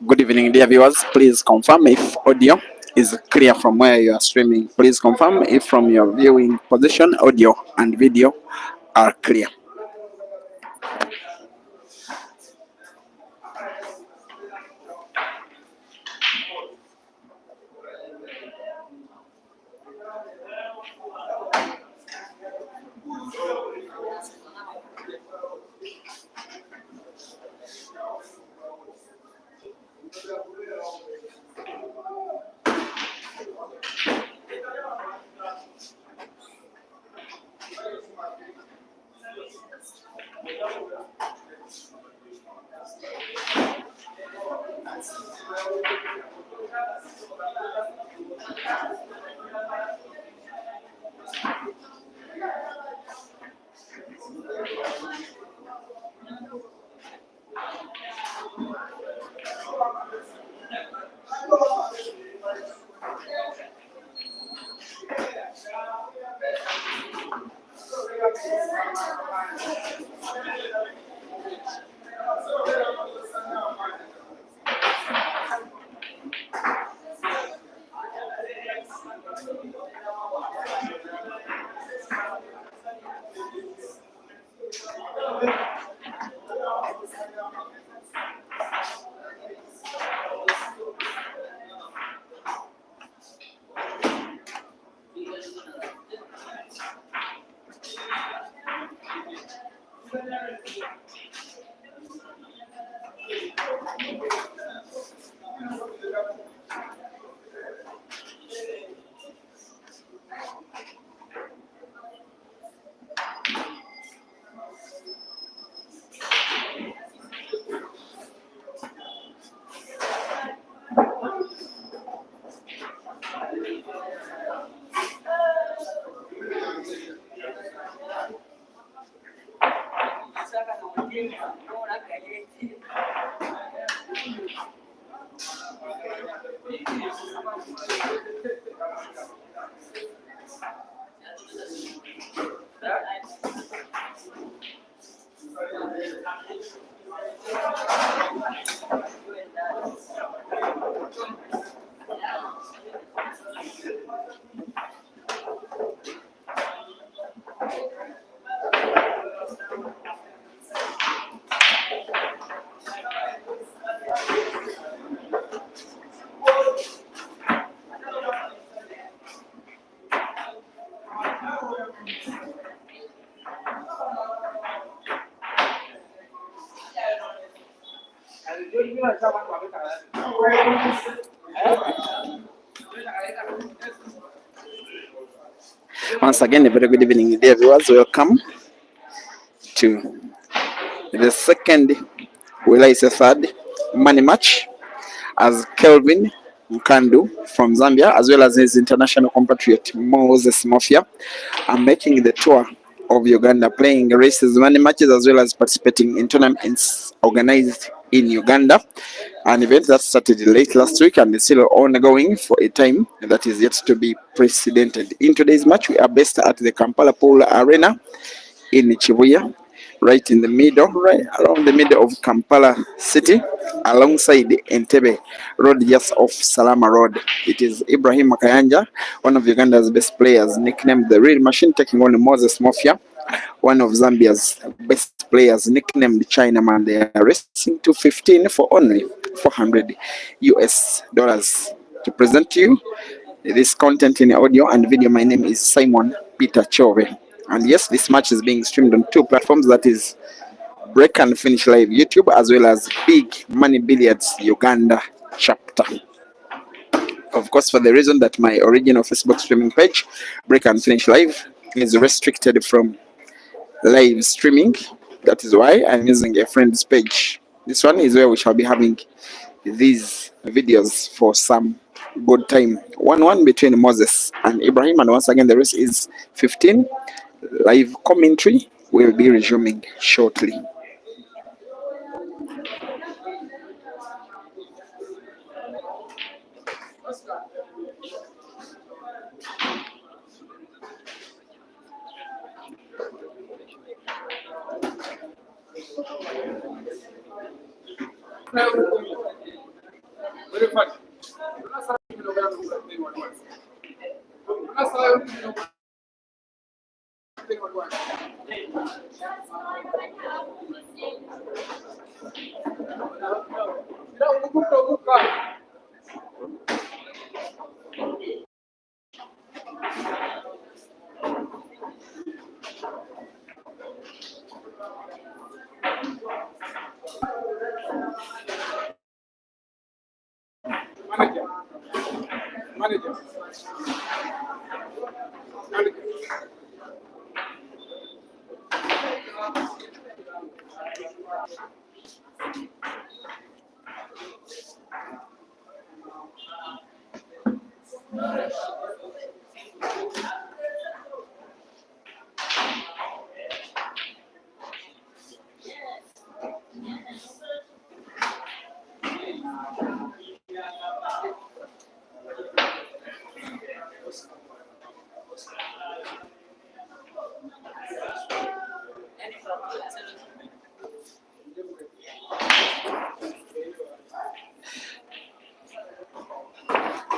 Good evening, dear viewers. Please confirm if audio is clear from where you are streaming. Please confirm if from your viewing position audio and video are clear. Once again, a very good evening, dear viewers. Welcome to the second, will I say third, money match as Kelvin Mkandu from Zambia, as well as his international compatriot Moses Mofya, are making the tour of Uganda, playing races, money matches, as well as participating in tournaments organized in Uganda. An event that started late last week and is still ongoing for a time that is yet to be precedented. In today's match, we are based at the Kampala Pool Arena in Chibuya, right in the middle, right around the middle of Kampala city, alongside the Entebbe Road, just off Salama Road. It is Ibrahim Kayanja, one of Uganda's best players, nicknamed the Real Machine, taking on Moses Mofya, one of Zambia's best players, nicknamed Chinaman. They are racing to 15 for only $400 to present to you this content in audio and video. My name is Simon Peter Chove. And yes, this match is being streamed on two platforms, that is Break and Finish Live YouTube, as well as Big Money Billiards Uganda chapter. Of course, for the reason that my original Facebook streaming page, Break and Finish Live, is restricted from live streaming. That is why I'm using a friend's page. This one is where we shall be having these videos for some good time. 1-1 between Moses and Ibrahim, and once again the race is 15. Live commentary will be resuming shortly.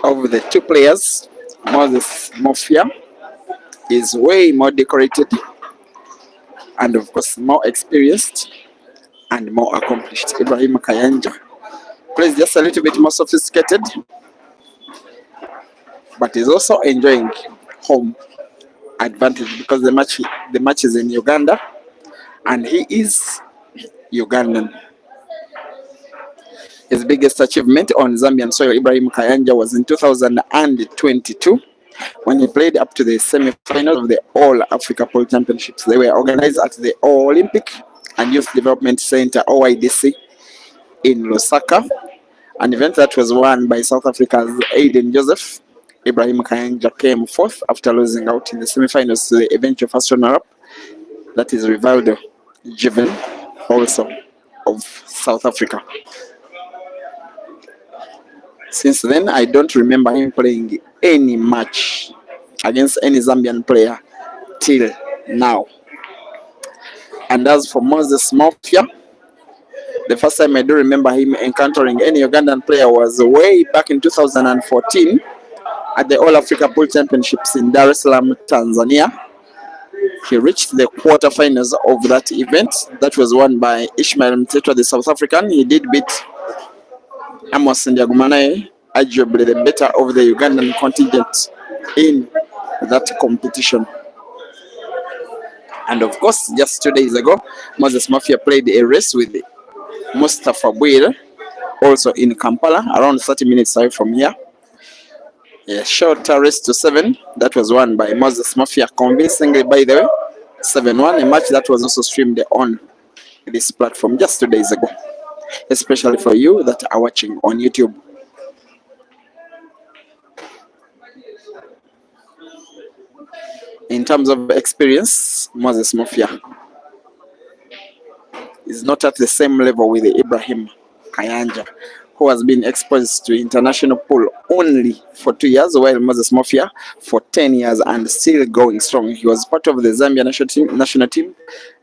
Of the two players, Moses Mofya is way more decorated and of course more experienced and more accomplished. Ibrahim Kayanja plays just a little bit more sophisticated, but is also enjoying home advantage because the match is in Uganda and he is Ugandan. His biggest achievement on Zambian soil, Ibrahim Kayanja, was in 2022 when he played up to the semi-final of the All Africa Pole Championships. They were organized at the Olympic and Youth Development Center (OIDC) in Lusaka, an event that was won by South Africa's Aiden Joseph. Ibrahim Kayanja came fourth after losing out in the semi-finals to the eventual first runner-up, that is Rivaldo Jiven, also of South Africa. Since then, I don't remember him playing any match against any Zambian player till now. And as for Moses Mofya, the first time I do remember him encountering any Ugandan player was way back in 2014 at the All Africa Pool Championships in Dar es Salaam, Tanzania. He reached the quarterfinals of that event. That was won by Ishmael Mtetwa, the South African. He did beat Amos Ndiagumanaye, arguably the better of the Ugandan contingent in that competition. And of course, just 2 days ago, Moses Mofya played a race with Mustafa Bwire, also in Kampala, around 30 minutes away from here. A short race to 7 that was won by Moses Mofya convincingly, by the way, 7-1, a match that was also streamed on this platform just 2 days ago, especially for you that are watching on YouTube. In terms of experience, Moses Mofya is not at the same level with Ibrahim Kayanja, who has been exposed to international pool only for 2 years, while Moses Mofya for 10 years and still going strong. He was part of the Zambia national team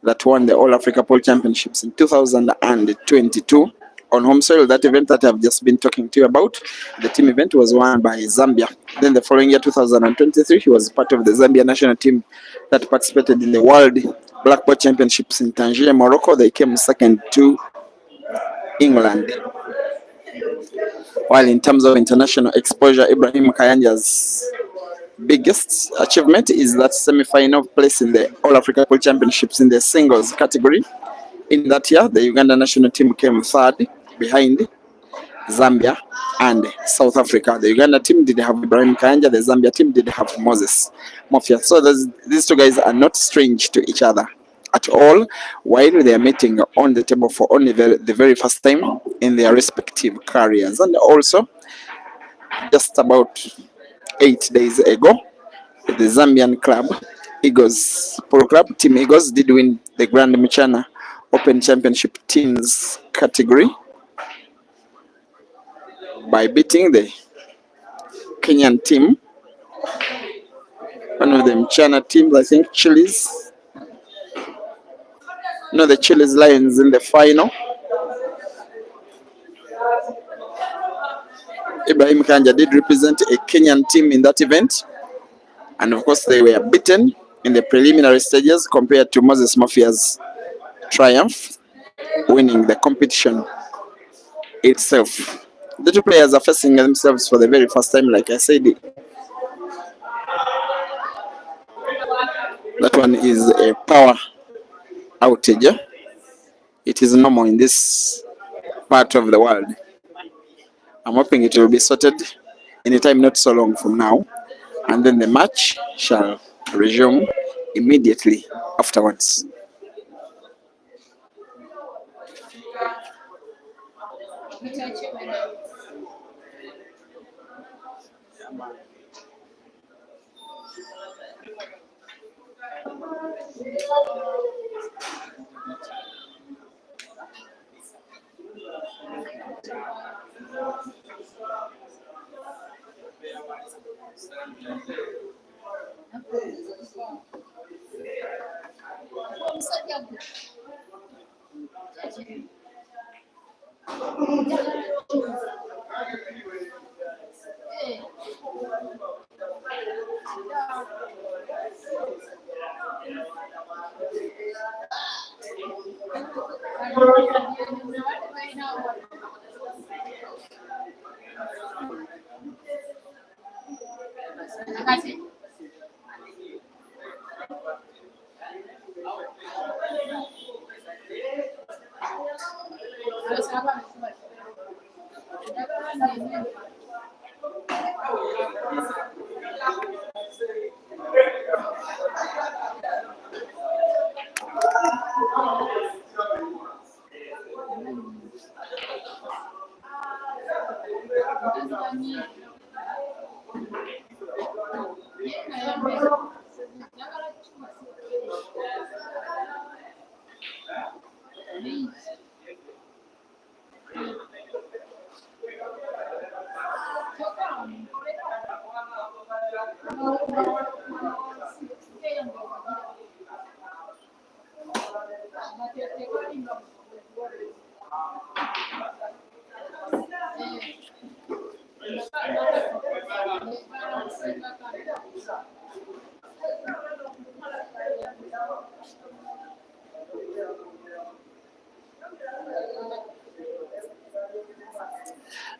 that won the All Africa Pool Championships in 2022 on home soil. That event that I've just been talking to you about, the team event, was won by Zambia. Then the following year, 2023, he was part of the Zambia national team that participated in the World Black Ball Championships in Tangier, Morocco. They came second to England. While in terms of international exposure, Ibrahim Kayanja's biggest achievement is that semi-final place in the All Africa Pool Championships in the singles category. In that year, the Uganda national team came third behind Zambia and South Africa. The Uganda team did have Ibrahim Kayanja, the Zambia team did have Moses Mofya. So these two guys are not strange to each other at all, while they are meeting on the table for only the very first time in their respective careers. And also, just about 8 days ago, the Zambian club, Eagles Polo Club, Team Eagles, did win the Grand Mchana Open Championship Teams category by beating the Kenyan team, one of the Mchana teams, I think Chili's. No, the Chili's Lions in the final. Ibrahim Kayanja did represent a Kenyan team in that event, and of course they were beaten in the preliminary stages compared to Moses Mofya's triumph, winning the competition itself. The two players are facing themselves for the very first time, like I said. That one is a power outage. It is normal in this part of the world. I'm hoping it will be sorted anytime not so long from now, and then the match shall resume immediately afterwards.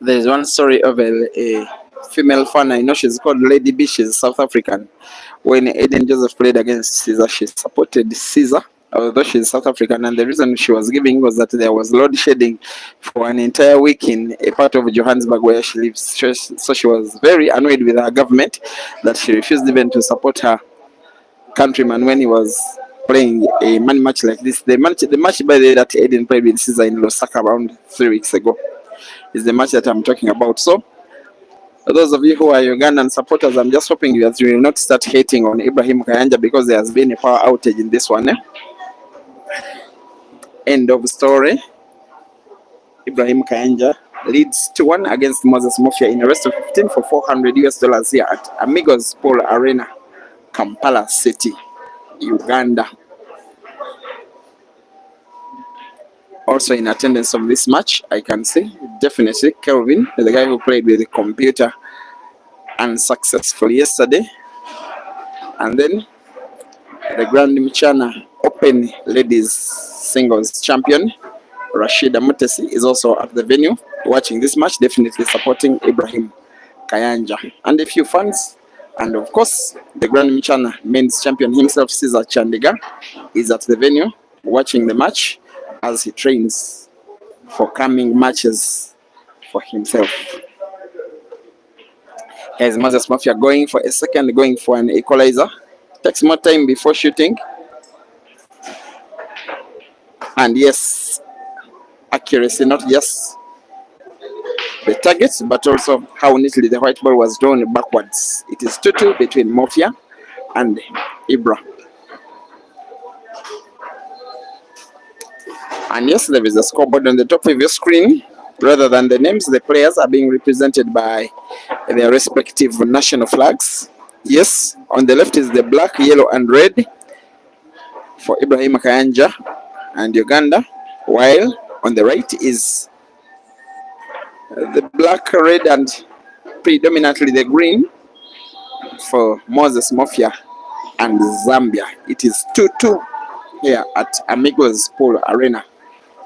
There's one story of a female fan. I know she's called Lady B. She's South African. When Eden Joseph played against Caesar, she supported Caesar, although she's South African. And the reason she was giving was that there was load shedding for an entire week in a part of Johannesburg where she lives. So she was very annoyed with her government that she refused even to support her countryman when he was playing a money match like this. The match by the way that Eden played with Caesar in Lusaka around 3 weeks ago is the match that I'm talking about. So, for those of you who are Ugandan supporters, I'm just hoping that you will not start hating on Ibrahim Kayanja because there has been a power outage in this one. End of story. Ibrahim Kayanja leads 2-1 against Moses Mofya in a rest of 15 for $400 here at Amigos Pool Arena, Kampala City, Uganda. Also in attendance of this match, I can see definitely Kelvin, the guy who played with the computer unsuccessfully yesterday. And then the Grand Mchana Open Ladies Singles Champion, Rashida Mutesi, is also at the venue watching this match, definitely supporting Ibrahim Kayanja. And a few fans, and of course, the Grand Mchana Men's Champion himself, Caesar Chandiga, is at the venue watching the match as he trains for coming matches for himself. Here's Moses Mofya going for a second, going for an equalizer. Takes more time before shooting. And yes, accuracy, not just the target, but also how neatly the white ball was drawn backwards. It is 2-2 between Mofya and Ibra. And yes, there is a scoreboard on the top of your screen. Rather than the names, the players are being represented by their respective national flags. Yes, on the left is the black, yellow, and red for Ibrahim Kayanja and Uganda, while on the right is the black, red, and predominantly the green for Moses Mofya and Zambia. It is 2-2 here at Amigos Pool Arena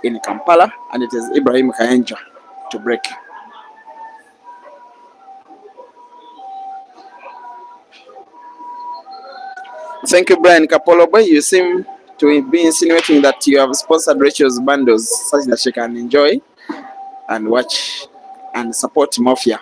in Kampala, and it is Ibrahim Kayanja to break. Thank you, Brian Kapoloboy. You seem to be insinuating that you have sponsored Rachel's bundles such that she can enjoy and watch and support Mofya.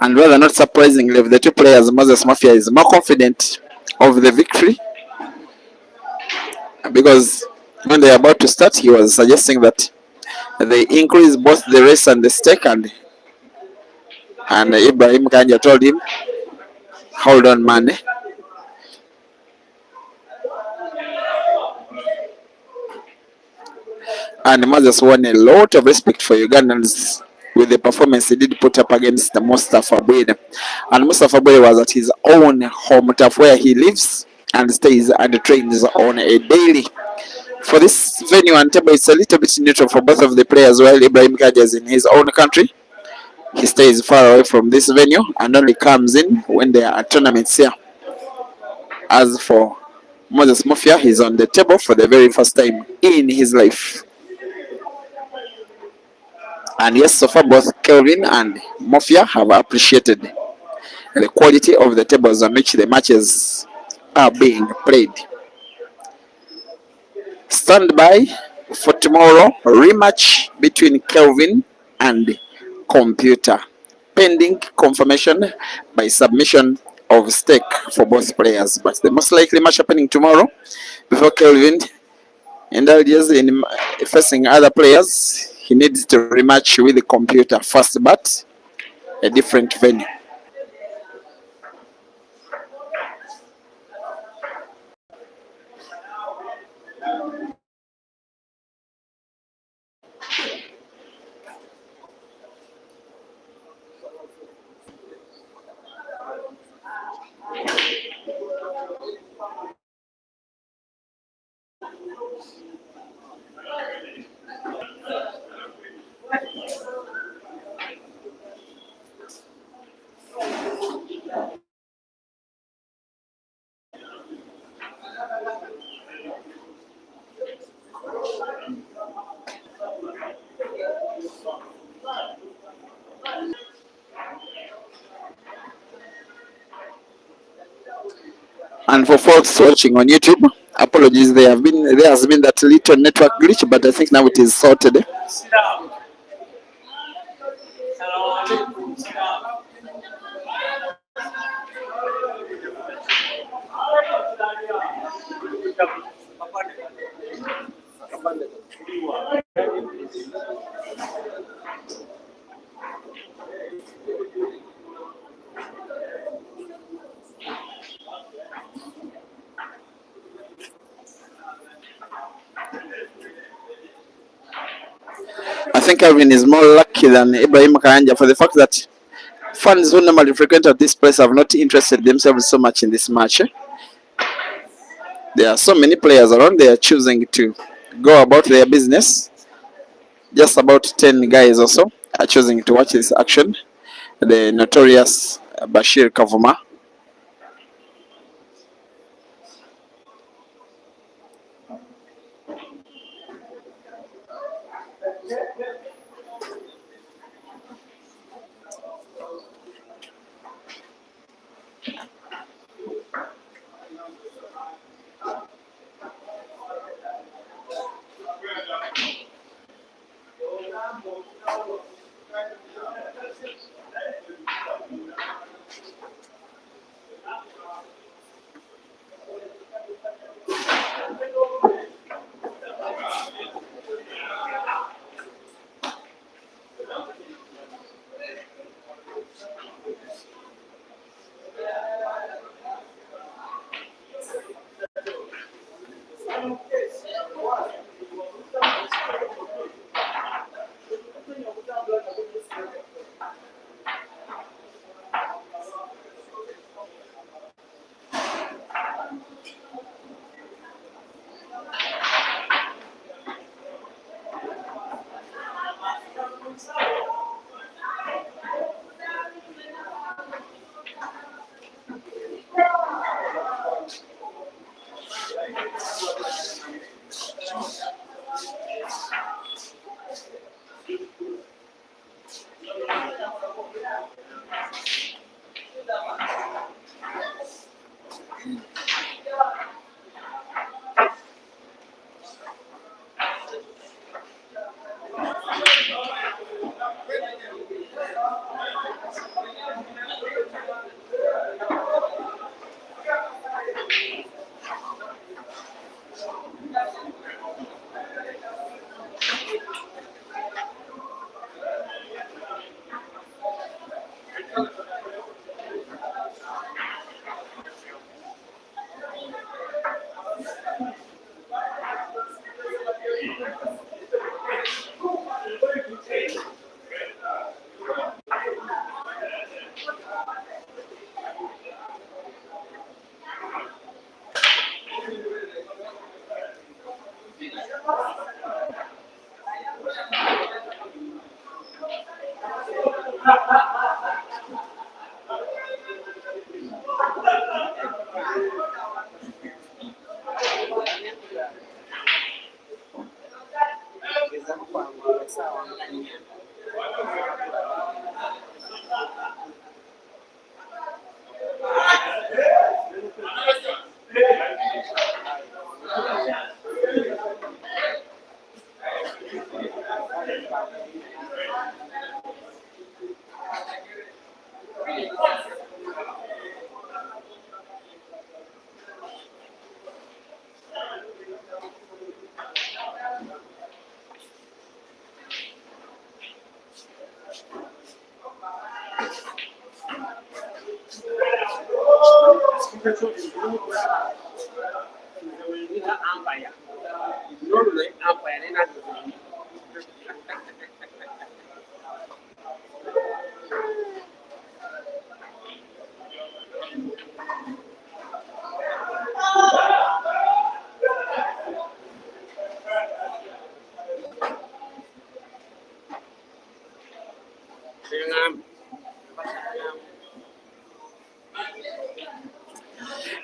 And rather not surprisingly, the two players, Moses Mofya is more confident of the victory because when they are about to start, he was suggesting that they increase both the race and the stake, and Ibrahim Kayanja told him, "Hold on, man." And Moses won a lot of respect for Ugandans with the performance he did put up against Mustafa Bwede. And Mustafa Bwede was at his own home turf where he lives and stays and trains on a daily. For this venue and table, it's a little bit neutral for both of the players. While Ibrahim Kayanja is in his own country, he stays far away from this venue and only comes in when there are tournaments here. As for Moses Mofya, he's on the table for the very first time in his life. And yes, so far both Kelvin and Mofya have appreciated the quality of the tables on which the matches are being played. Stand by for tomorrow rematch between Kelvin and Computer, pending confirmation by submission of stake for both players. But the most likely match happening tomorrow before Kelvin indulges in facing other players. He needs to rematch with the Computer first, but a different venue. And for folks watching on YouTube, apologies. There has been that little network glitch, but I think now it is sorted. I think Alvin is more lucky than Ibrahim Kayanja for the fact that fans who normally frequent at this place have not interested themselves so much in this match. There are so many players around, they are choosing to go about their business. Just about 10 guys or so are choosing to watch this action. The notorious Bashir Kavuma.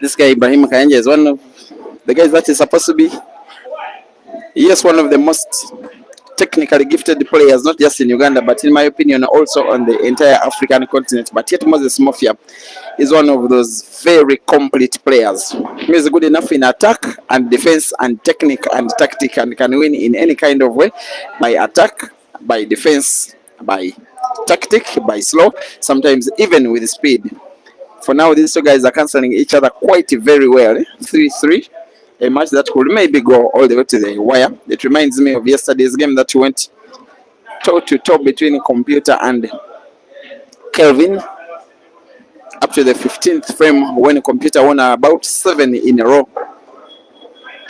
This guy Ibrahim Kayanja is one of the guys that is supposed to be, yes, one of the most technically gifted players, not just in Uganda, but in my opinion, also on the entire African continent. But yet Moses Mofya is one of those very complete players. He is good enough in attack and defense and technique and tactic, and can win in any kind of way, by attack, by defense, by tactic, by slow, sometimes even with speed. For now, these two guys are cancelling each other quite very well. 3-3. A match that could maybe go all the way to the wire. It reminds me of yesterday's game that went toe to toe between Computer and Kelvin up to the 15th frame, when Computer won about 7 in a row.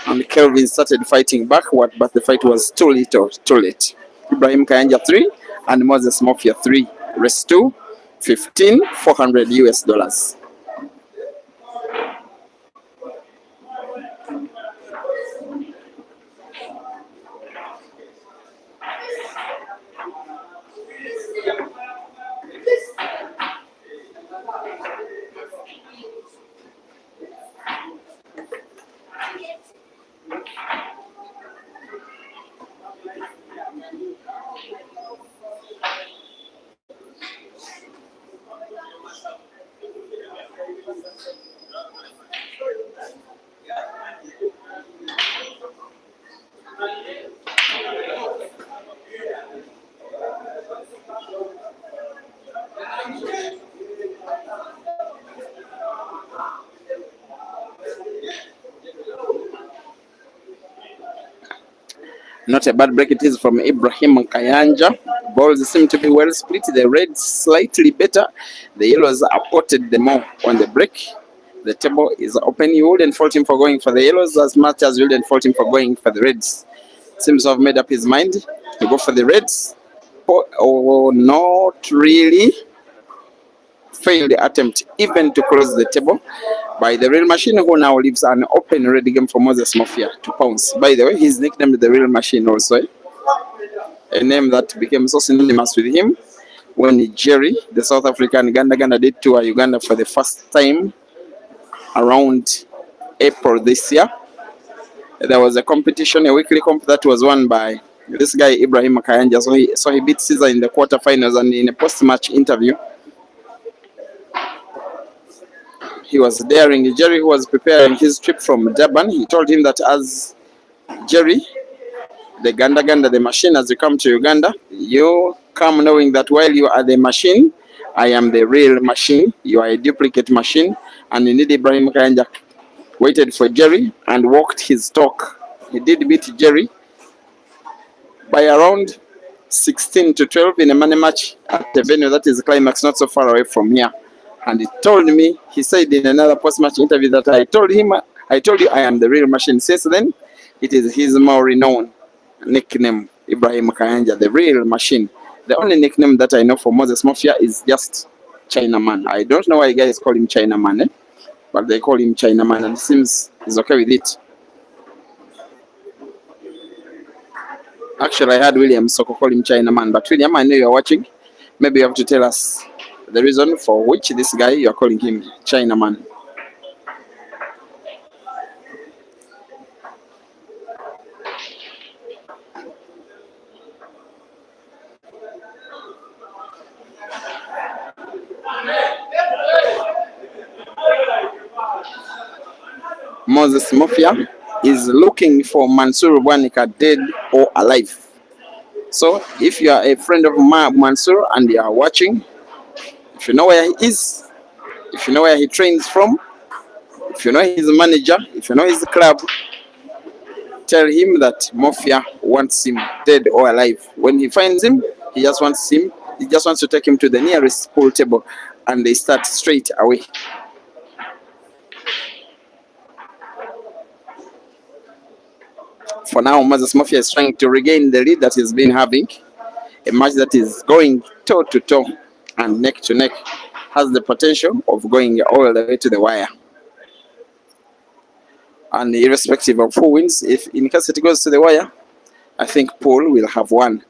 And Kelvin started fighting backward, but the fight was too little, too late. Ibrahim Kayanja 3 and Moses Mofya 3. Rest 2, 15, $400. Not a bad break it is from Ibrahim Kayanja. Balls seem to be well split. The reds slightly better. The yellows are potted the more on the break. The table is open. You wouldn't fault him for going for the yellows as much as you wouldn't fault him for going for the reds. Seems to have made up his mind to go for the reds. Oh, not really. Failed the attempt even to close the table by the Real Machine, who now leaves an open red game for Moses Mofya to pounce. By the way, he's nicknamed the Real Machine also, a name that became so synonymous with him when Jerry, the South African Ganda did tour Uganda for the first time around April this year. There was a competition, a weekly comp that was won by this guy Ibrahim Kayanja. So he beat Caesar in the quarterfinals, and in a post-match interview, he was daring Jerry, who was preparing his trip from Durban. He told him that as Jerry, the Ganda, the machine, as you come to Uganda, you come knowing that while you are the machine, I am the real machine. You are a duplicate machine. And indeed, Ibrahim Kayanja waited for Jerry and walked his talk. He did beat Jerry by around 16-12 in a money match at the venue that is Climax, not so far away from here. And he told me, he said in another post-match interview that I told you I am the real machine. Since then, it is his more renowned nickname, Ibrahim Kayanja, the real machine. The only nickname that I know for Moses Mofya is just Chinaman. I don't know why guys call him Chinaman, but they call him Chinaman, and it seems he's okay with it. Actually, I heard William Soko call him Chinaman, but William, I know you're watching. Maybe you have to tell us the reason for which this guy you're calling him Chinaman. Moses Mofya is looking for Mansour Bwanika dead or alive. So if you are a friend of Mansour and you are watching, if you know where he is, if you know where he trains from, if you know his manager, if you know his club, tell him that Mofya wants him dead or alive. When he finds him, he just wants to take him to the nearest pool table and they start straight away. For now, Moses Mofya is trying to regain the lead that he's been having. A match that is going toe to toe and neck to neck has the potential of going all the way to the wire. And irrespective of who wins, if in case it goes to the wire, I think Paul will have won.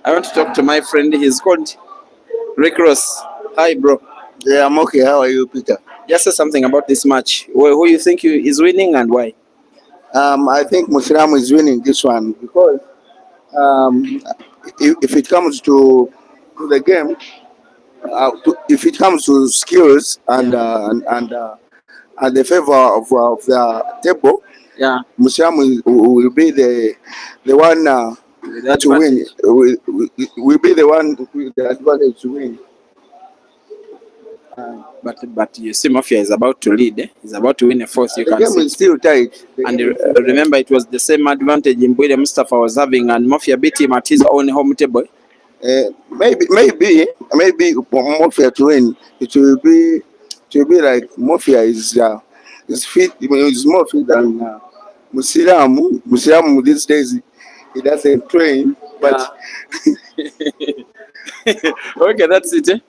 I want to talk to my friend. He's called Rick Ross. Hi, bro. Yeah, I'm okay. How are you, Peter? Just say something about this match. Who you think is winning and why? I think Muslim is winning this one because if it comes to the game, if it comes to skills and the favor of the table, Yeah. Muslim will be the one to win. Will be the one with the advantage to win. But you see, Mofya is about to lead. He's about to win a fourth. You The can game see. is still tight. And remember, it was the same advantage Mbwile Mustafa was having, and Mofya beat him at his own home table. Maybe Mofya to win. It will be like Mofya is fit. He's more fit than Musilamu. Musilamu these days he doesn't train, but Okay, that's it.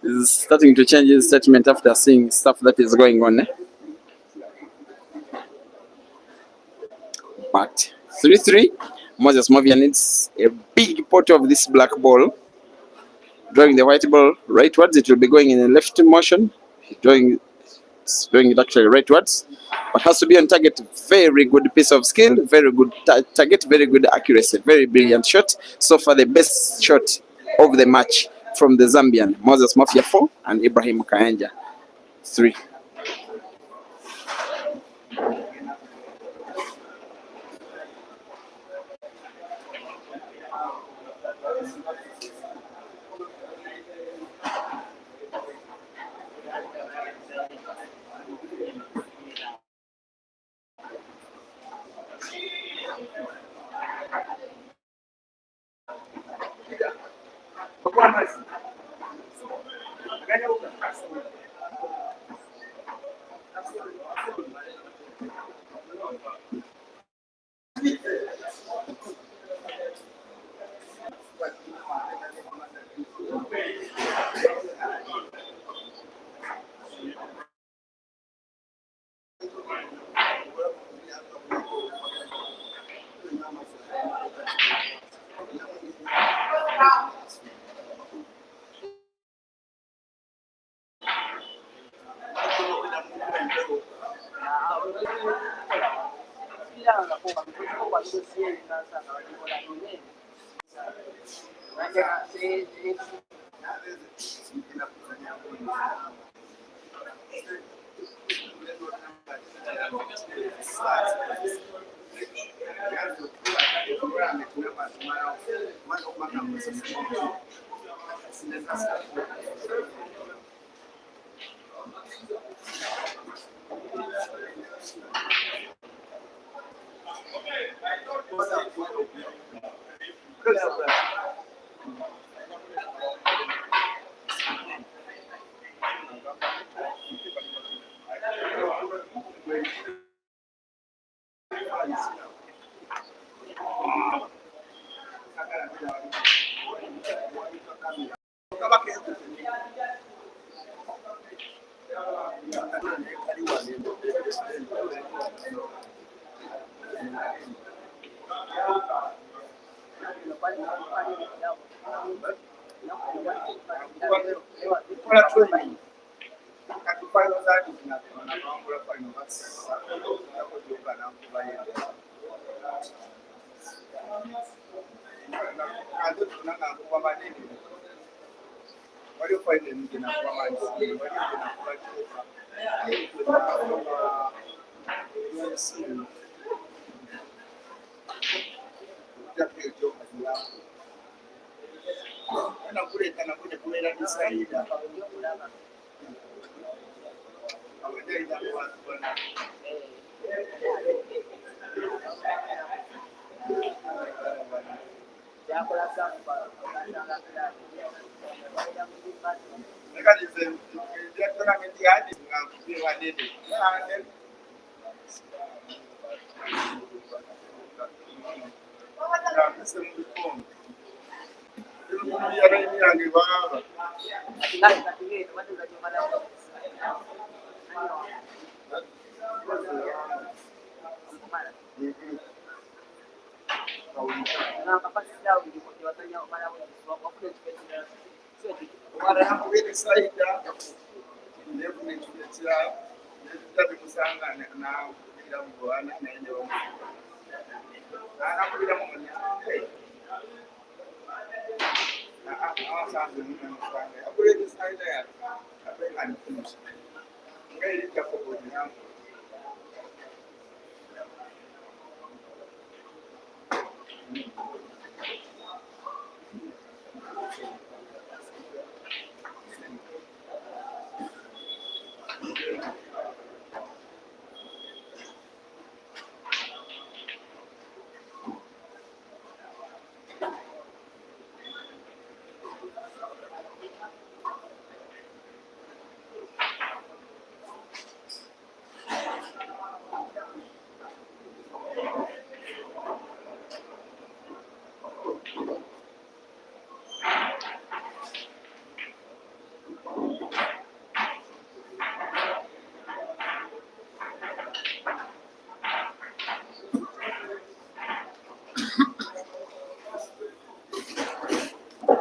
He's starting to change his statement after seeing stuff that is going on. But 3-3, Moses Mofya needs a big pot of this black ball. Drawing the white ball rightwards, it will be going in a left motion. Drawing it actually rightwards, but has to be on target. Very good piece of skill, very good target, very good accuracy, very brilliant shot. So far, the best shot of the match from the Zambian, Moses Mofya 4 and Ibrahim Kayanja 3.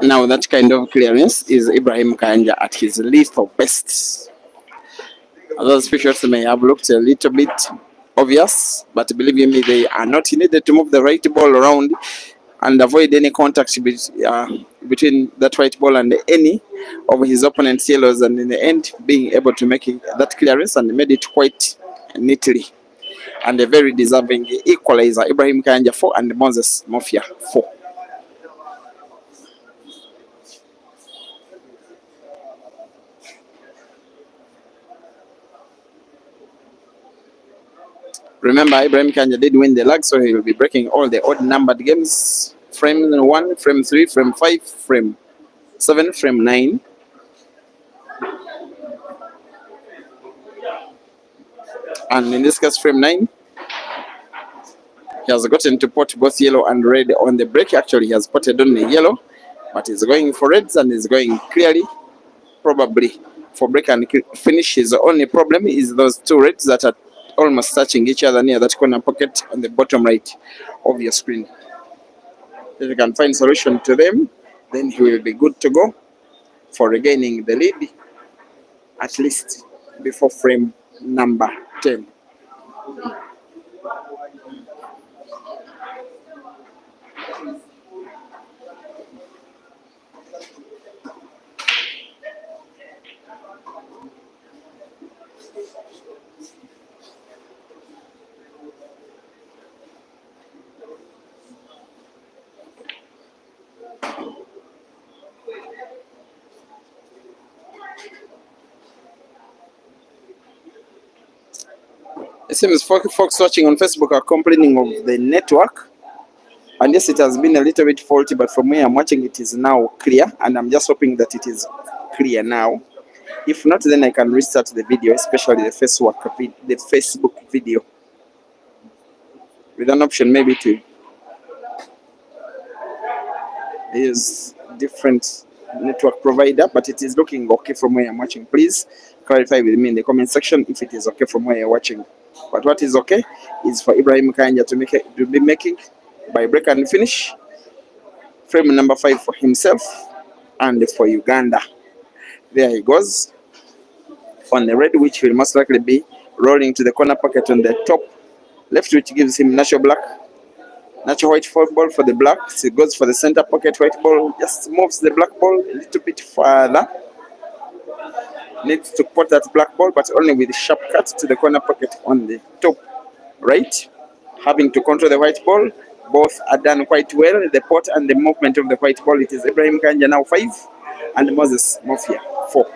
Now that kind of clearance is Ibrahim Kayanja at his lethal best. Those features may have looked a little bit obvious, but believe me, they are not. He needed to move the right ball around and avoid any contact between that right ball and any of his opponent's yellows, and in the end being able to make that clearance and made it quite neatly. And a very deserving equalizer, Ibrahim Kayanja 4 and Moses Mofya 4. Remember, Ibrahim Kayanja did win the lag, so he will be breaking all the odd numbered games. Frame 1, frame 3, frame 5, frame 7, frame 9. And in this case, frame 9, he has gotten to pot both yellow and red on the break. Actually, he has potted only yellow, but he's going for reds and is going clearly, probably for break and finish. His only problem is those two reds that are almost touching each other near that corner pocket on the bottom right of your screen. If you can find solution to them, then he will be good to go for regaining the lead, at least before frame number 10. It seems folks watching on Facebook are complaining of the network. And yes, it has been a little bit faulty, but from where I'm watching, it is now clear. And I'm just hoping that it is clear now. If not, then I can restart the video, especially the Facebook video, with an option maybe to use different network provider, but it is looking okay from where I'm watching. Please clarify with me in the comment section if it is okay from where you're watching. But what is okay is for Ibrahim Kayanja to be making by break and finish frame number 5 for himself and for Uganda. There he goes. on the red, which will most likely be rolling to the corner pocket on the top left, which gives him natural black. Natural white ball for the black. So he goes for the center pocket. White ball just moves the black ball a little bit further. Needs to put that black ball, but only with sharp cut to the corner pocket on the top right. Having to control the white ball. Both are done quite well. The pot and the movement of the white ball. It is Ibrahim Kayanja now 5 and Moses Mofya 4.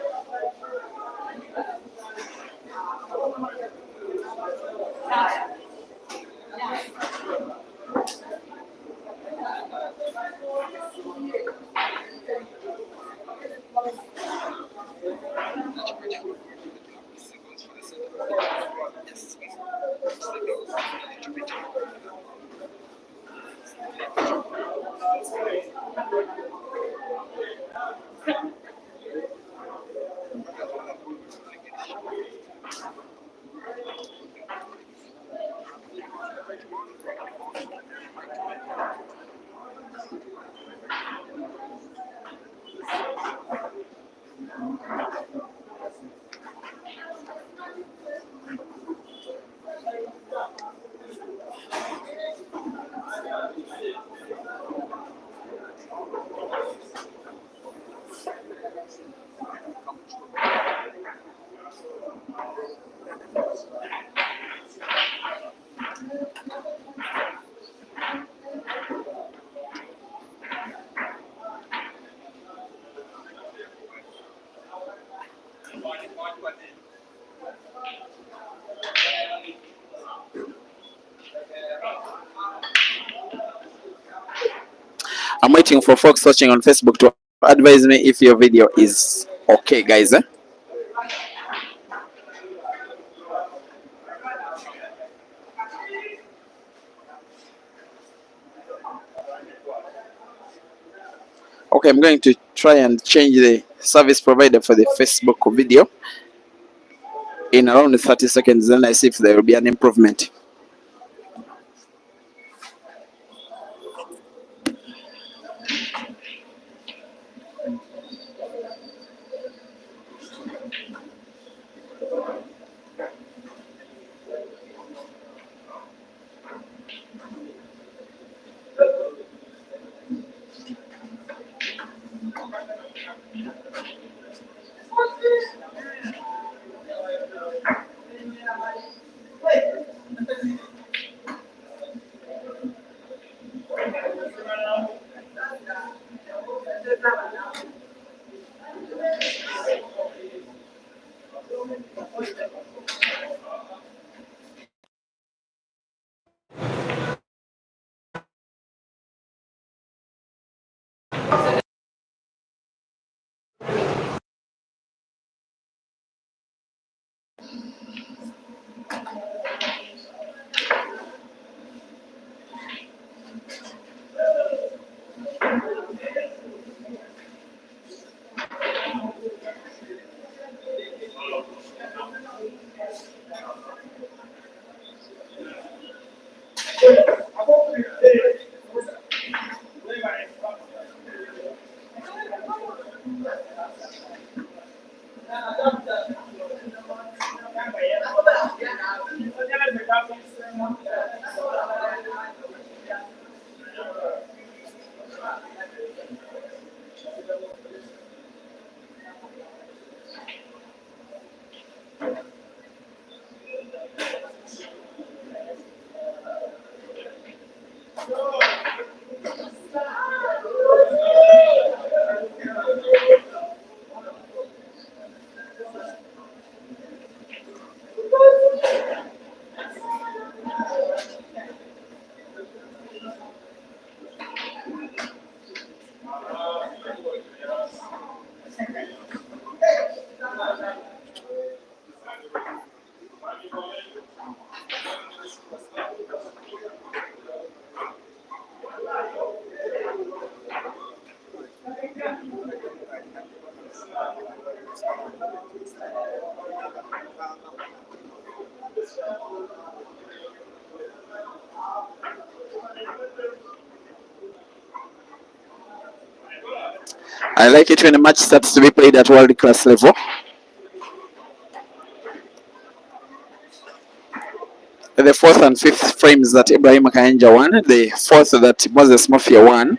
I'm waiting for folks watching on Facebook to advise me if your video is okay, guys. Okay, I'm going to try and change the service provider for the Facebook video in around 30 seconds, then I see if there will be an improvement. I like it when a match starts to be played at world class level. the fourth and fifth frames that Ibrahim Kayanja won, the fourth that Moses Mofya won,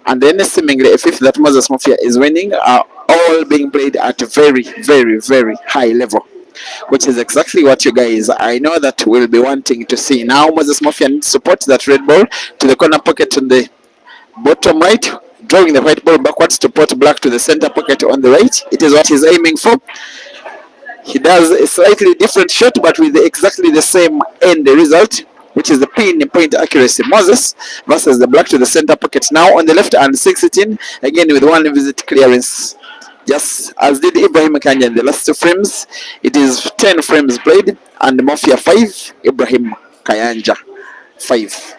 and then seemingly a fifth that Moses Mofya is winning are all being played at a very, very, very high level, which is exactly what you guys I know that will be wanting to see. Now Moses Mofya needs to put that red ball to the corner pocket on the bottom right, drawing the white ball backwards to put black to the center pocket on the right. It is what he's aiming for. He does a slightly different shot, but with exactly the same end result, which is the pinpoint accuracy. Moses versus the black to the center pocket. Now on the left hand, 16, again with one visit clearance. Just as did Ibrahim Kayanja in the last two frames. It is 10 frames played, and Mofya 5, Ibrahim Kayanja 5.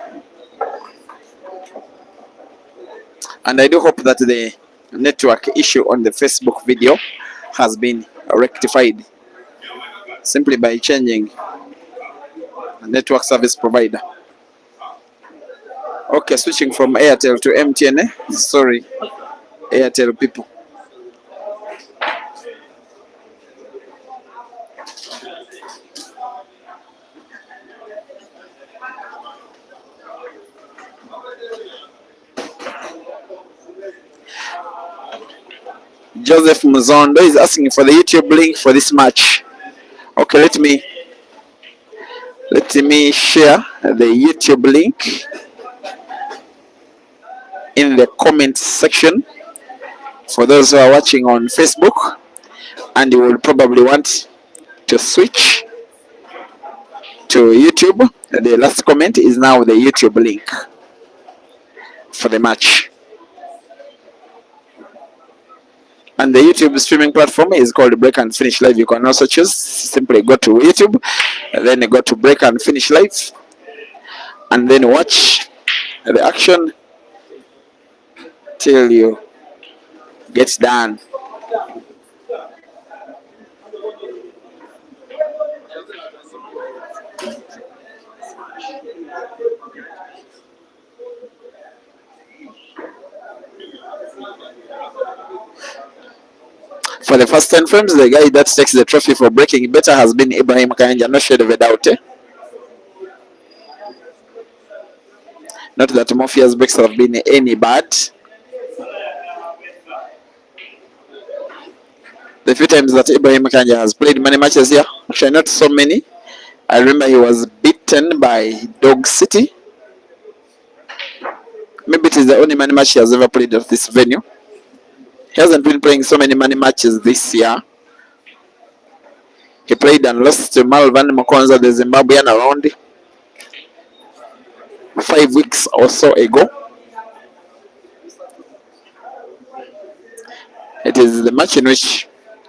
And I do hope that the network issue on the Facebook video has been rectified simply by changing the network service provider. Okay, switching from Airtel to MTN. Sorry, Airtel people. Joseph Muzondo is asking for the YouTube link for this match. Okay, let me share the YouTube link in the comment section for those who are watching on Facebook, and you will probably want to switch to YouTube. The last comment is now the YouTube link for the match. And the YouTube streaming platform is called Break and Finish Live. You can also choose, simply go to YouTube, and then go to Break and Finish Live, and then watch the action till you get done. For the first 10 frames, the guy that takes the trophy for breaking better has been Ibrahim Kayanja, no shade of a doubt. Not that Mofya's breaks have been any bad. The few times that Ibrahim Kayanja has played many matches here, actually not so many. I remember he was beaten by Dog City. Maybe it is the only money match he has ever played at this venue. He hasn't been playing so many money matches this year. He played and lost to Malvan Mokonza, the Zimbabwean, around 5 weeks or so ago. It is the match in which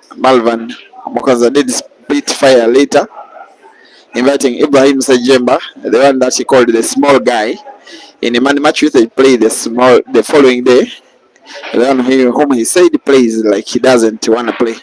Malvan Mokonza did split fire later, inviting Ibrahim Sejemba, the one that he called the small guy, in a money match which they played the following day. The one whom he said plays like he doesn't want to play.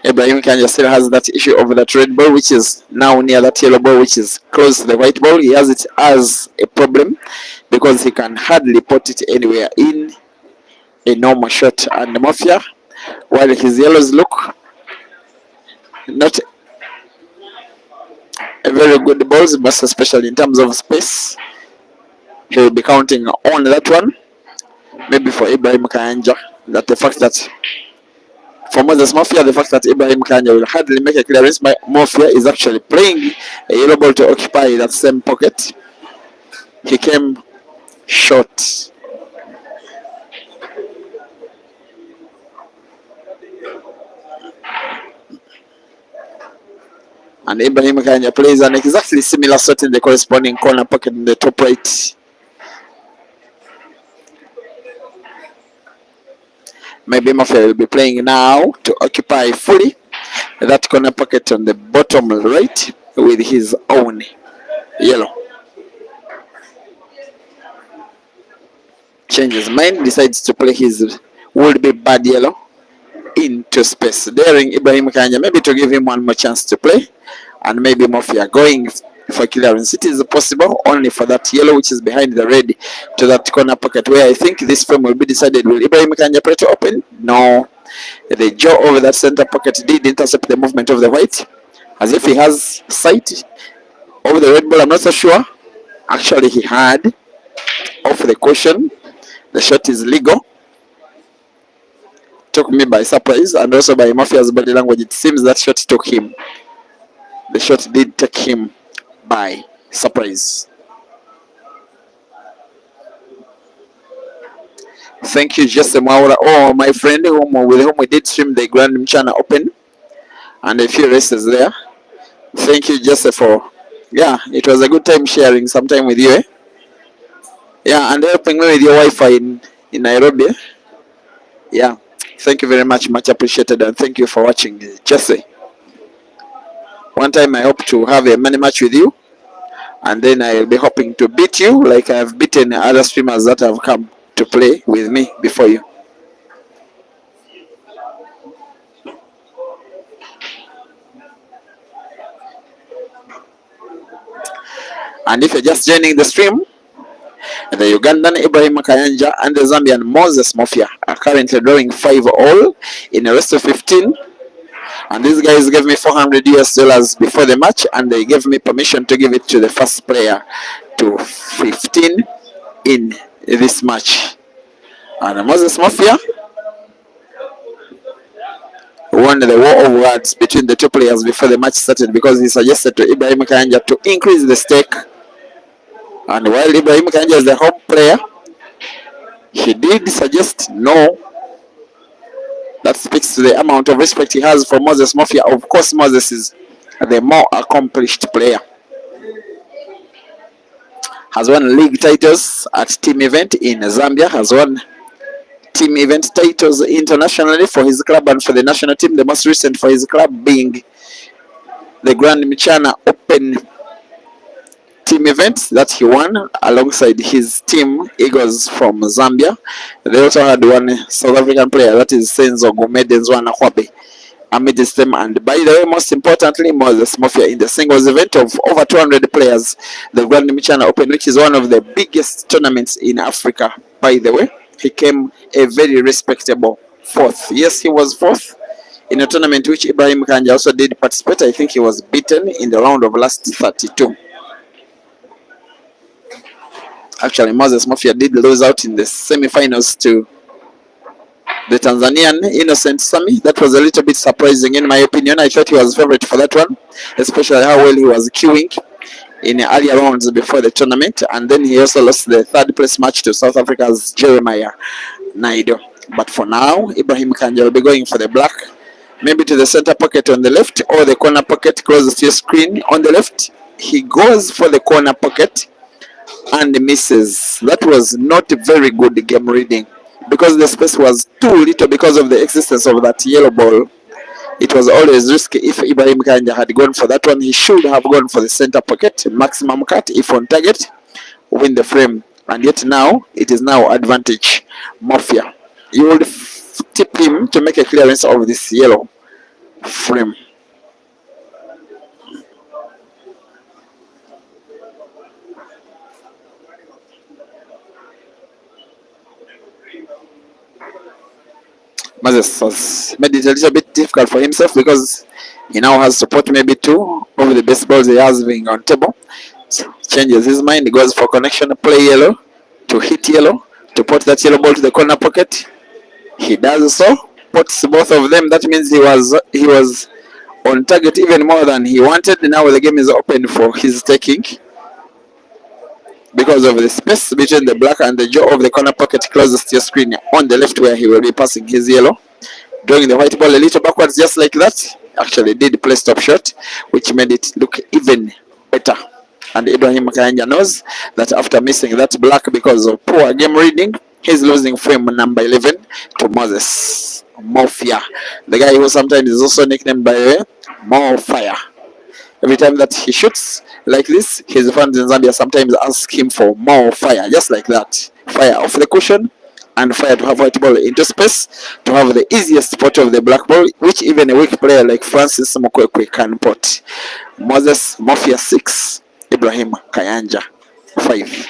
Ibrahim Kayanja still has that issue over that red ball, which is now near that yellow ball, which is close to the white ball. He has it as a problem because he can hardly put it anywhere in a normal shot. And Mofya, while his yellows look not a very good balls, but especially in terms of space, he will be counting on that one. Maybe for Ibrahim Kayanja, that the fact that for Moses Mofya, the fact that Ibrahim Kayanja will hardly make a clearance, by Mofya is actually playing a yellow ball to occupy that same pocket. He came short. And Ibrahim Kayanja plays an exactly similar shot in the corresponding corner pocket in the top right. Maybe Mofya will be playing now to occupy fully that corner pocket on the bottom right with his own yellow. Changes mind, decides to play his would-be bad yellow into space, daring Ibrahim Kayanja maybe to give him one more chance to play, and maybe Mofya going for clearance. It is possible only for that yellow which is behind the red to that corner pocket, where I think this frame will be decided. Will Ibrahim Kayanja play to open? No. The jaw over that center pocket did intercept the movement of the white, as if he has sight over the red ball. I'm not so sure. Actually, he had off the caution. The shot is legal. Took me by surprise, and also by Mofya's body language. It seems that shot took him. The shot did take him by surprise. Thank you, Jesse Maura. Oh, my friend, with whom we did stream the Grand Mchana Open and a few races there. Thank you, Jesse, for, yeah, it was a good time sharing some time with you. Eh? Yeah, and helping me with your Wi-Fi in Nairobi. Yeah, thank you very much appreciated, and thank you for watching, Jesse. One time I hope to have a money match with you, and then I'll be hoping to beat you like I've beaten other streamers that have come to play with me before you. And if you're just joining the stream, the Ugandan Ibrahim Kayanja and the Zambian Moses Mofya are currently drawing 5-all in a rest of 15. And these guys gave me $400 before the match, and they gave me permission to give it to the first player to 15 in this match. And Moses Mofya won the war of words between the two players before the match started, because he suggested to Ibrahim Kayanja to increase the stake. And while Ibrahim Kayanja is the home player, he did suggest no. That speaks to the amount of respect he has for Moses Mofya. Of course, Moses is the more accomplished player. Has won league titles at team event in Zambia. Has won team event titles internationally for his club and for the national team. The most recent for his club being the Grand Mchana Open team event that he won alongside his team Eagles from Zambia. They also had one South African player, that is Senzo Gumedenzwana Hwabe, amidst them. And by the way, most importantly, Moses Mofya in the singles event of over 200 players, the Grand Mchana Open, which is one of the biggest tournaments in Africa, by the way. He came a very respectable fourth. Yes, he was fourth in a tournament which Ibrahim Kayanja also did participate. I think he was beaten in the round of last 32. Actually, Moses Mofya did lose out in the semi-finals to the Tanzanian Innocent Sami. That was a little bit surprising in my opinion. I thought he was favorite for that one, especially how well he was queuing in the earlier rounds before the tournament. And then he also lost the third place match to South Africa's Jeremiah Naido. But for now, Ibrahim Kayanja will be going for the black, maybe to the center pocket on the left or the corner pocket closest to your screen on the left. He goes for the corner pocket and misses. That was not very good game reading, because the space was too little because of the existence of that yellow ball. It was always risky. If Ibrahim Kayanja had gone for that one, he should have gone for the center pocket, maximum cut, if on target, win the frame. And yet now, it is now advantage Mofya. You would tip him to make a clearance of this yellow frame. Moses has made it a little bit difficult for himself, because he now has to put maybe two of the best balls he has being on table. So changes his mind, goes for connection, play yellow, to hit yellow, to put that yellow ball to the corner pocket. He does so, puts both of them. That means he was on target even more than he wanted. Now the game is open for his taking, because of the space between the black and the jaw of the corner pocket closest to your screen on the left, where he will be passing his yellow. Drawing the white ball a little backwards just like that. Actually did play stop shot, which made it look even better. And Ibrahim Kayanja knows that after missing that black because of poor game reading, he's losing frame number 11 to Moses Mofya, the guy who sometimes is also nicknamed by the way Mofya. Every time that he shoots like this, his fans in Zambia sometimes ask him for more fire, just like that. Fire off the cushion, and fire to have white ball into space to have the easiest spot of the black ball, which even a weak player like Francis Mokwekwe can pot. Moses Mofya 6, Ibrahim Kayanja 5.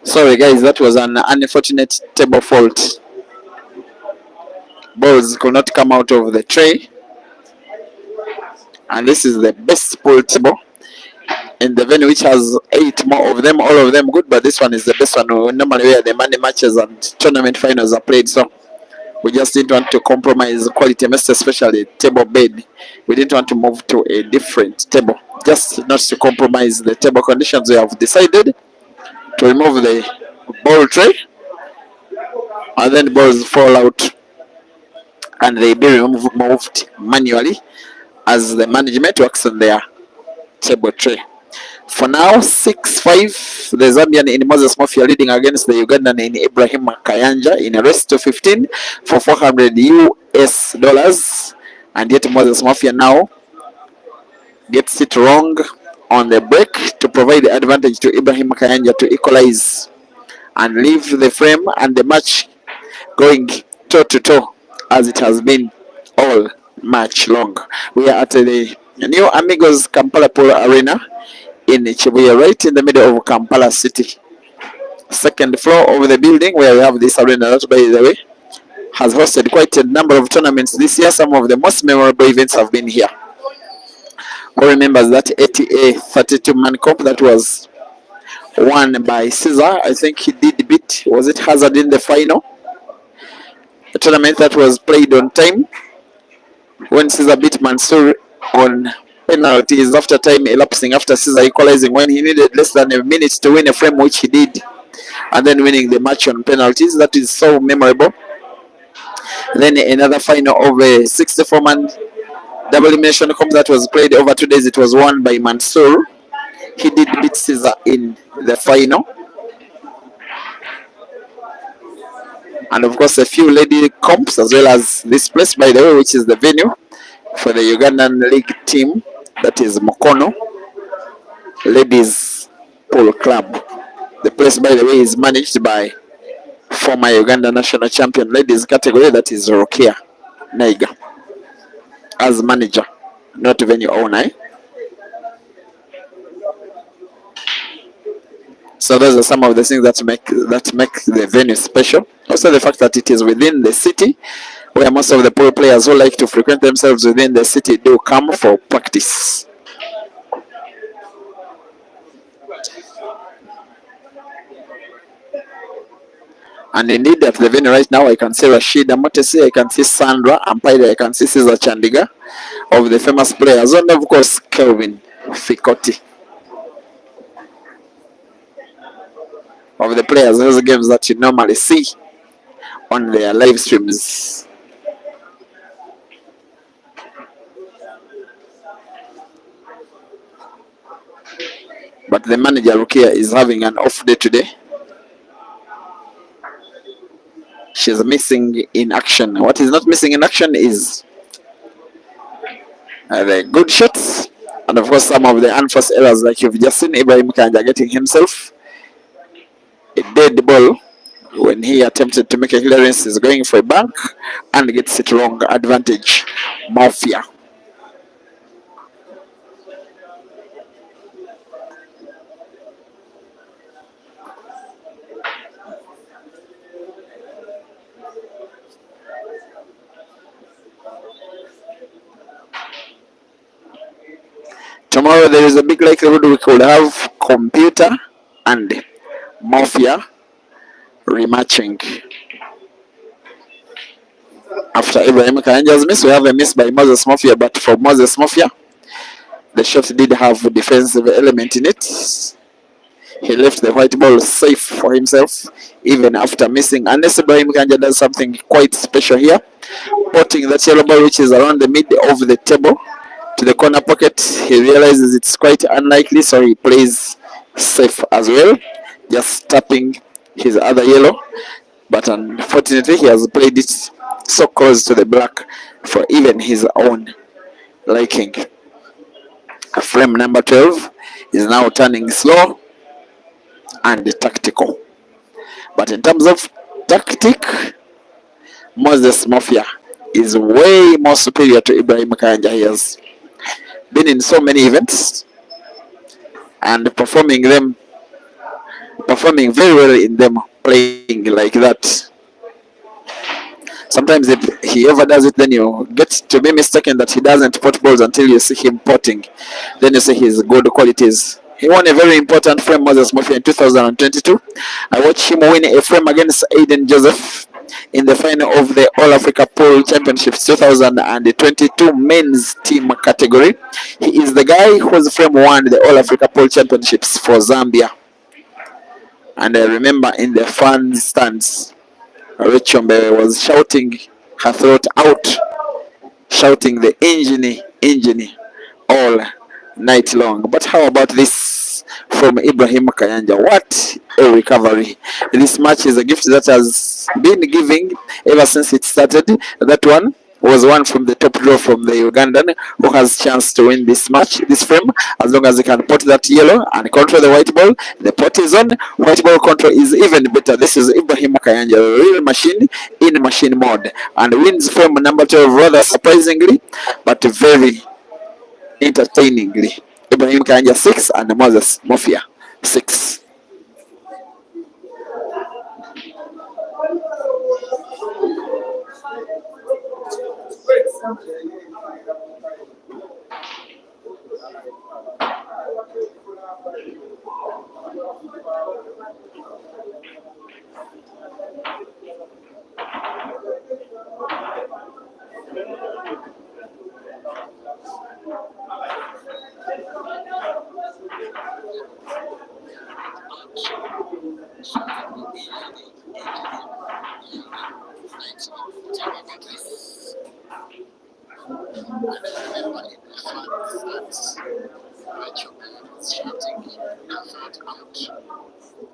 Sorry, guys, that was an unfortunate table fault. Balls could not come out of the tray, and this is the best pool table in the venue, which has 8 more of them, all of them good, but this one is the best one. Normally where the money matches and tournament finals are played, so we just didn't want to compromise quality, most especially table bed. We didn't want to move to a different table, just not to compromise the table conditions. We have decided to remove the ball tray, and then balls fall out and they be moved manually as the management works on their table tray. For now, 6-5, the Zambian in Moses Mofya leading against the Ugandan in Ibrahim Kayanja in a race to 15 for $400. And yet Moses Mofya now gets it wrong on the break to provide the advantage to Ibrahim Kayanja to equalize and leave the frame and the match going toe to toe as it has been all match long. We are at the new Amigos Kampala Polo Arena in Chibuya, right in the middle of Kampala City. Second floor of the building where we have this arena that, by the way, has hosted quite a number of tournaments this year. Some of the most memorable events have been here. Who remembers that ATA 32-man comp that was won by Caesar? I think he did beat, was it Hazard in the final? A tournament that was played on time when Caesar beat Mansour on penalties after time elapsing after Caesar equalizing when he needed less than a minute to win a frame, which he did, and then winning the match on penalties. That is so memorable. Then another final of a 64-man double elimination comp that was played over 2 days. It was won by Mansour. He did beat Caesar in the final. And of course a few lady comps as well as this place, by the way, which is the venue for the Ugandan League team, that is Mokono Ladies Pool Club. The place, by the way, is managed by former Uganda national champion ladies category, that is Rokia Naiga, as manager, not venue owner. So those are some of the things that make the venue special. Also the fact that it is within the city, where most of the pool players who like to frequent themselves within the city do come for practice. And indeed, at the venue right now, I can see Rashida Motesi, I can see Sandra Ampaire, I can see Cesar Chandiga of the famous players, and of course, Kelvin Fikoti of the players, those games that you normally see on their live streams. But the manager, Rukia, is having an off day today. She's missing in action. What is not missing in action is the good shots, and of course some of the unforced errors, like you've just seen Ibrahim Kayanja getting himself a dead ball when he attempted to make a clearance. Is going for a bank and gets it wrong. Advantage, Mofya. Tomorrow there is a big likelihood we could have Computer and Mofya rematching. After Ibrahim Kayanja's miss, we have a miss by Moses Mofya, but for Moses Mofya, the shot did have a defensive element in it. He left the white ball safe for himself, even after missing. Unless Ibrahim Kayanja does something quite special here, potting that yellow ball which is around the mid of the table to the corner pocket. He realizes it's quite unlikely, so he plays safe as well, just tapping his other yellow. But unfortunately, he has played it so close to the black for even his own liking. Frame number 12 is now turning slow and tactical. But in terms of tactic, Moses Mofya is way more superior to Ibrahim Kayanja. He has been in so many events and performing very well in them, playing like that. Sometimes if he ever does it, then you get to be mistaken that he doesn't pot balls until you see him potting. Then you see his good qualities. He won a very important frame, Moses Mofya, in 2022. I watched him win a frame against Aiden Joseph in the final of the All Africa Pool Championships 2022 men's team category. He is the guy whose frame won the All Africa Pool Championships for Zambia. And I remember in the fan stands, Rachombe was shouting her throat out, shouting the engine all night long. But how about this from Ibrahim Kayanja? What a recovery. This match is a gift that has been giving ever since it started. That one was one from the top draw from the Ugandan who has chance to win this match, this frame, as long as he can pot that yellow and control the white ball. The pot is on. White ball control is even better. This is Ibrahim Kayanja, a real machine in machine mode, and wins frame number 12 rather surprisingly, but very entertainingly. Ibrahim Kayanja 6 and Moses Mofya 6.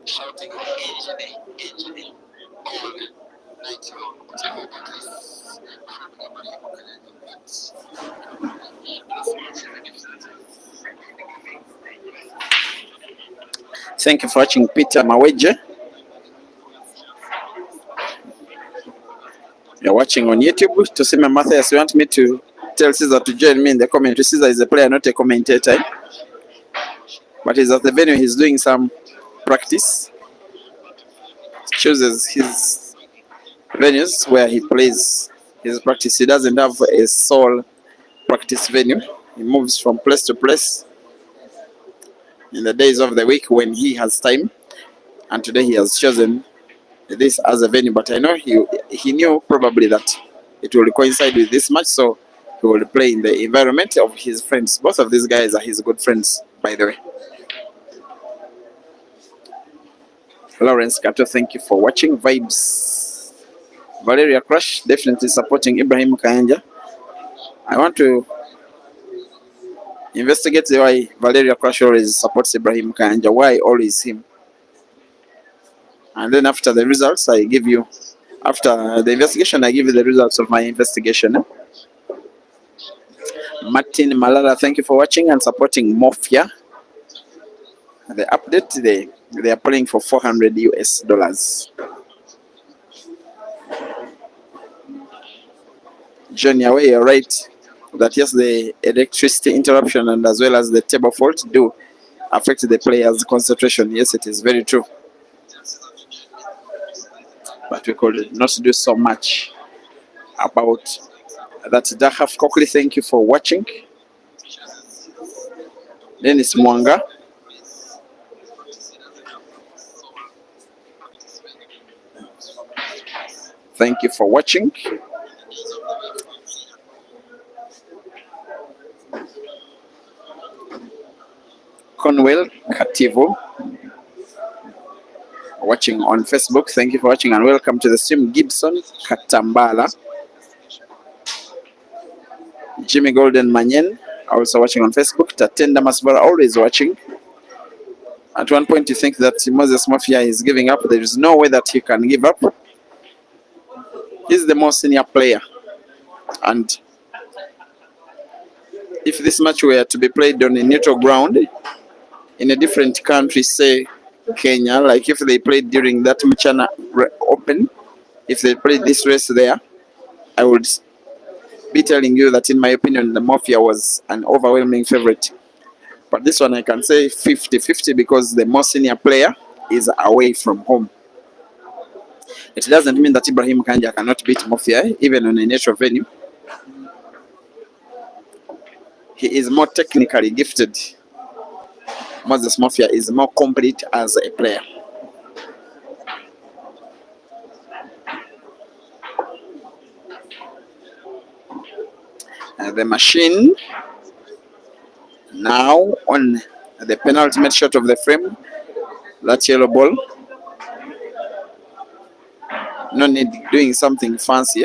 Shouting engine all night long. Thank you for watching Peter Maweje. You're watching on YouTube. To see my Matthias, you want me to tell Caesar to join me in the commentary. Caesar is a player, not a commentator. But he's at the venue, he's doing some practice. He chooses his venues where he plays his practice. He doesn't have a sole practice venue. He moves from place to place in the days of the week when he has time. And today he has chosen this as a venue, but I know he knew probably that it will coincide with this match, so he will play in the environment of his friends. Both of these guys are his good friends, by the way. Lawrence Kato, thank you for watching. Vibes. Valeria Crush, definitely supporting Ibrahim Kayanja. I want to investigate why Valeria Crush always supports Ibrahim Kayanja. Why always him? And then after the results, I give you, after the investigation, I give you the results of my investigation. Martin Malala, thank you for watching and supporting Mofya. The update, they are pulling for $400 US. Johnny, away, you're right that yes, the electricity interruption and as well as the table fault do affect the players' concentration. Yes, it is very true. But we could not do so much about that. Dahaf Kokli, thank you for watching. Dennis Mwanga. Thank you for watching. Conwell Kativo, watching on Facebook. Thank you for watching and welcome to the stream. Gibson Katambala. Jimmy Golden Manyen, also watching on Facebook. Tatenda Masbara, always watching. At one point you think that Moses Mofya is giving up. There is no way that he can give up. He's the most senior player. And if this match were to be played on a neutral ground, in a different country, say Kenya, like if they played during that Mchana Open, if they played this race there, I would be telling you that in my opinion, the Mofya was an overwhelming favorite. But this one I can say 50-50 because the most senior player is away from home. It doesn't mean that Ibrahim Kayanja cannot beat Mofya, even on a neutral venue. He is more technically gifted. Moses Mofya is more complete as a player. The machine now on the penultimate shot of the frame. That yellow ball. No need doing something fancy.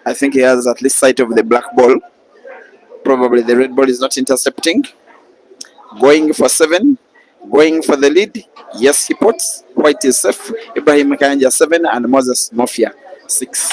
I think he has at least sight of the black ball. Probably the red ball is not intercepting. Going for 7. Going for the lead. Yes, he puts. White is safe. Ibrahim Kayanja 7 and Moses Mofya 6.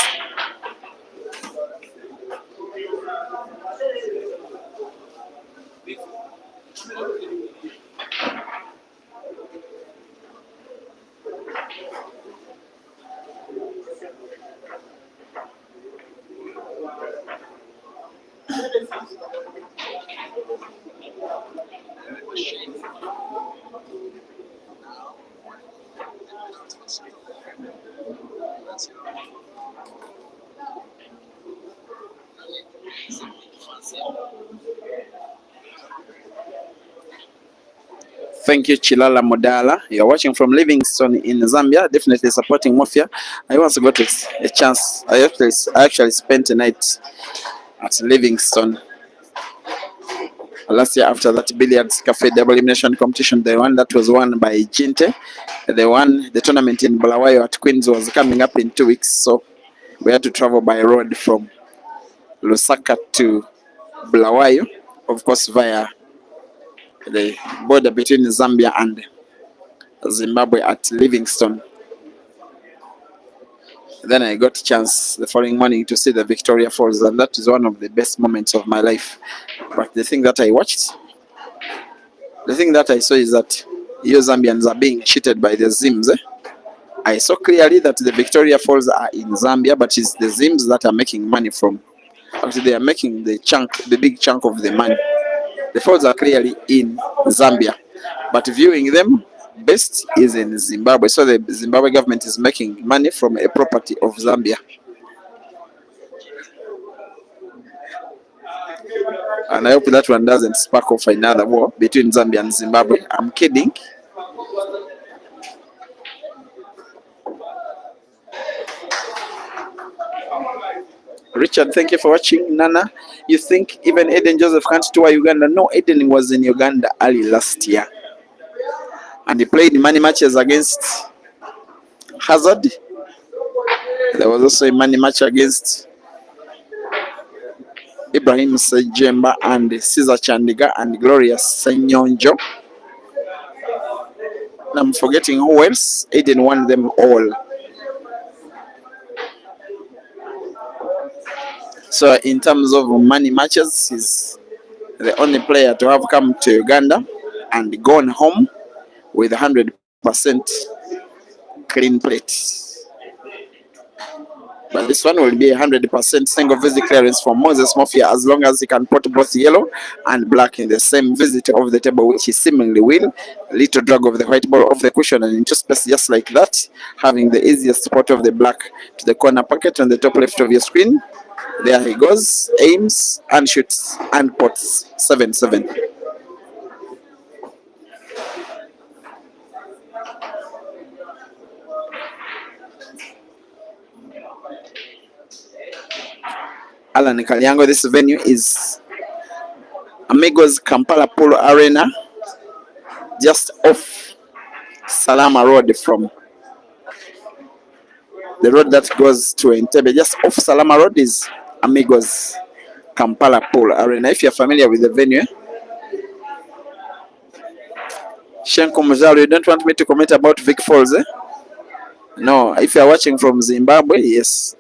Thank you, Chilala Modala. You're watching from Livingstone in Zambia, definitely supporting Mofya. I once got a chance. I actually spent a night at Livingstone last year after that billiards cafe double elimination competition, the one that was won by Jinte. The tournament in Bulawayo at Queens was coming up in 2 weeks, so we had to travel by road from Lusaka to Bulawayo, of course via the border between Zambia and Zimbabwe at Livingstone. Then I got a chance the following morning to see the Victoria Falls, and that is one of the best moments of my life. But the thing that I saw is that you Zambians are being cheated by the Zims. I saw clearly that the Victoria Falls are in Zambia, but it's the Zims that are making money from. Actually, they are making the big chunk of the money. The falls are clearly in Zambia, but viewing them best is in Zimbabwe. So the Zimbabwe government is making money from a property of Zambia. And I hope that one doesn't spark off another war between Zambia and Zimbabwe. I'm kidding. Richard, thank you for watching. Nana, you think even Eden Joseph can't tour Uganda? No, Eden was in Uganda early last year. And he played many matches against Hazard. There was also a money match against Ibrahim Sejemba and Caesar Chandiga and Gloria Senyonjo. I'm forgetting who else. Aiden won them all. So in terms of money matches, he's the only player to have come to Uganda and gone home with 100% clean plate. But this one will be 100% single visit clearance for Moses Mofya as long as he can put both yellow and black in the same visit of the table, which he seemingly will. Little drag of the white ball off the cushion and into space just like that, having the easiest spot of the black to the corner pocket on the top left of your screen. There he goes, aims and shoots and puts 7-7. Alan Kalyango, this venue is Amigos Kampala Polo Arena, just off Salama Road from the road that goes to Entebbe. Just off Salama Road is Amigos Kampala Polo Arena. If you're familiar with the venue, Shenko Mujalo, you don't want me to comment about Vic Falls, eh? No, if you're watching from Zimbabwe, yes.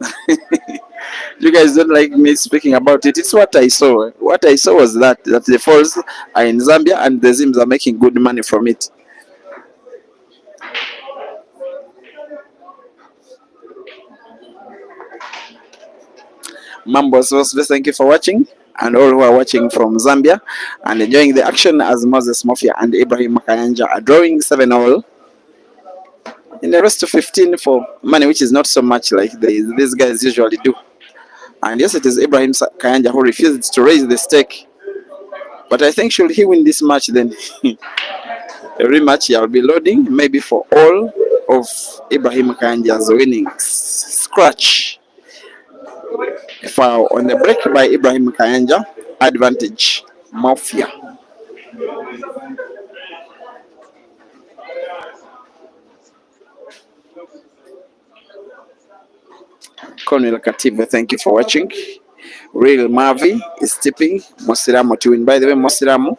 You guys don't like me speaking about it. It's what I saw. What I saw was that the falls are in Zambia and the Zims are making good money from it. Mambo Sosle, thank you for watching, and all who are watching from Zambia and enjoying the action as Moses Mofya and Ibrahim Kayanja are drawing 7-all. In the rest of 15 for money, which is not so much like these guys usually do. And yes, it is Ibrahim Kayanja who refused to raise the stake. But I think should he win this match, then a rematch I'll be loading maybe for all of Ibrahim Kayanja's winnings. Scratch. Foul on the break by Ibrahim Kayanja. Advantage. Mofya. Colonel Katiba, thank you for watching. Real Mavi is tipping Mosiramo to win. By the way, Mosiramo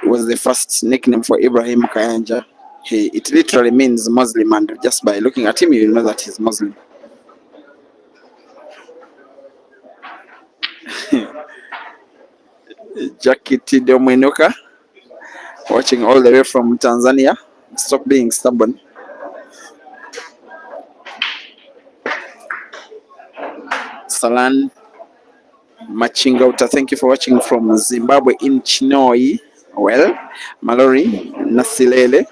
was the first nickname for Ibrahim Kayanja. It literally means Muslim, and just by looking at him, you know that he's Muslim. Jackie Tidomwenoka, watching all the way from Tanzania. Stop being stubborn. Salan Machingauta, thank you for watching from Zimbabwe in Chinoi. Well, Mallory Nasilele,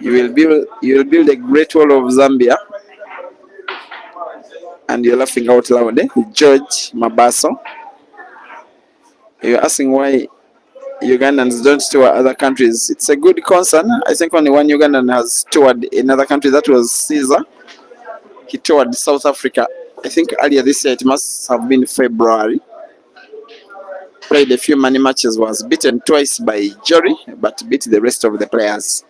you will build a great wall of Zambia, and you're laughing out loud. Eh? George Mabaso, you're asking why Ugandans don't tour other countries. It's a good concern. I think only one Ugandan has toured another country. That was Caesar. He toured South Africa. I think earlier this year, it must have been February. Played a few money matches, was beaten twice by Jory, but beat the rest of the players.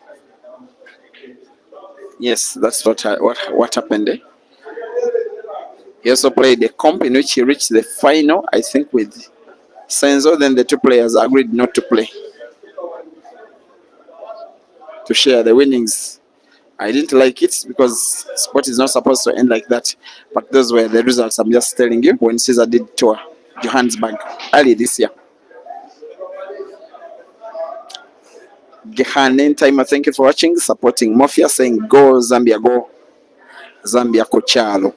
Yes, that's what happened. Eh? He also played a comp in which he reached the final, I think, with Senzo. Then the two players agreed not to play, to share the winnings. I didn't like it because sport is not supposed to end like that. But those were the results. I'm just telling you when Caesar did tour Johannesburg early this year. Gehanen Timer, thank you for watching, supporting Mofya, saying go Zambia, go Zambia Kochalo.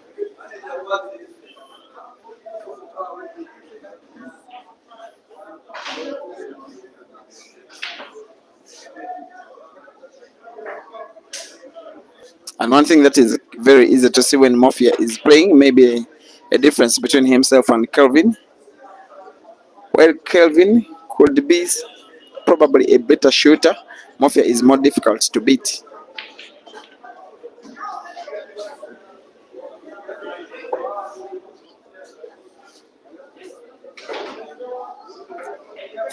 And one thing that is very easy to see when Mofya is playing, maybe a difference between himself and Kelvin. Well, Kelvin could be probably a better shooter. Mofya is more difficult to beat.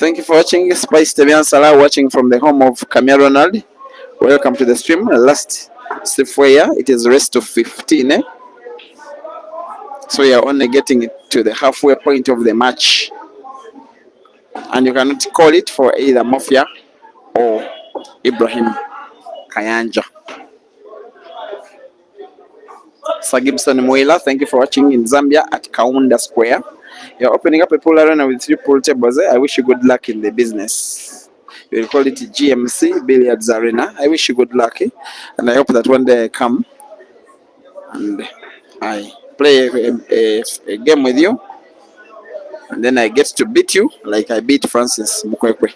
Thank you for watching. Spice Tevian Salah watching from the home of Camille Ronald. Welcome to the stream. Last Sifweya, it is rest to 15. So you're only getting to the halfway point of the match. And you cannot call it for either Mofya or Ibrahim Kayanja. Sir Gibson Mwila, thank you for watching in Zambia at Kaunda Square. You're opening up a pool arena with 3 pool tables. I wish you good luck in the business. We'll call it GMC Billiards Arena. I wish you good luck. And I hope that one day I come and I play a game with you. And then I get to beat you like I beat Francis Mukwekwe.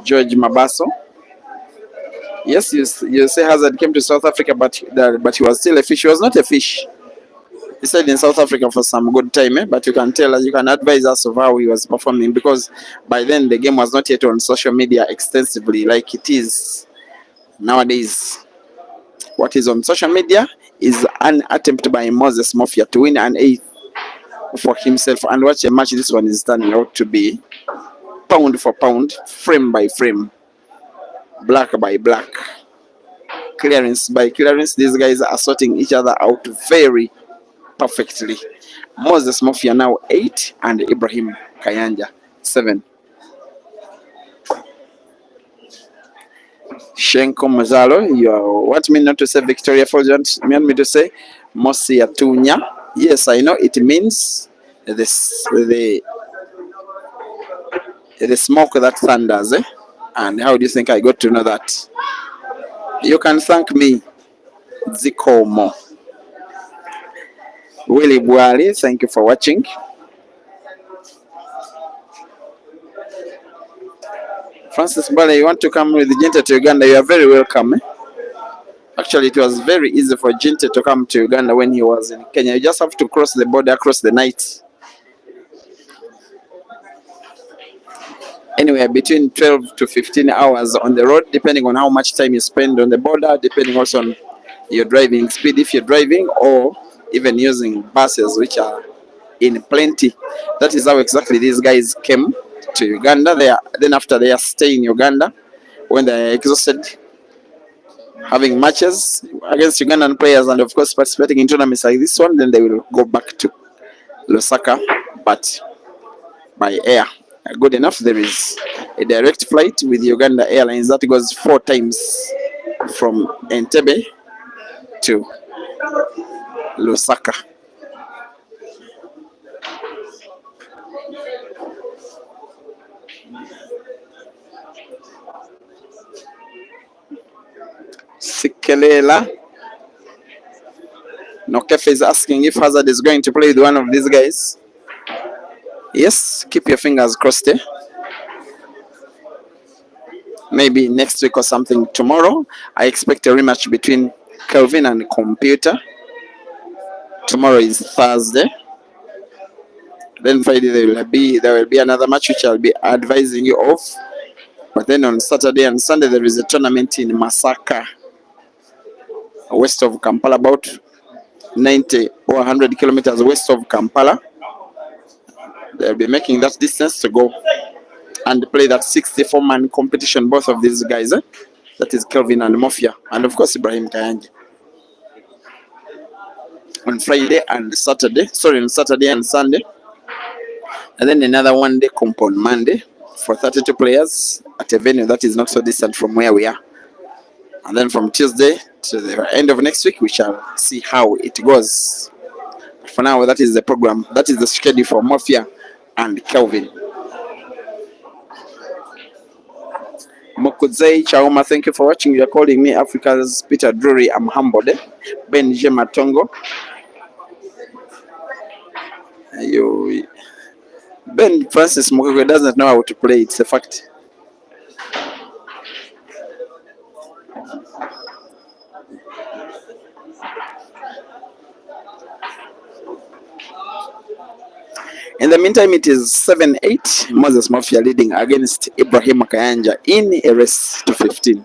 George Mabaso. Yes, you say Hazard came to South Africa, but he was still a fish. He was not a fish. He stayed in South Africa for some good time, but you can tell us, you can advise us of how he was performing, because by then the game was not yet on social media extensively like it is nowadays. What is on social media is an attempt by Moses Mofya to win an 8th for himself, and watch a match this one is turning out to be, pound for pound, frame by frame, black by black, clearance by clearance. These guys are sorting each other out very perfectly. Moses Mofya now 8 and Ibrahim Kayanja 7. Shenko Mazalo, you want me not to say Victoria Falls? You want me to say Mosia Tunya? Yes, I know it means the smoke that thunders. And how do you think I got to know that? You can thank me, Zikomo. Willie Buali, thank you for watching. Francis Mbale, you want to come with Jinta to Uganda? You are very welcome. Actually, it was very easy for Jinta to come to Uganda when he was in Kenya. You just have to cross the border across the night. Anywhere between 12 to 15 hours on the road, depending on how much time you spend on the border, depending also on your driving speed, if you're driving, or even using buses, which are in plenty. That is how exactly these guys came to Uganda. Then after their stay in Uganda, when they are exhausted having matches against Ugandan players and of course participating in tournaments like this one, then they will go back to Lusaka, but by air. Good enough, there is a direct flight with Uganda Airlines that goes 4 times from Entebbe to Lusaka. Sikelela Nokefe is asking if Hazard is going to play with one of these guys. Yes, keep your fingers crossed. Maybe next week or something. Tomorrow, I expect a rematch between Kelvin and Computer. Tomorrow is Thursday. Then Friday there will be another match which I'll be advising you of. But then on Saturday and Sunday there is a tournament in Masaka, west of Kampala, about 90 or 100 kilometers west of Kampala. They'll be making that distance to go and play that 64-man competition, both of these guys. That is Kelvin and Mofya, and of course Ibrahim Kayanja. On Friday and Saturday, on Saturday and Sunday. And then another one-day comp on Monday for 32 players at a venue that is not so distant from where we are. And then from Tuesday to the end of next week, we shall see how it goes. For now, that is the program. That is the schedule for Mofya and Kelvin. Mokuzei Chauma, thank you for watching. You're calling me Africa's Peter Drury. I'm humbled. Ben Matongo. Ben Francis Mukwege doesn't know how to play. It's a fact. In the meantime, it is 7-8. Moses Mofya leading against Ibrahim Kayanja in a race to 15.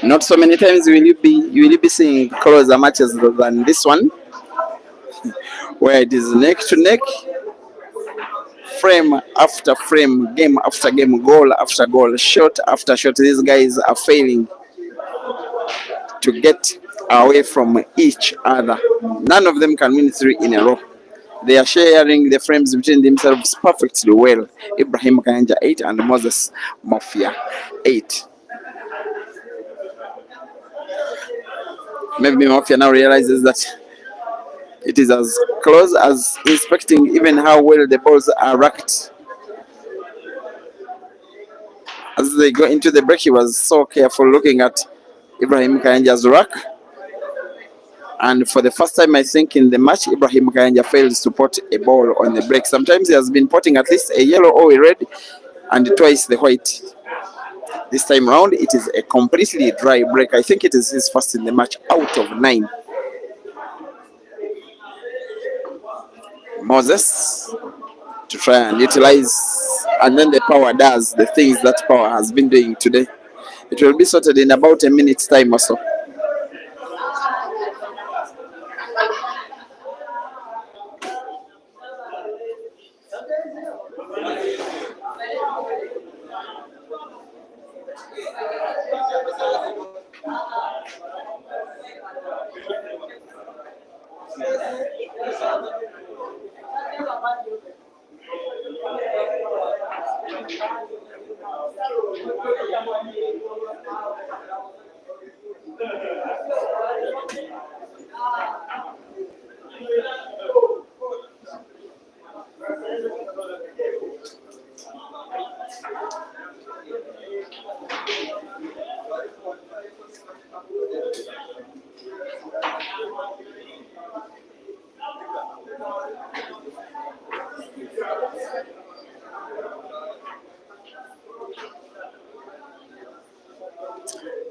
Not so many times will you be seeing closer matches than this one, where it is neck to neck, frame after frame, game after game, goal after goal, shot after shot. These guys are failing to get away from each other. None of them can win three in a row. They are sharing the frames between themselves perfectly well. Ibrahim Kayanja 8 and Moses Mofya 8. Maybe Mofya now realizes that it is as close as inspecting even how well the balls are racked. As they go into the break, he was so careful looking at Ibrahim Kayanja's rack. And for the first time, I think, in the match, Ibrahim Kayanja fails to pot a ball on the break. Sometimes he has been potting at least a yellow or a red and twice the white. This time round, it is a completely dry break. I think it is his first in the match out of 9. Moses to try and utilize, and then the power does the things that power has been doing today. It will be sorted in about a minute's time or so.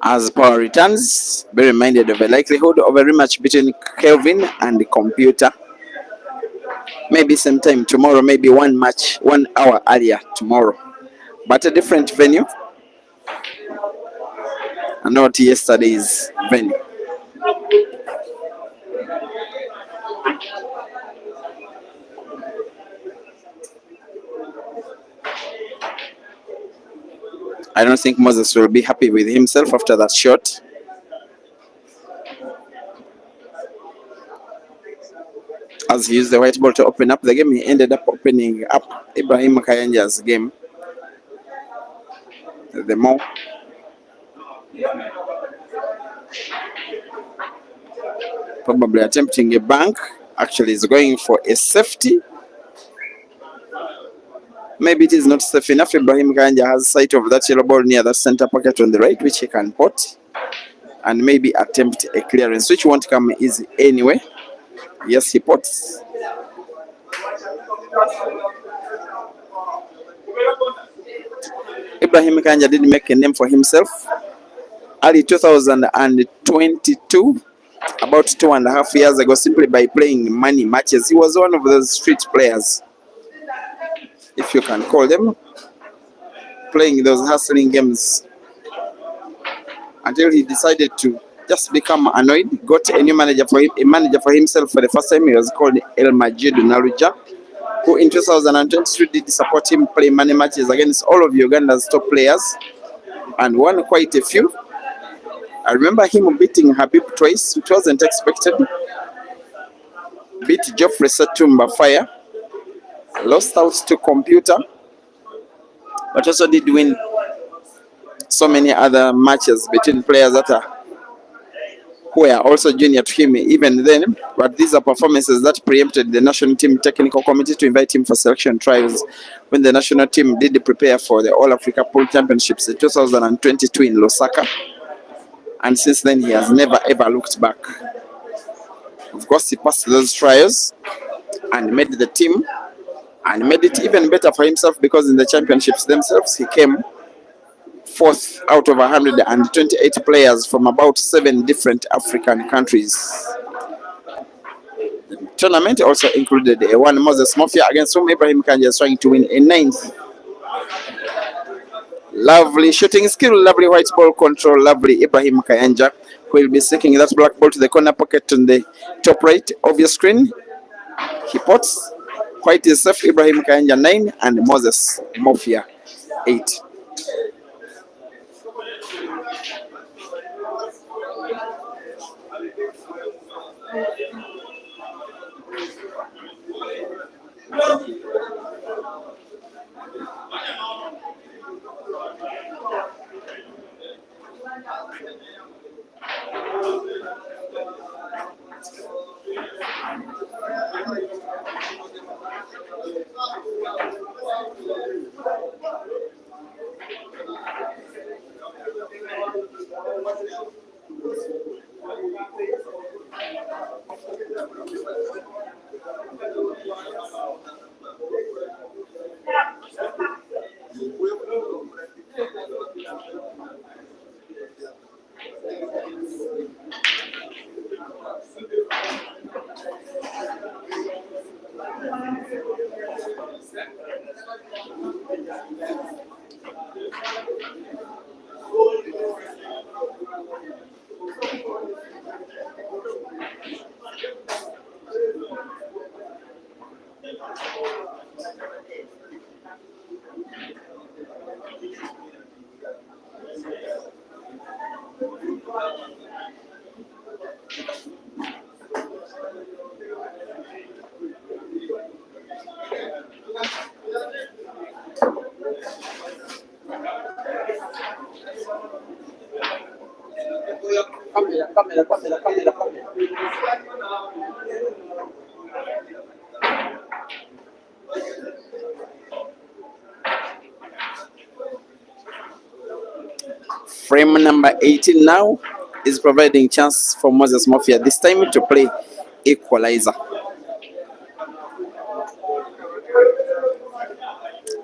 As power returns, be reminded of a likelihood of a rematch between Kelvin and the computer. Maybe sometime tomorrow, maybe one match, 1 hour earlier tomorrow, but a different venue, and not yesterday's venue. I don't think Moses will be happy with himself after that shot. As he used the white ball to open up the game, he ended up opening up Ibrahim Kayanja's game. The more probably attempting a bank, actually is going for a safety. Maybe it is not safe enough. Ibrahim Kayanja has sight of that yellow ball near the center pocket on the right, which he can pot and maybe attempt a clearance, which won't come easy anyway. Yes, he pots. Ibrahim Kayanja did make a name for himself early 2022, about 2.5 years ago, simply by playing money matches. He was one of those street players, if you can call them, playing those hustling games until he decided to just become annoyed. Got a new manager for him, a manager for himself for the first time. He was called El Majid Naruja, who in 2022 did support him play money matches against all of Uganda's top players and won quite a few. I remember him beating Habib twice, which wasn't expected. Beat Geoffrey Satumba Fire, lost out to Computer, but also did win so many other matches between players that are who were also junior to him even then, but these are performances that preempted the national team technical committee to invite him for selection trials when the national team did prepare for the All Africa Pool Championships in 2022 in Lusaka. And since then, he has never ever looked back. Of course, he passed those trials and made the team and made it even better for himself because in the championships themselves, he came fourth out of 128 players from about 7 different African countries. The tournament also included a one Moses Mofya against whom Ibrahim Kayanja is trying to win a 9th. Lovely shooting skill, lovely white ball control, lovely Ibrahim Kayanja, who will be seeking that black ball to the corner pocket on the top right of your screen. He pots. White is safe, Ibrahim Kayanja 9 and Moses Mofya 8. Frame number 18 now is providing chance for Moses Mofya this time to play equalizer.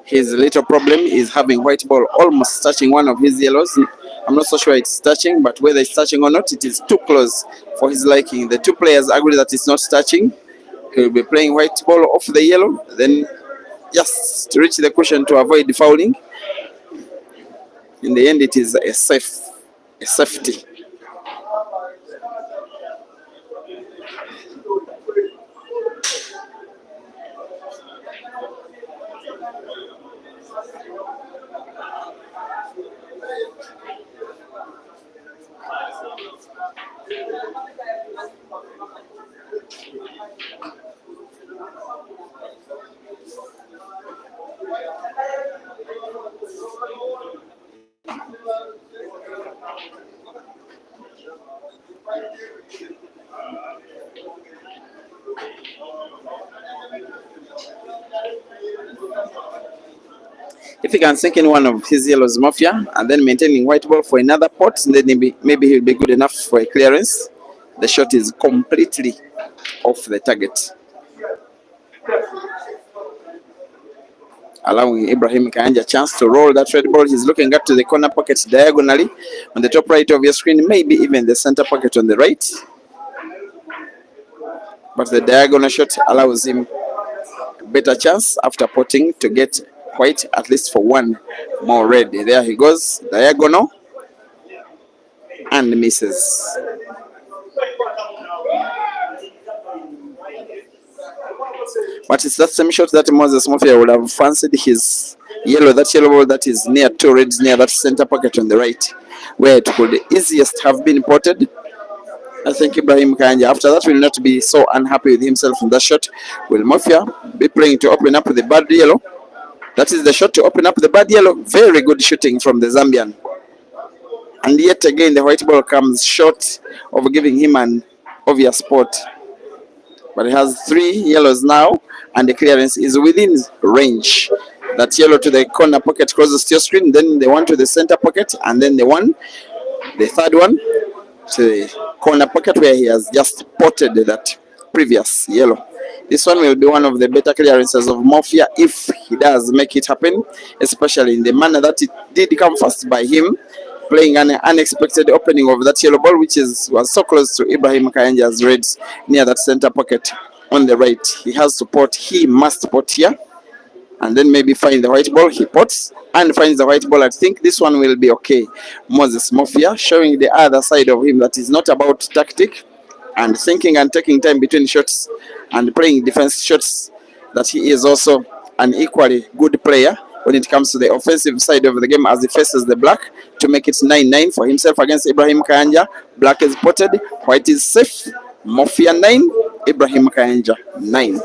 His little problem is having white ball almost touching one of his yellows. I'm not so sure it's touching, but whether it's touching or not, it is too close for his liking. The two players agree that it's not touching. He will be playing white ball off the yellow, then just to reach the cushion to avoid fouling. In the end, it is a safety. If he can sink in one of his yellows, Mofya, and then maintaining white ball for another pot, then maybe he'll be good enough for a clearance. The shot is completely off the target, allowing Ibrahim Kayanja a chance to roll that red ball. He's looking up to the corner pocket diagonally on the top right of your screen, maybe even the center pocket on the right. But the diagonal shot allows him a better chance after potting to get white at least for one more red. There he goes, diagonal, and misses. But it's that same shot that Moses Mofya would have fancied his yellow, that yellow ball that is near two reds, near that center pocket on the right, where it could easiest have been potted. I think Ibrahim Kayanja, after that, will not be so unhappy with himself in that shot. Will Mofya be playing to open up the bad yellow? That is the shot to open up the bad yellow. Very good shooting from the Zambian. And yet again, the white ball comes short of giving him an obvious spot. But he has 3 yellows now, and the clearance is within range. That yellow to the corner pocket closes to your screen, then the one to the center pocket, and then the third one to the corner pocket where he has just spotted that previous yellow. This one will be one of the better clearances of Mofya if he does make it happen, especially in the manner that it did come first by him, playing an unexpected opening of that yellow ball, which was so close to Ibrahim Kayanja's reds near that center pocket on the right. He has to pot. He must pot here, and then maybe find the white ball. He pots and finds the white ball. I think this one will be okay. Moses Mofya showing the other side of him that is not about tactic and thinking and taking time between shots and playing defense shots, that he is also an equally good player when it comes to the offensive side of the game as he faces the black to make it 9-9 for himself against Ibrahim Kayanja. Black is potted, white is safe. Mofya 9, Ibrahim Kayanja 9.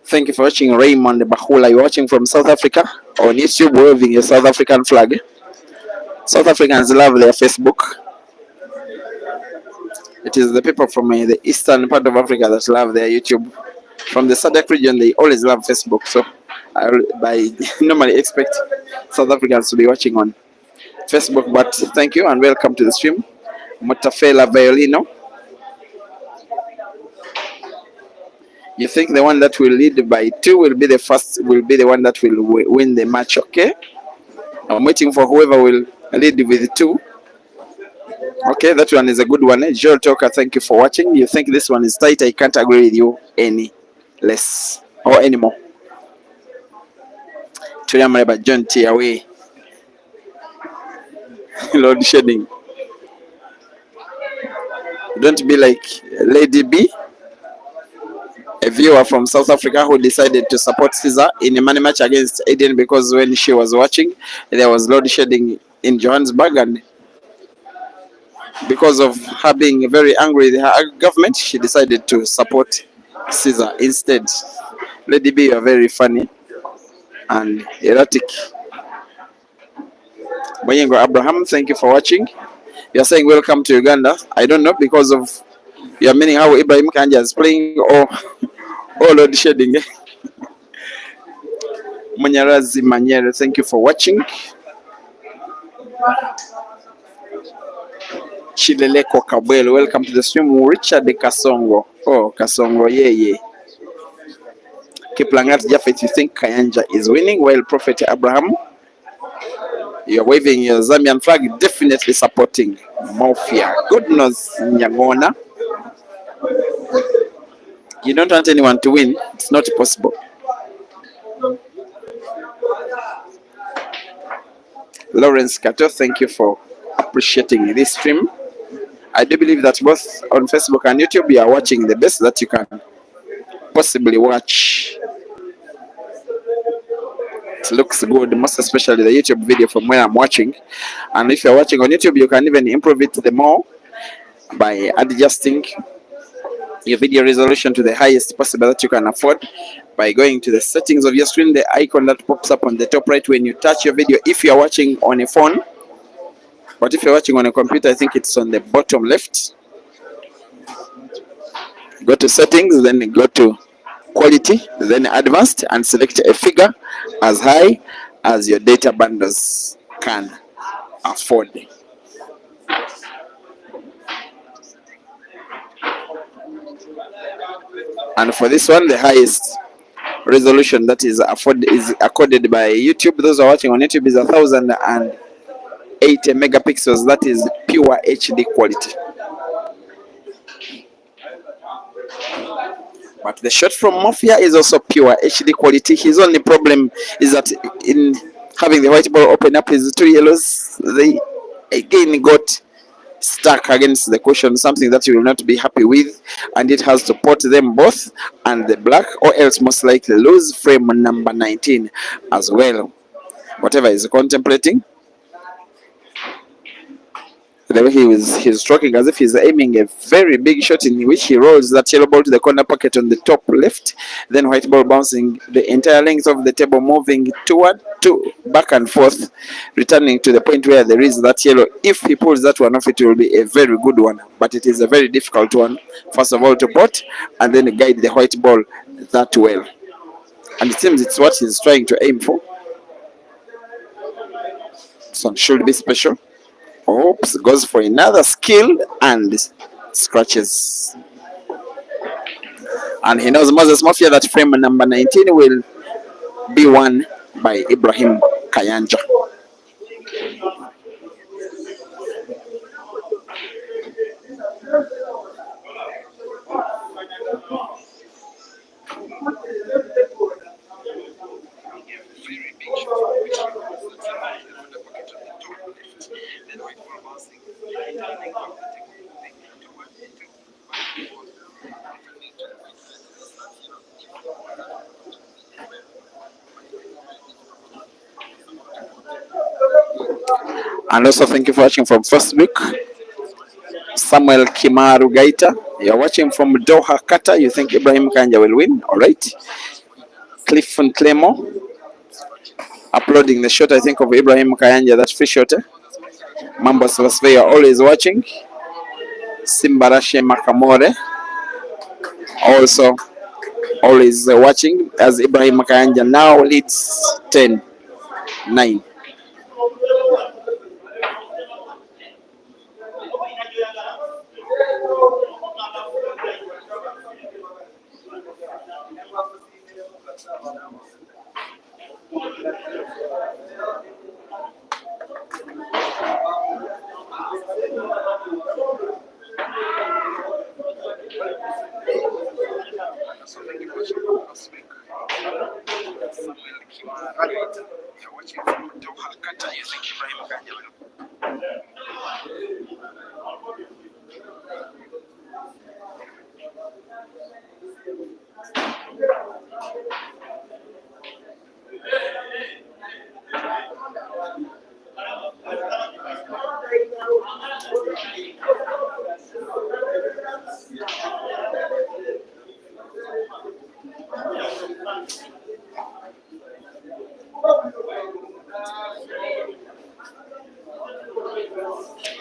Thank you for watching. Raymond Bahula. You're watching from South Africa on YouTube, waving your South African flag. South Africans love their Facebook. It is the people from the eastern part of Africa that love their YouTube. From the SADC region, they always love Facebook. So I normally expect South Africans to be watching on Facebook. But thank you and welcome to the stream. Motafela Violino. You think the one that will lead by 2 will be the one that will win the match, okay? I'm waiting for whoever will lead with 2. Okay, that one is a good one. Joel Talker, thank you for watching. You think this one is tight? I can't agree with you any less or anymore. Tuyamreba John T away. Lord shedding. Don't be like Lady B, a viewer from South Africa who decided to support Caesar in a money match against Aiden because when she was watching, there was load shedding in Johannesburg, and because of her being very angry with her government, she decided to support Caesar instead. Lady B, you are very funny and erratic. Mayengo Abraham, thank you for watching. You are saying welcome to Uganda. I don't know, because of you are meaning how Ibrahim Kayanja is playing or load shedding. Munyarazi Manyere, thank you for watching. Chileleko Kabwelo, welcome to the stream. Richard Kasongo. Oh, Kasongo, yeah. Kiplangat Japheth, you think Kayanja is winning? Well, Prophet Abraham, you're waving your Zambian flag, definitely supporting Mofya. Goodness, Nyangona. You don't want anyone to win. It's not possible. Lawrence Kato, thank you for appreciating this stream. I do believe that both on Facebook and YouTube, you are watching the best that you can possibly watch. It looks good, most especially the YouTube video from where I'm watching. And if you're watching on YouTube, you can even improve it the more by adjusting your video resolution to the highest possible that you can afford by going to the settings of your screen, the icon that pops up on the top right when you touch your video. If you are watching on a phone, but if you're watching on a computer, I think it's on the bottom left. Go to settings, then go to quality, then advanced, and select a figure as high as your data bundles can afford. And for this one, the highest resolution that is accorded by YouTube, those who are watching on YouTube, is 1080 megapixels. That is pure HD quality. But the shot from Mofya is also pure HD quality. His only problem is that in having the white ball open up his two yellows, they again got stuck against the cushion, something that you will not be happy with, and it has to pot them both and the black, or else most likely lose frame number 19 as well. Whatever he's contemplating, the way he's stroking as if he's aiming a very big shot, in which he rolls that yellow ball to the corner pocket on the top left, then white ball bouncing the entire length of the table, moving to back and forth, returning to the point where there is that yellow. If he pulls that one off, it will be a very good one, but it is a very difficult one, first of all to pot, and then guide the white ball that well. And it seems it's what he's trying to aim for. This one should be special. Oops, goes for another skill and scratches. And he knows Moses Mofya that frame number 19 will be won by Ibrahim Kayanja. And also thank you for watching from Facebook. Samuel Kimaru Gaita, you're watching from Doha, Qatar. You think Ibrahim Kayanja will win? All right. Clifton Clemo uploading the shot, I think, of Ibrahim Kayanja, that free shot. Mambo Slasveya always watching. Simbarashe Makamore also always watching, as Ibrahim Kayanja now leads 10-9.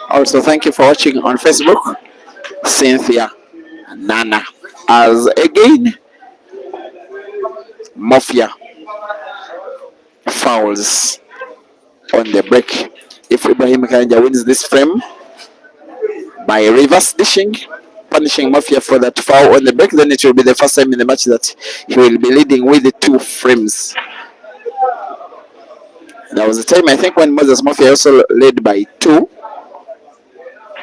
Also, thank you for watching on Facebook, Cynthia Nana. As again, Mofya fouls on the break. If Ibrahim Kayanja wins this frame by reverse dishing, punishing Mofya for that foul on the break, then it will be the first time in the match that he will be leading with the 2 frames. There was a time, I think, when Moses Mofya also led by 2.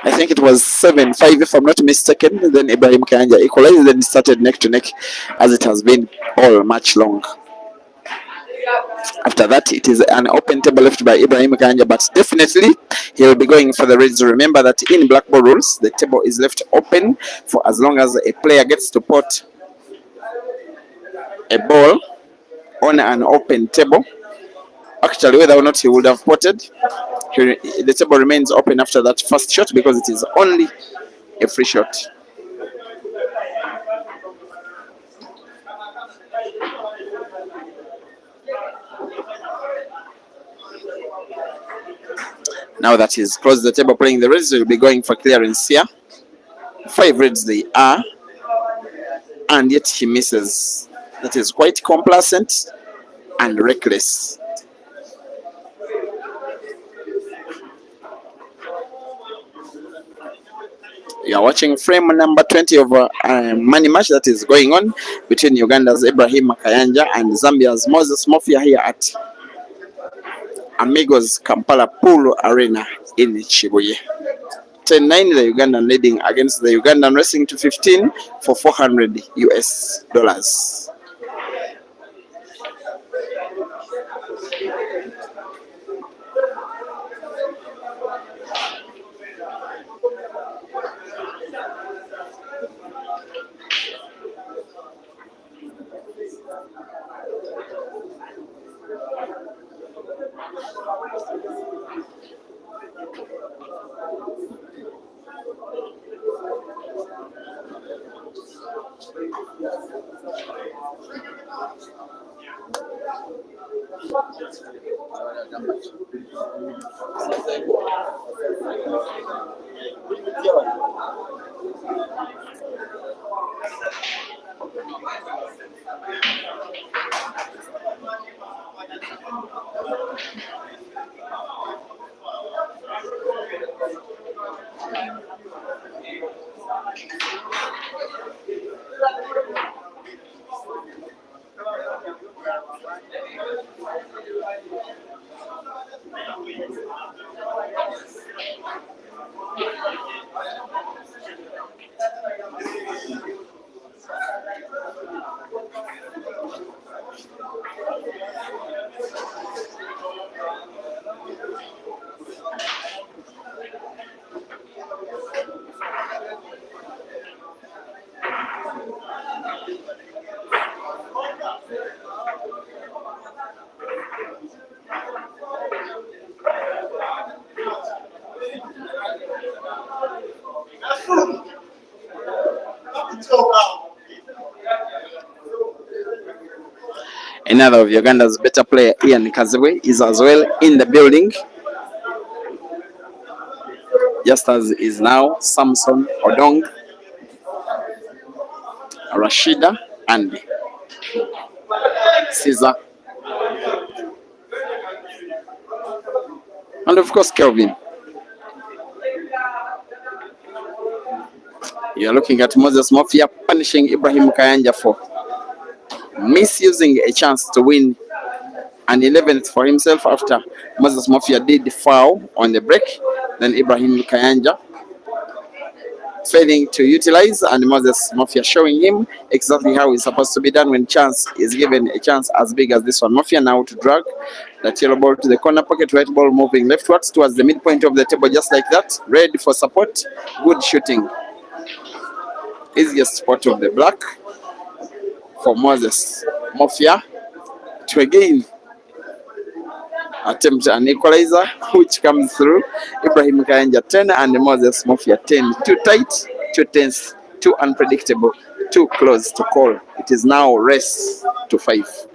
I think it was 7-5 if I'm not mistaken. Then Ibrahim Kayanja equalized, then started neck to neck, as it has been all match long. After that, it is an open table left by Ibrahim Kayanja, but definitely he will be going for the reds. Remember that in blackboard rules, the table is left open for as long as a player gets to pot a ball on an open table. Actually, whether or not he would have potted, the table remains open after that first shot because it is only a free shot. Now that he's closed the table playing the reds, he'll be going for clearance here. 5 reds they are, and yet he misses. That is quite complacent and reckless. You are watching frame number 20 of a money match that is going on between Uganda's Ibrahim Kayanja and Zambia's Moses Mofya here at Amigos Kampala Pool Arena in Chibuye. 10-9, the Ugandan leading against the Ugandan racing to 15 for $400 US. Another of Uganda's better player, Ian Kazibwe, is as well in the building. Just as is now Samson Odong, Rashida, and Caesar. And of course, Kelvin. You're looking at Moses Mofya punishing Ibrahim Kayanja for misusing a chance to win an 11th for himself after Moses Mofya did foul on the break. Then Ibrahim Kayanja failing to utilize, and Moses Mofya showing him exactly how it's supposed to be done when chance is given a chance as big as this one. Mofya now to drag that yellow ball to the corner pocket, white ball moving leftwards towards the midpoint of the table just like that. Red for support, good shooting. Easiest spot of the black for Moses Mofya to again attempt an equalizer, which comes through. Ibrahim Kayanja 10 and Moses Mofya 10. Too tight, too tense, too unpredictable, too close to call. It is now race to 5.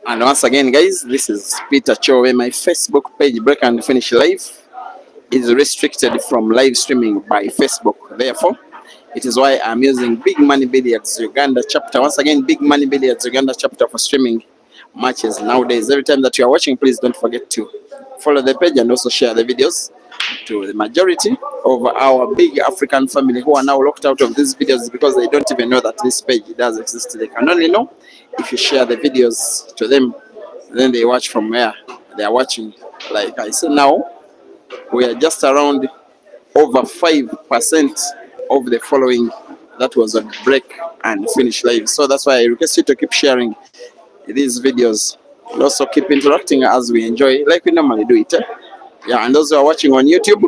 And once again, guys, this is Peter Chowe. My Facebook page, Break and Finish Live, is restricted from live streaming by Facebook. Therefore, it is why I'm using Big Money Billiards Uganda chapter. Once again, Big Money Billiards Uganda chapter for streaming matches nowadays. Every time that you are watching, please don't forget to follow the page and also share the videos to the majority of our big African family who are now locked out of these videos because they don't even know that this page does exist. They can only know if you share the videos to them, then they watch from where they are watching. Like I said, now we are just around over 5% of the following that was on Break and Finish Live. So that's why I request you to keep sharing these videos And also keep interacting as we enjoy, like we normally do it. Yeah, and those who are watching on YouTube,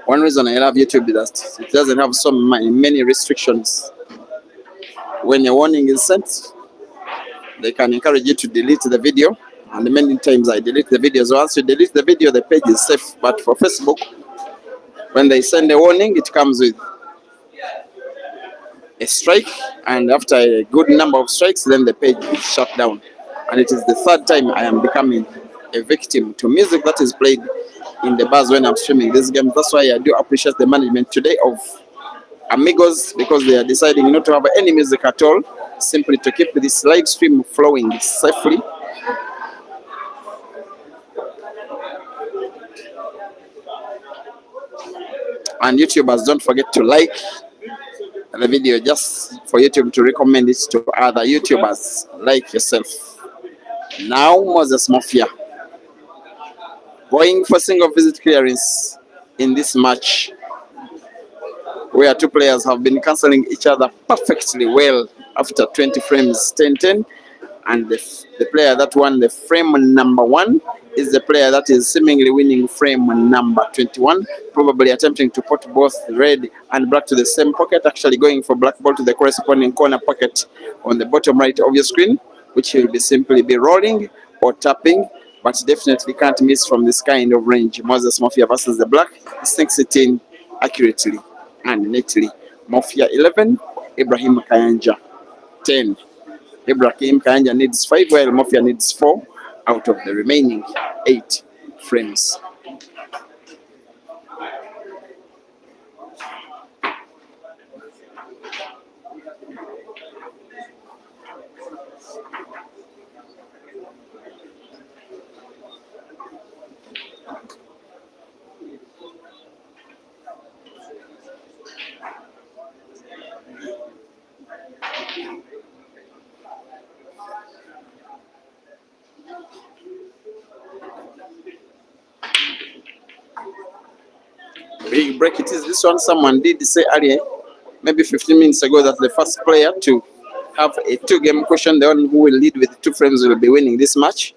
one reason I love YouTube is that it doesn't have so many restrictions. When a warning is sent, they can encourage you to delete the video. And many times I delete the video. So once you delete the video, the page is safe. But for Facebook, when they send a warning, it comes with a strike. And after a good number of strikes, then the page is shut down. And it is the third time I am becoming a victim to music that is played in the bars when I'm streaming these games. That's why I do appreciate the management today of Amigos, because they are deciding not to have any music at all, simply to keep this live stream flowing safely. And YouTubers, don't forget to like the video just for YouTube to recommend it to other YouTubers like yourself. Now Moses Mofya going for single visit clearance in this match, where two players have been cancelling each other perfectly well after 20 frames 10-10, and the player that won the frame number 1 is the player that is seemingly winning frame number 21, probably attempting to put both red and black to the same pocket, actually going for black ball to the corresponding corner pocket on the bottom right of your screen, which he will simply be rolling or tapping, but definitely can't miss from this kind of range. Moses Mofya versus the black, he sinks it in accurately and neatly. Mofya 11, Ibrahim Kayanja 10. Ibrahim Kayanja needs 5, while Mofya needs 4 out of the remaining 8 frames. Big break it is. This one someone did say earlier, maybe 15 minutes ago, that the first player to have a 2-game cushion, the one who will lead with 2 frames, will be winning this match.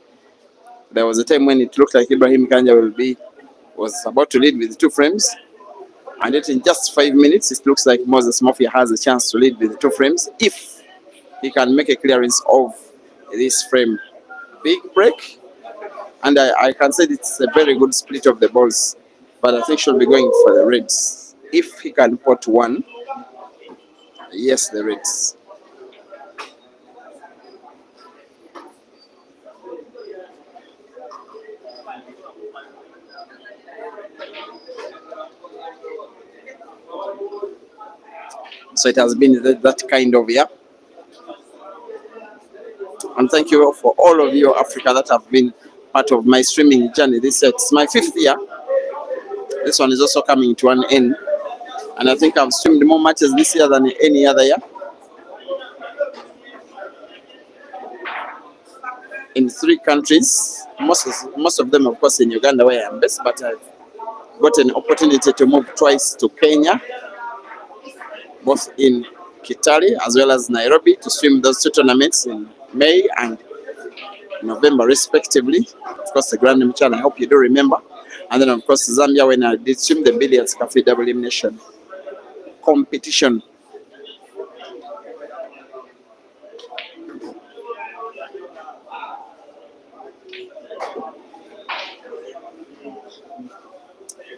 There was a time when it looked like Ibrahim Kayanja was about to lead with 2 frames, and yet in just 5 minutes it looks like Moses Mofya has a chance to lead with 2 frames if he can make a clearance of this frame. Big break, and I can say it's a very good split of the balls, but I think she'll be going for the reds. If he can put 1, yes, the reds. So it has been that kind of year. And thank you for all of you, Africa, that have been part of my streaming journey. It's my 5th year. This one is also coming to an end. And I think I've streamed more matches this year than any other year. In 3 countries, most of them, of course, in Uganda, where I am based, but I've got an opportunity to move twice to Kenya, both in Kitale as well as Nairobi, to stream those 2 tournaments in May and November, respectively. Of course, the Grand Mchana, I hope you do remember. And then, of course, Zambia, when I did stream the Billiards Cafe Double Elimination competition.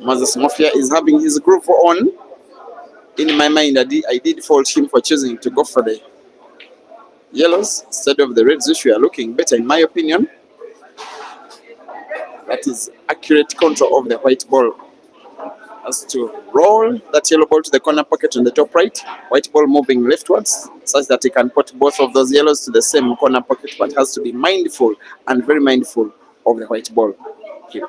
Moses Mofya is having his groove on. In my mind, I did fault him for choosing to go for the yellows instead of the reds, which we are looking better, in my opinion. That is accurate control of the white ball. Has to roll that yellow ball to the corner pocket on the top right, white ball moving leftwards, such that he can put both of those yellows to the same corner pocket, but has to be mindful and very mindful of the white ball here.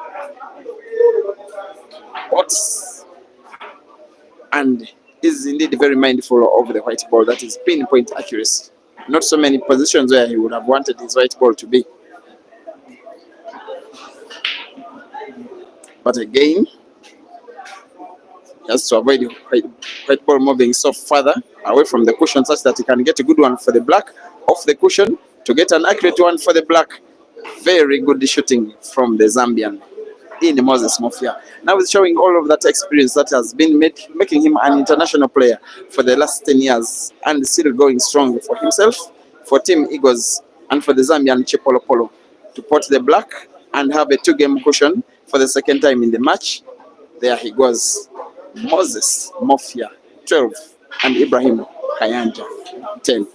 And is indeed very mindful of the white ball. That is pinpoint accuracy. Not so many positions where he would have wanted his white ball to be. But again, he has to avoid white ball moving so further away from the cushion, such that he can get a good one for the black off the cushion to get an accurate one for the black. Very good shooting from the Zambian in Moses Mofya. Now he's showing all of that experience that has been making him an international player for the last 10 years and still going strong for himself, for Team Eagles, and for the Zambian Chipolo Polo to put the black and have a 2-game cushion for the second time in the match. There he goes. Moses Mofya, 12, and Ibrahim Kayanja, 10.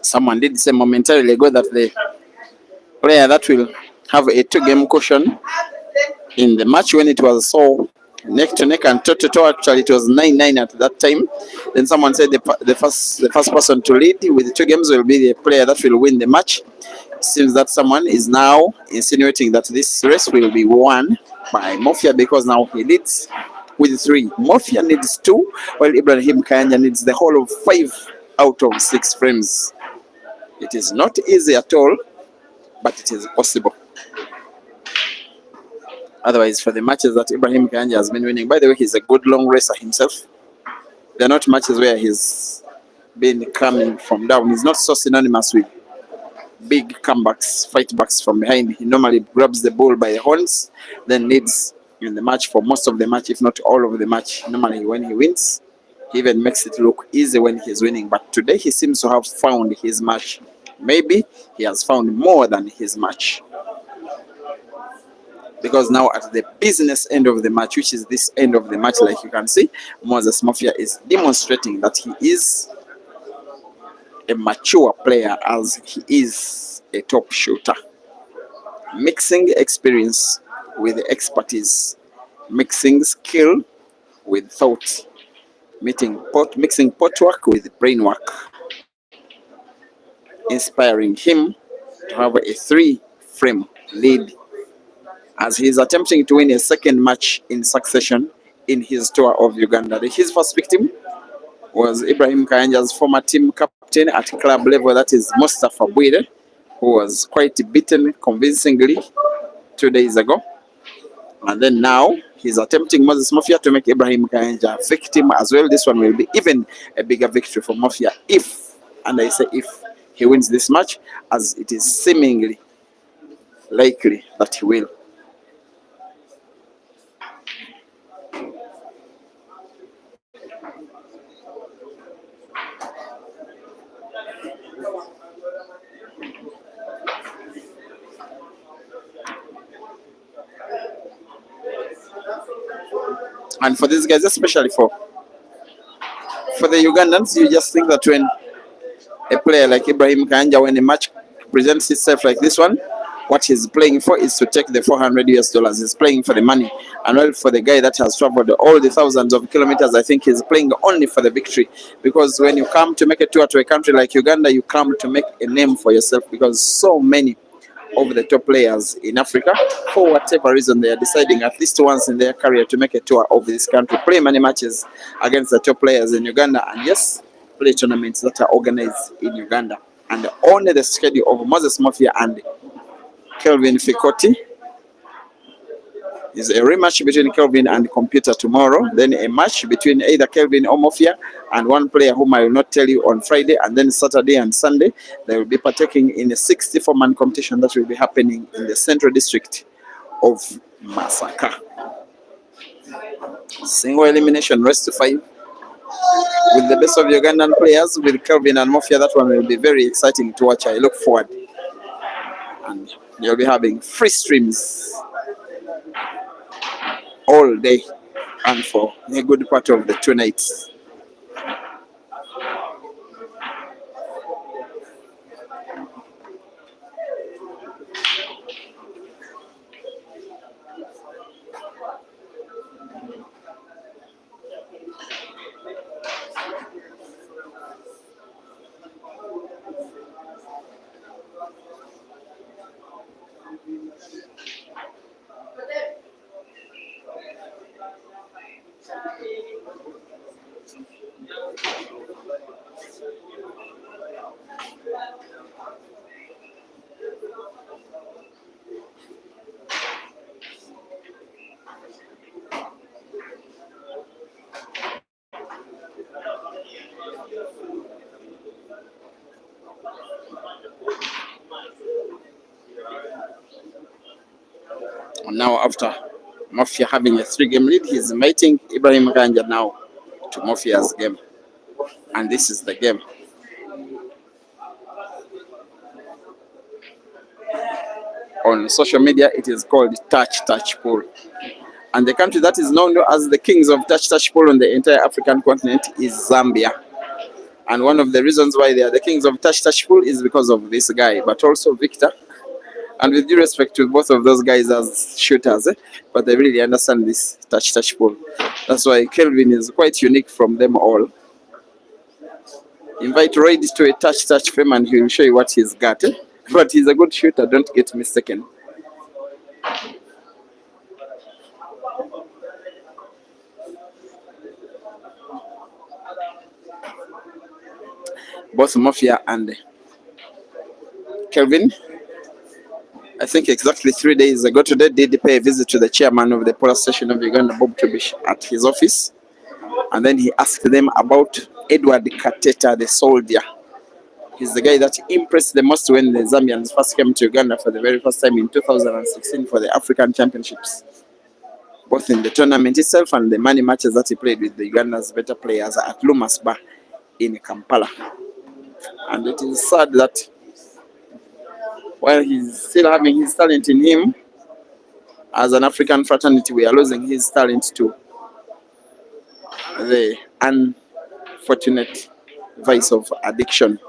Someone did say momentarily ago that the player that will have a 2-game cushion in the match when it was so neck to neck and toe to toe, actually it was 9-9 at that time. Then someone said the first person to lead with 2 games will be the player that will win the match. Seems that someone is now insinuating that this race will be won by Mofya because now he leads with 3. Mofya needs 2, while Ibrahim Kayanja needs the whole of 5 out of 6 frames. It is not easy at all, but it is possible. Otherwise, for the matches that Ibrahim Kayanja has been winning, by the way, he's a good long racer himself. They're not matches where he's been coming from down. He's not so synonymous with big comebacks, fight backs from behind. He normally grabs the bull by the horns, then leads in the match for most of the match, if not all of the match. Normally, when he wins, he even makes it look easy when he's winning. But today, he seems to have found his match. Maybe he has found more than his match. Because now at the business end of the match, which is this end of the match, like you can see, Moses Mofya is demonstrating that he is a mature player as he is a top shooter. Mixing experience with expertise, mixing skill with thought, mixing pot work with brain work, inspiring him to have a 3-frame lead as he is attempting to win a 2nd match in succession in his tour of Uganda. His first victim was Ibrahim Kayanja's former team captain at club level, that is Mustafa Bwire, who was quite beaten convincingly 2 days ago. And then now he's attempting Moses Mofya to make Ibrahim Kayanja victim as well. This one will be even a bigger victory for Mofya if, and I say if, he wins this match, as it is seemingly likely that he will. And for these guys, especially for the Ugandans, you just think that when a player like Ibrahim Kayanja, when a match presents itself like this one, what he's playing for is to take the $400. He's playing for the money. And well, for the guy that has traveled all the thousands of kilometers, I think he's playing only for the victory. Because when you come to make a tour to a country like Uganda, you come to make a name for yourself, because so many of the top players in Africa. For whatever reason, they are deciding at least once in their career to make a tour of this country, play many matches against the top players in Uganda, and yes, play tournaments that are organized in Uganda. And only the schedule of Moses Mofya and Kelvin Fikoti is a rematch between Kelvin and Computer tomorrow, then a match between either Kelvin or Mofya and one player whom I will not tell you on Friday, and then Saturday and Sunday they will be partaking in a 64-man competition that will be happening in the Central District of Masaka. Single elimination, rest to 5 with the best of Ugandan players with Kelvin and Mofya. That one will be very exciting to watch. I look forward, and you'll be having free streams all day and for a good part of the 2 nights. Now, after Mofya having a 3-game lead, he's inviting Ibrahim Kayanja now to Mofya's game. And this is the game. On social media, it is called touch pool. And the country that is known as the kings of touch pool on the entire African continent is Zambia. And one of the reasons why they are the kings of touch pool is because of this guy, but also Victor. And with due respect to both of those guys as shooters, but they really understand this touch pool. That's why Kelvin is quite unique from them all. Invite Raid to a touch frame and he will show you what he's got. But he's a good shooter, don't get mistaken. Both Mofya and Kelvin, I think exactly 3 days ago today, did pay a visit to the chairman of the police station of Uganda, Bob Tubish, at his office. And then he asked them about Edward Kateta, the soldier. He's the guy that impressed the most when the Zambians first came to Uganda for the very first time in 2016 for the African Championships, both in the tournament itself and the money matches that he played with the Uganda's better players at Lumas Bar in Kampala. And it is sad that while he's still having his talent in him, as an African fraternity, we are losing his talent to the unfortunate vice of addiction.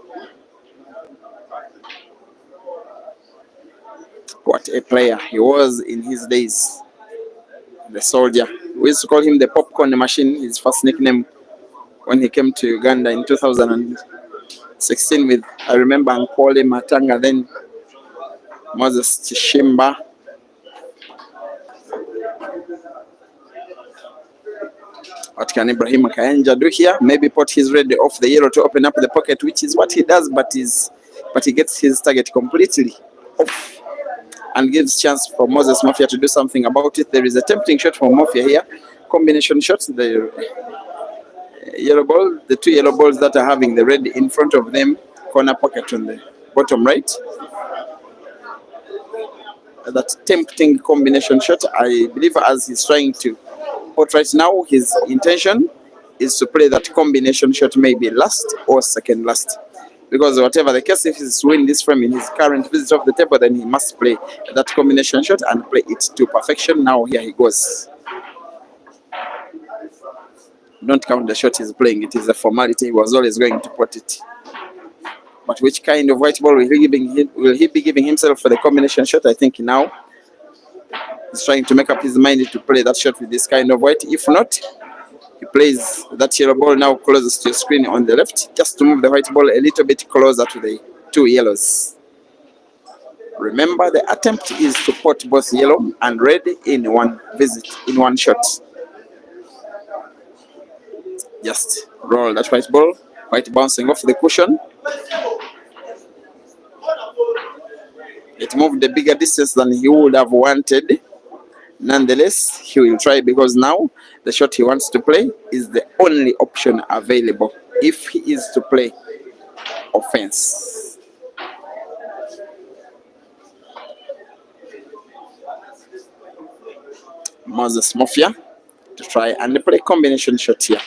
What a player he was in his days, the soldier. We used to call him the popcorn machine, his first nickname when he came to Uganda in 2016 with, I remember, Ankole Matanga, then Moses Chishimba. What can Ibrahim Kayanja do here? Maybe put his red off the yellow to open up the pocket, which is what he does, but he gets his target completely off and gives chance for Moses Mofya to do something about it. There is a tempting shot from Mofya here. Combination shots, the yellow ball, the 2 yellow balls that are having the red in front of them, corner pocket on the bottom right. That tempting combination shot, I believe, as he's trying to put right now, his intention is to play that combination shot maybe last or second last. Because whatever the case, if he's winning this frame in his current visit of the table, then he must play that combination shot and play it to perfection. Now here he goes. Don't count the shot he's playing. It is a formality. He was always going to put it. But which kind of white ball will he be giving himself for the combination shot? I think now he's trying to make up his mind to play that shot with this kind of white. If not, he plays that yellow ball now closest to your screen on the left, just to move the white ball a little bit closer to the 2 yellows. Remember, the attempt is to pot both yellow and red in one shot. Just roll that white ball, white bouncing off the cushion. It moved a bigger distance than he would have wanted. Nonetheless, he will try because now the shot he wants to play is the only option available if he is to play offense. Moses Mofya to try and play combination shot here.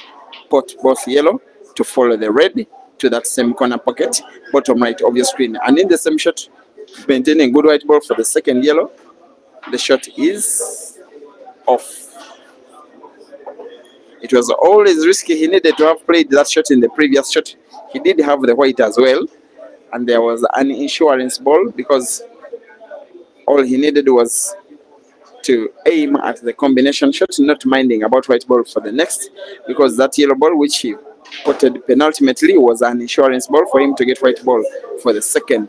Put both yellow to follow the red to that same corner pocket, bottom right of your screen. And in the same shot, maintaining good white ball for the second yellow. The shot is off. It was always risky. He needed to have played that shot in the previous shot. He did have the white as well. And there was an insurance ball because all he needed was to aim at the combination shot, not minding about white ball for the next, because that yellow ball which he potted penultimately was an insurance ball for him to get white ball for the second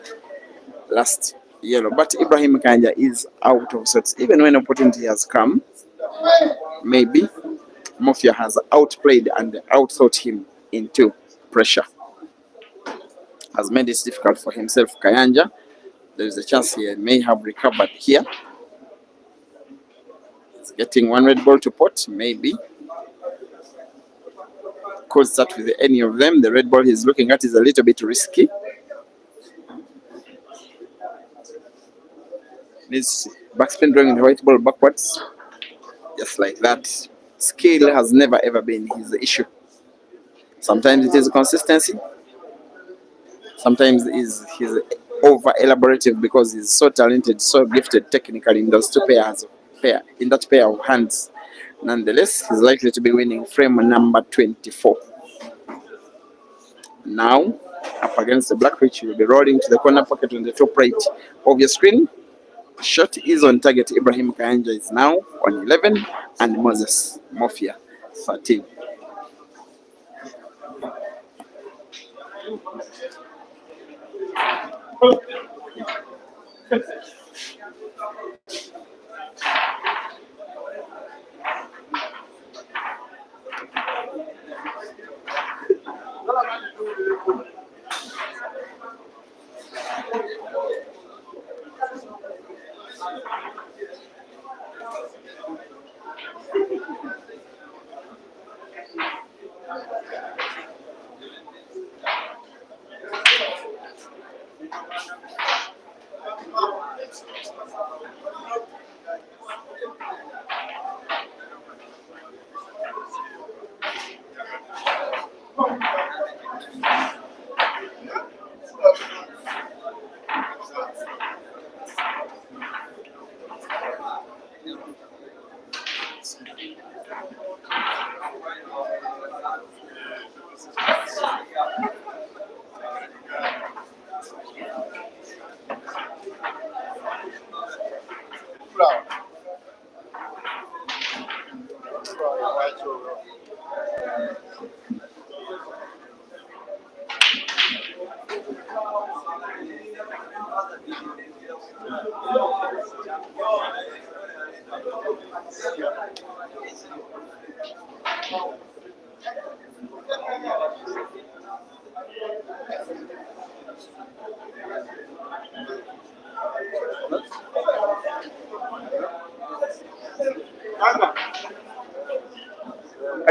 last yellow. But Ibrahim Kayanja is out of sorts. Even when opportunity has come, maybe Mofya has outplayed and outthought him into pressure. Has made it difficult for himself. Kayanja, there is a chance he may have recovered here. He's getting one red ball to pot, maybe. Could start with any of them. The red ball he's looking at is a little bit risky. This backspin drawing the white ball backwards, just like that. Skill has never ever been his issue. Sometimes it is consistency. Sometimes he's over elaborative because he's so talented, so gifted technically in those in that pair of hands. Nonetheless, he's likely to be winning frame number 24. Now, up against the black, which will be rolling to the corner pocket on the top right of your screen. Shot is on target. Ibrahim Kayanja is now on 11 and Moses Mofya 13.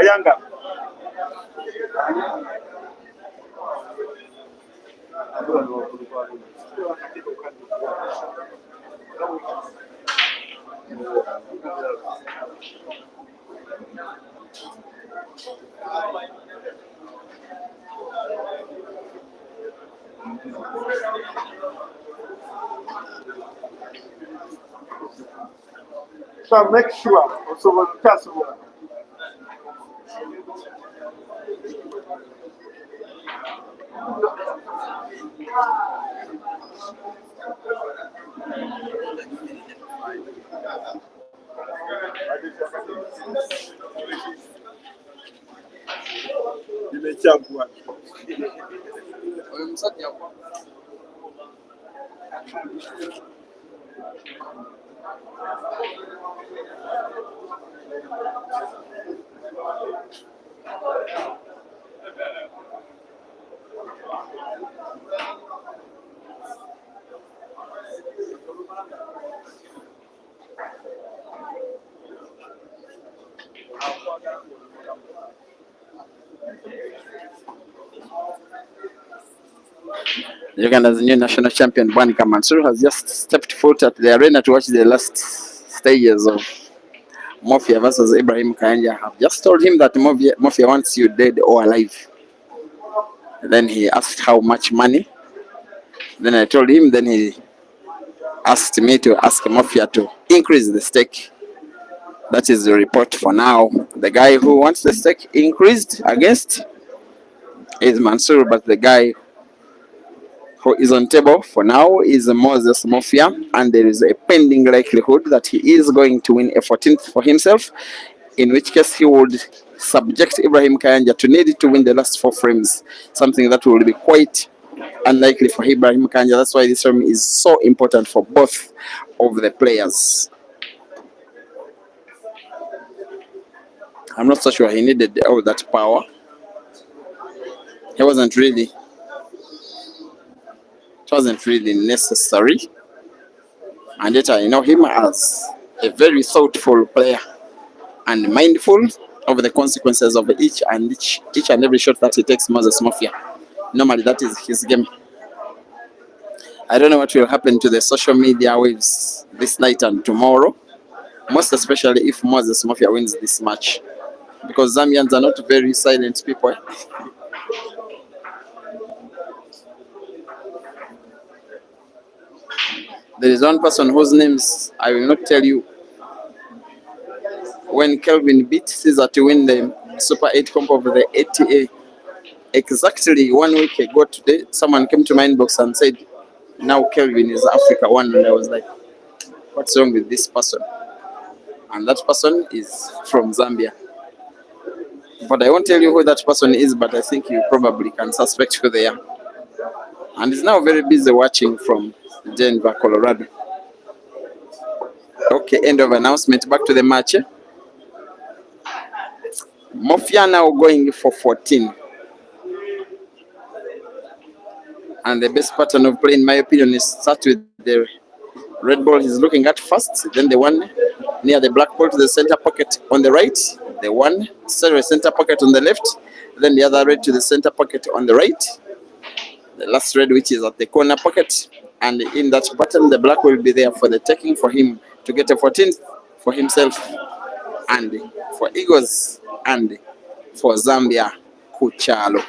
Kayanja. So make sure also we'll pass over. Nimechagua. Uganda's new national champion Bwanika Mansur has just stepped foot at the arena to watch the last stages of Mofya versus Ibrahim Kayanja. Have just told him that Mofya wants you dead or alive. Then he asked how much money. Then I told him, then he asked me to ask Mofya to increase the stake. That is the report for now. The guy who wants the stake increased against is Mansur, but the guy who is on table for now is Moses Mofya, and there is a pending likelihood that he is going to win a 14th for himself, in which case he would subject Ibrahim Kayanja to need to win the last 4 frames, something that will be quite unlikely for Ibrahim Kayanja. That's why this frame is so important for both of the players. I'm not so sure he needed all that power. It wasn't really necessary. And yet I know him as a very thoughtful player and mindful of the consequences of each and every shot that he takes. Moses Mofya, normally that is his game. I don't know what will happen to the social media waves this night and tomorrow, most especially if Moses Mofya wins this match, because Zambians are not very silent people. There is one person whose names I will not tell you. When Kelvin beat Caesar to win the Super 8 comp of the ATA, exactly 1 week ago today, someone came to my inbox and said, now Kelvin is Africa 1, and I was like, what's wrong with this person? And that person is from Zambia. But I won't tell you who that person is, but I think you probably can suspect who they are. And he's now very busy watching from Denver, Colorado. Okay, end of announcement. Back to the match. Mofya now going for 14. And the best pattern of play, in my opinion, is start with the red ball he's looking at first, then the one near the black ball to the center pocket on the right, the one center pocket on the left, then the other red to the center pocket on the right, the last red which is at the corner pocket, and in that pattern the black will be there for the taking, for him to get a 14th for himself and for Eagles and for Zambia Kuchalo.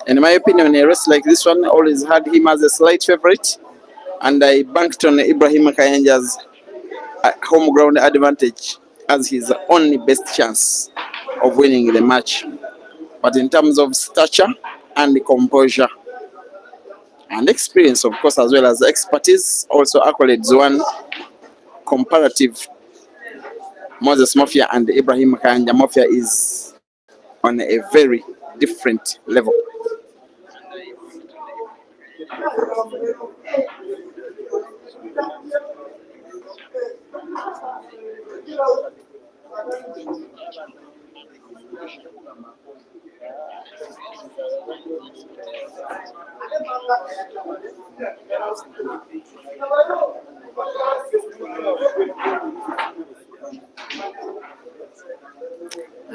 In my opinion, a race like this one always had him as a slight favorite, and I banked on Ibrahim Kayanja's home ground advantage as his only best chance of winning the match. But in terms of stature and composure and experience, of course, as well as expertise, also accolades won comparative, Moses Mofya and Ibrahim Kayanja. Mofya is on a very different level.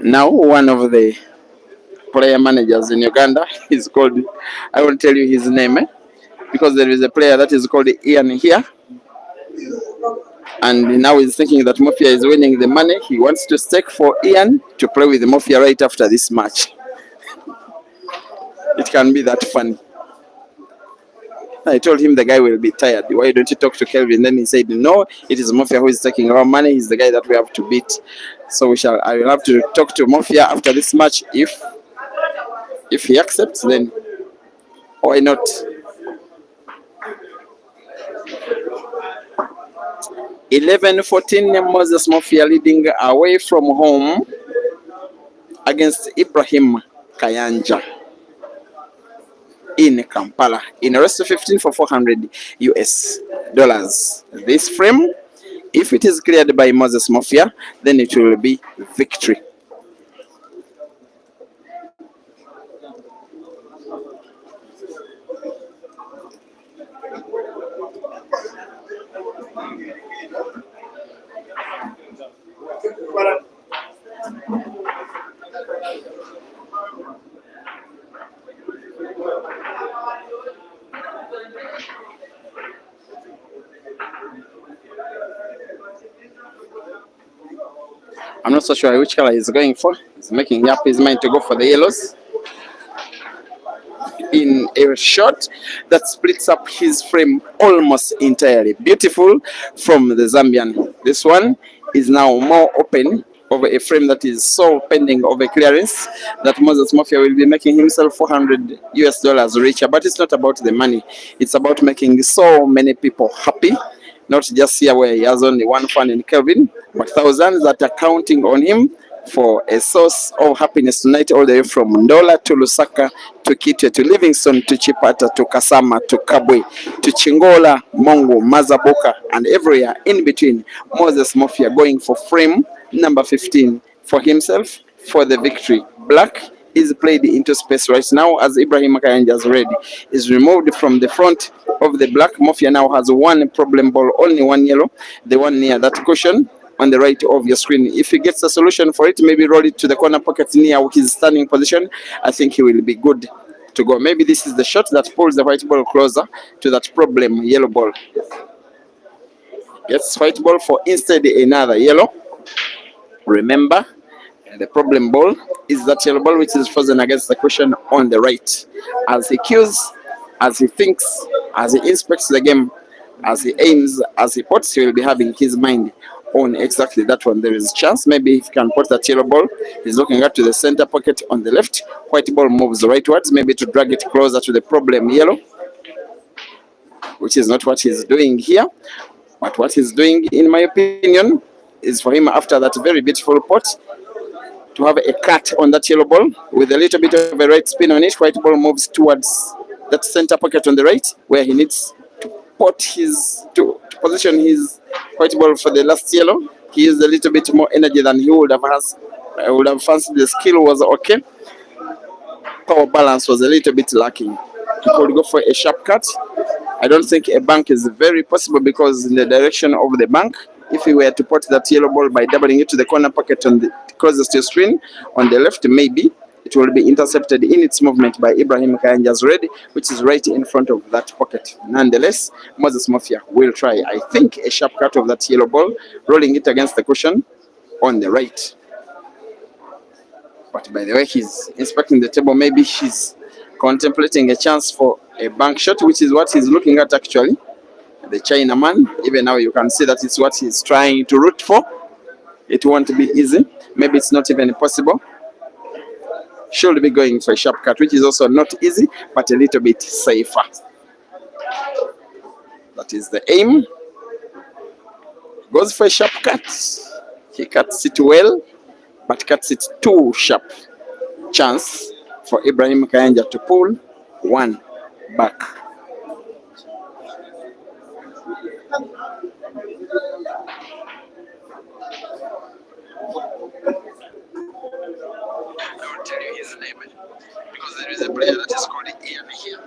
Now, one of the player managers in Uganda is called, I won't tell you his name, because there is a player that is called Ian here, and now he's thinking that Mofya is winning the money. He wants to stake for Ian to play with Mofya right after this match. It can be that funny. I told him the guy will be tired. Why don't you talk to Kelvin? Then he said, no, it is Mofya who is taking our money. He's the guy that we have to beat. So I will have to talk to Mofya after this match. If he accepts, then why not? 11-14, Moses Mofya leading away from home against Ibrahim Kayanja in Kampala in a rest of 15 for $400 US. This frame, if it is cleared by Moses Mofya, then it will be victory. I'm not so sure which color he's going for. He's making up his mind to go for the yellows in a shot that splits up his frame almost entirely. Beautiful from the Zambian. This one is now more open over a frame that is so pending of a clearance that Moses Mofya will be making himself $400 US richer. But it's not about the money. It's about making so many people happy. Not just here where he has only one fan in Kelvin, but thousands that are counting on him for a source of happiness tonight, all the way from Ndola to Lusaka to Kitwe to Livingston to Chipata to Kasama to Kabwe to Chingola, Mongo, Mazaboka, and everywhere in between. Moses Mofya going for frame number 15 for himself for the victory. Black is played into space right now as Ibrahim Kayanja's red is removed from the front of the black. Mofya now has one problem ball, only one yellow, the one near that cushion on the right of your screen. If he gets a solution for it, maybe roll it to the corner pocket near his standing position, I think he will be good to go. Maybe this is the shot that pulls the white ball closer to that problem yellow ball. Gets white ball for instead another yellow. Remember, the problem ball is that yellow ball which is frozen against the cushion on the right. As he cues, as he thinks, as he inspects the game, as he aims, as he puts, he will be having his mind on exactly that one. There is a chance maybe if he can put that yellow ball, he's looking at to the center pocket on the left. White ball moves rightwards, maybe to drag it closer to the problem yellow, which is not what he's doing here. But what he's doing, in my opinion, is for him after that very beautiful pot to have a cut on that yellow ball with a little bit of a right spin on it. White ball moves towards that center pocket on the right where he needs to put to position his white ball for the last yellow. He used a little bit more energy than he would have has. I would have fancied the skill was okay. Power balance was a little bit lacking. He could go for a sharp cut. I don't think a bank is very possible because in the direction of the bank, if he were to put that yellow ball by doubling it to the corner pocket on the closest to the screen on the left, maybe it will be intercepted in its movement by Ibrahim Kayanja's red, which is right in front of that pocket. Nonetheless, Moses Mofya will try, I think, a sharp cut of that yellow ball, rolling it against the cushion on the right. But by the way, he's inspecting the table. Maybe he's contemplating a chance for a bank shot, which is what he's looking at actually. The Chinaman, even now you can see that it's what he's trying to root for. It won't be easy. Maybe it's not even possible. Should be going for a sharp cut, which is also not easy, but a little bit safer. That is the aim. Goes for a sharp cut. He cuts it well, but cuts it too sharp. Chance for Ibrahim Kayanja to pull one back. I will tell you his name because there is a player that is called Ian here.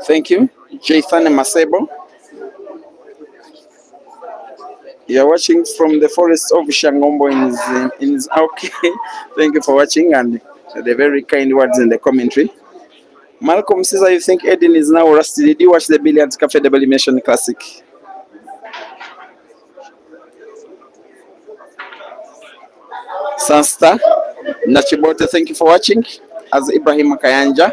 Thank you, Jathan Masebo. You're watching from the forest of Shangombo in his okay. Thank you for watching and the very kind words in the commentary. Malcolm says, I think Eden is now rusty. Did you watch the Billiards Cafe Double Elimination Classic? Sansta Nachibote, thank you for watching. As Ibrahim Kayanja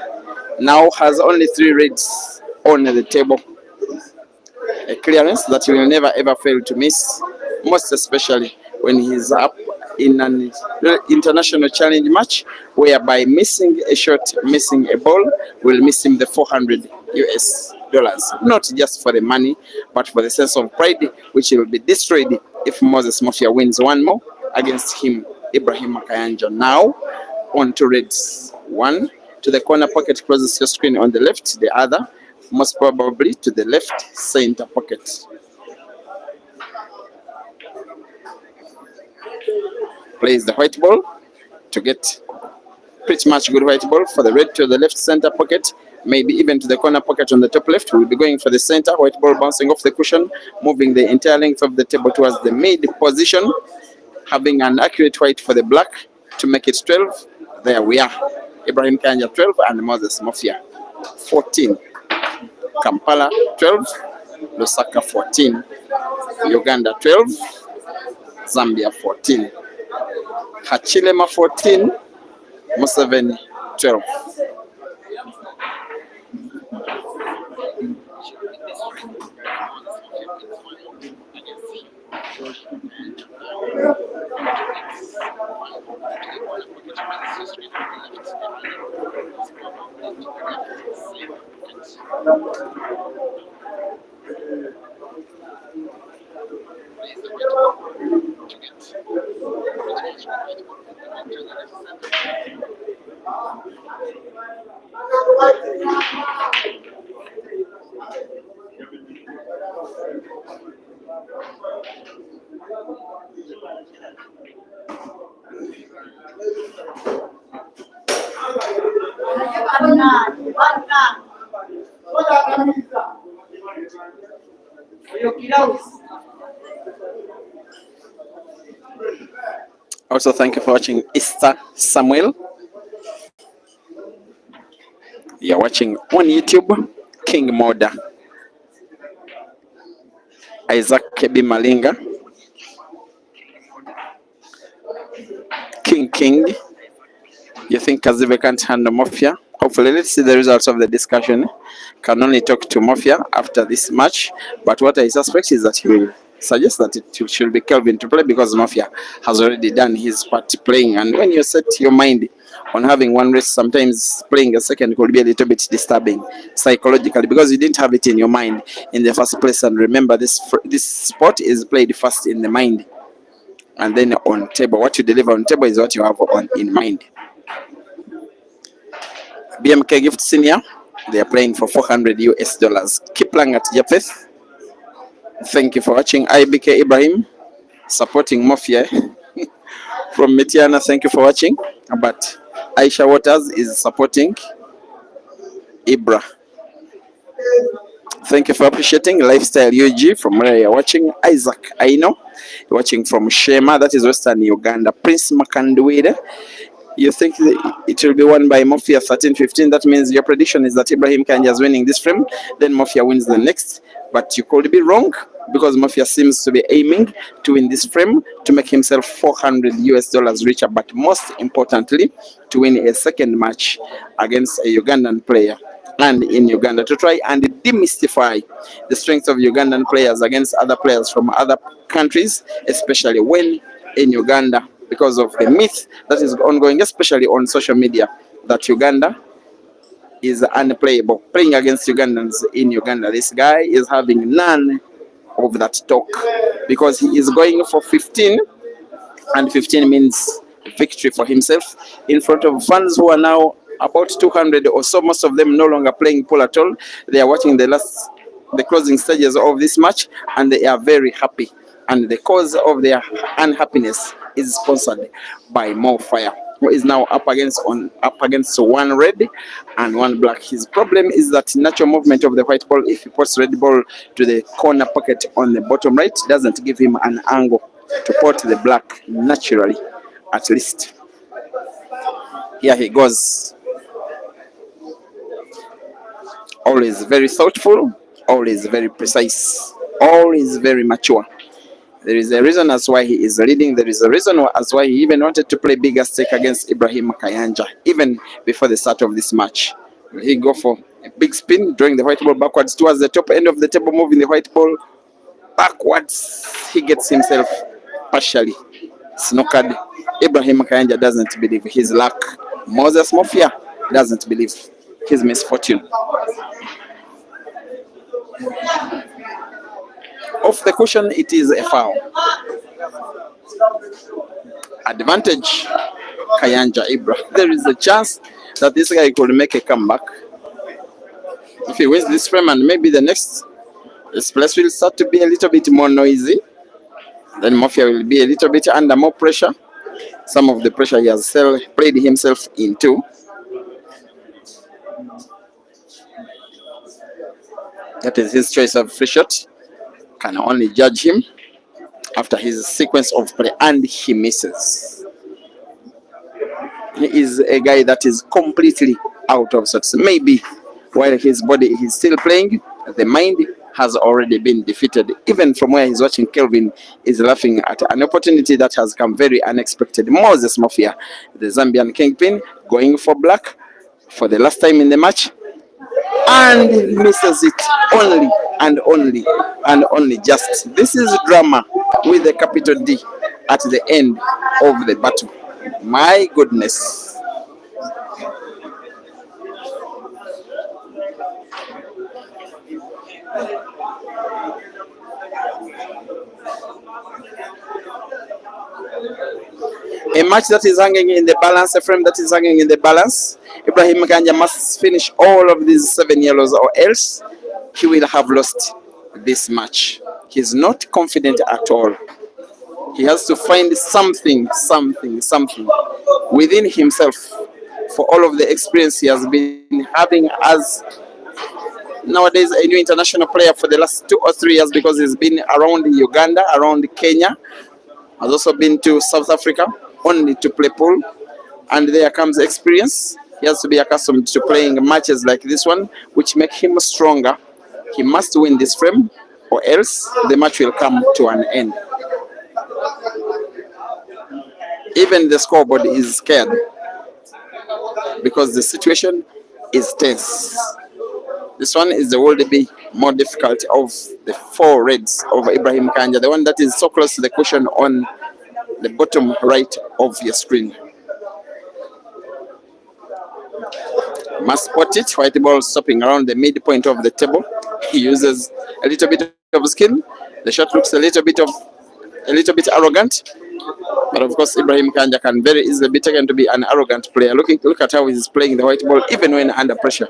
now has only 3 reds on the table. A clearance that he will never ever fail to miss, most especially when he's up in an international challenge match, whereby missing a shot, missing a ball will miss him the $400 US. Not just for the money, but for the sense of pride, which will be destroyed if Moses Mofya wins one more against him, Ibrahim Kayanja. Now, on to reds. One to the corner pocket closest your screen on the left, the other, most probably, to the left center pocket. Plays the white ball to get pretty much good white ball for the red to the left center pocket, maybe even to the corner pocket on the top left. We'll be going for the center, white ball bouncing off the cushion, moving the entire length of the table towards the mid position, having an accurate white for the black to make it 12. There we are. Ibrahim Kayanja 12 and Moses Mofya 14. Kampala 12, Lusaka 14, Uganda 12, Zambia 14, Hachilema 14, Museveni 12. Also, thank you for watching Easter Samuel. You're watching on YouTube, King Moda, Isaac Kebi Malinga, King. You think Kazive can't handle Mofya? Hopefully, let's see the results of the discussion. Can only talk to Mofya after this match, but what I suspect is that he will suggest that it should be Kelvin to play because Mofya has already done his part playing. And when you set your mind on having one race, sometimes playing a second could be a little bit disturbing psychologically because you didn't have it in your mind in the first place. And remember, this sport is played first in the mind, and then on table. What you deliver on table is what you have in mind. BMK Gift Senior, they are playing for $400. Keep playing at Japheth. Thank you for watching. IBK Ibrahim supporting Mofya from Metiana. Thank you for watching. But Aisha Waters is supporting Ibra. Thank you for appreciating Lifestyle UG from where you're watching. Isaac Aino, watching from Shema, that is Western Uganda. Prince Makandwida, you think it will be won by Mofya 13-15. That means your prediction is that Ibrahim Kayanja is winning this frame, then Mofya wins the next. But you could be wrong because Mofya seems to be aiming to win this frame to make himself $400 richer, but most importantly, to win a second match against a Ugandan player and in Uganda, to try and demystify the strength of Ugandan players against other players from other countries, especially when in Uganda, because of the myth that is ongoing, especially on social media, that Uganda is unplayable. Playing against Ugandans in Uganda, this guy is having none of that talk because he is going for 15, and 15 means victory for himself in front of fans who are now about 200 or so. Most of them no longer playing pool at all. They are watching the closing stages of this match, and they are very happy. And the cause of their unhappiness is sponsored by Mofya, who is now up against one red and one black. His problem is that natural movement of the white ball, if he puts red ball to the corner pocket on the bottom right, doesn't give him an angle to put the black naturally, at least. Here he goes. Always very thoughtful, always very precise, always very mature. There is a reason as why he is leading. There is a reason as why he even wanted to play bigger stake against Ibrahim Kayanja, even before the start of this match. He go for a big spin, drawing the white ball backwards towards the top end of the table, moving the white ball backwards. He gets himself partially snookered. Ibrahim Kayanja doesn't believe his luck. Moses Mofya doesn't believe his misfortune. Off the cushion, it is a foul. Advantage, Kayanja Ibrahim. There is a chance that this guy could make a comeback. If he wins this frame and maybe the next, this place will start to be a little bit more noisy. Then Mofya will be a little bit under more pressure. Some of the pressure he has played himself into. That is his choice of free shot. Can only judge him after his sequence of play, and he misses. He is a guy that is completely out of sorts. Maybe while his body is still playing, the mind has already been defeated. Even from where he's watching, Kelvin is laughing at an opportunity that has come very unexpected. Moses Mofya, the Zambian kingpin, going for black for the last time in the match, and misses it only and only and only just. This is drama with a capital D at the end of the battle. My goodness. A match that is hanging in the balance, a frame that is hanging in the balance. Ibrahim Kayanja must finish all of these 7 yellows, or else he will have lost this match. He's not confident at all. He has to find something within himself for all of the experience he has been having as nowadays a new international player for the last 2 or 3 years, because he's been around Uganda, around Kenya, has also been to South Africa only to play pool, and there comes experience. He has to be accustomed to playing matches like this one, which make him stronger. He must win this frame, or else the match will come to an end. Even the scoreboard is scared because the situation is tense. This one is the will be more difficult of the 4 reds of Ibrahim Kayanja, the one that is so close to the cushion on the bottom right of your screen. Must spot it. White ball stopping around the midpoint of the table. He uses a little bit of skill. The shot looks a little bit arrogant, but of course Ibrahim Kayanja can very easily be taken to be an arrogant player. Look at how he's playing the white ball even when under pressure.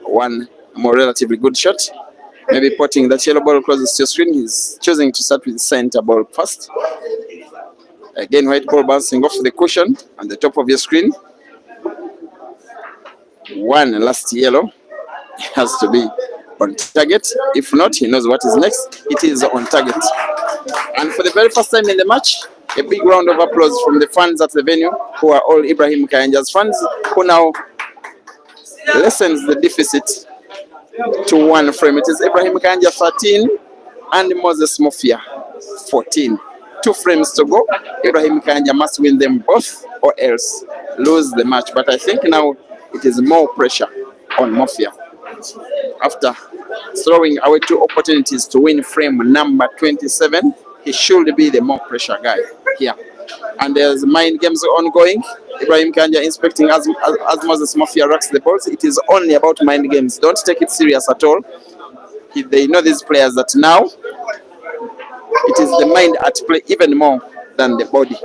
One more relatively good shot. Maybe putting that yellow ball closest to your screen. He's choosing to start with center ball first. Again, white ball bouncing off the cushion on the top of your screen. One last yellow. It has to be on target. If not, he knows what is next. It is on target. And for the very first time in the match, a big round of applause from the fans at the venue, who are all Ibrahim Kayanja's fans, who now lessens the deficit to 1 frame. It is Ibrahim Kayanja 13 and Moses Mofya 14. 2 frames to go. Ibrahim Kayanja must win them both, or else lose the match. But I think now it is more pressure on Mofya. After throwing away 2 opportunities to win frame number 27, he should be the more pressure guy here. And there's mind games ongoing. Ibrahim Kayanja inspecting as Moses Mofya rocks the balls. It is only about mind games. Don't take it serious at all. They know these players that now it is the mind at play even more than the body.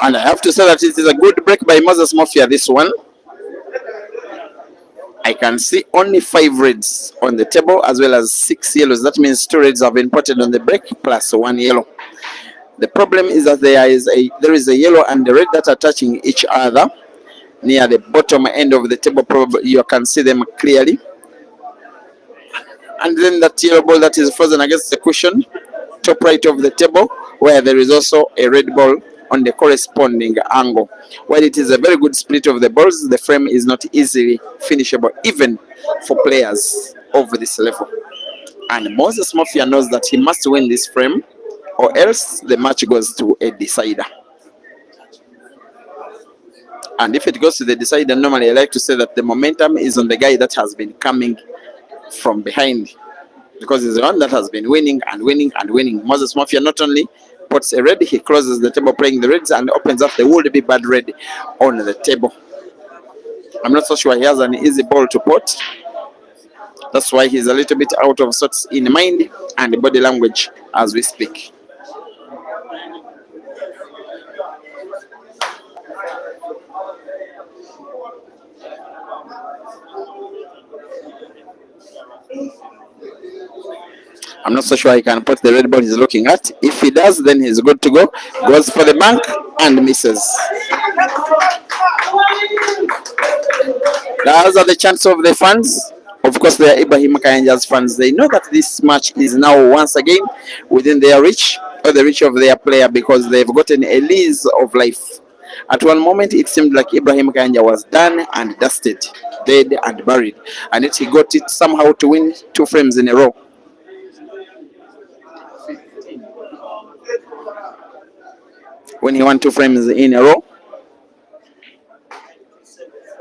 And I have to say that it is a good break by Moses Mofya, this one. I can see only 5 reds on the table as well as 6 yellows. That means 2 reds have been potted on the break plus 1 yellow. The problem is that there is a yellow and the red that are touching each other near the bottom end of the table. Probably you can see them clearly. And then that yellow ball that is frozen against the cushion, top right of the table, where there is also a red ball on the corresponding angle. While it is a very good split of the balls, the frame is not easily finishable, even for players of this level. And Moses Mofya knows that he must win this frame, or else the match goes to a decider. And if it goes to the decider, normally I like to say that the momentum is on the guy that has been coming from behind, because he's the one that has been winning and winning and winning. Moses Mofya not only puts a red, he closes the table playing the reds and opens up the would be bad red on the table. I'm not so sure he has an easy ball to pot. That's why he's a little bit out of sorts in mind and body language as we speak. I'm not so sure he can put the red ball he's looking at. If he does, then he's good to go. Goes for the bank and misses. Those are the chance of the fans. Of course, they are Ibrahim Kayanja's fans. They know that this match is now once again within their reach, or the reach of their player, because they've gotten a lease of life. At one moment, it seemed like Ibrahim Kayanja was done and dusted, dead and buried. And yet he got it somehow to win 2 frames in a row. When he won 2 frames in a row,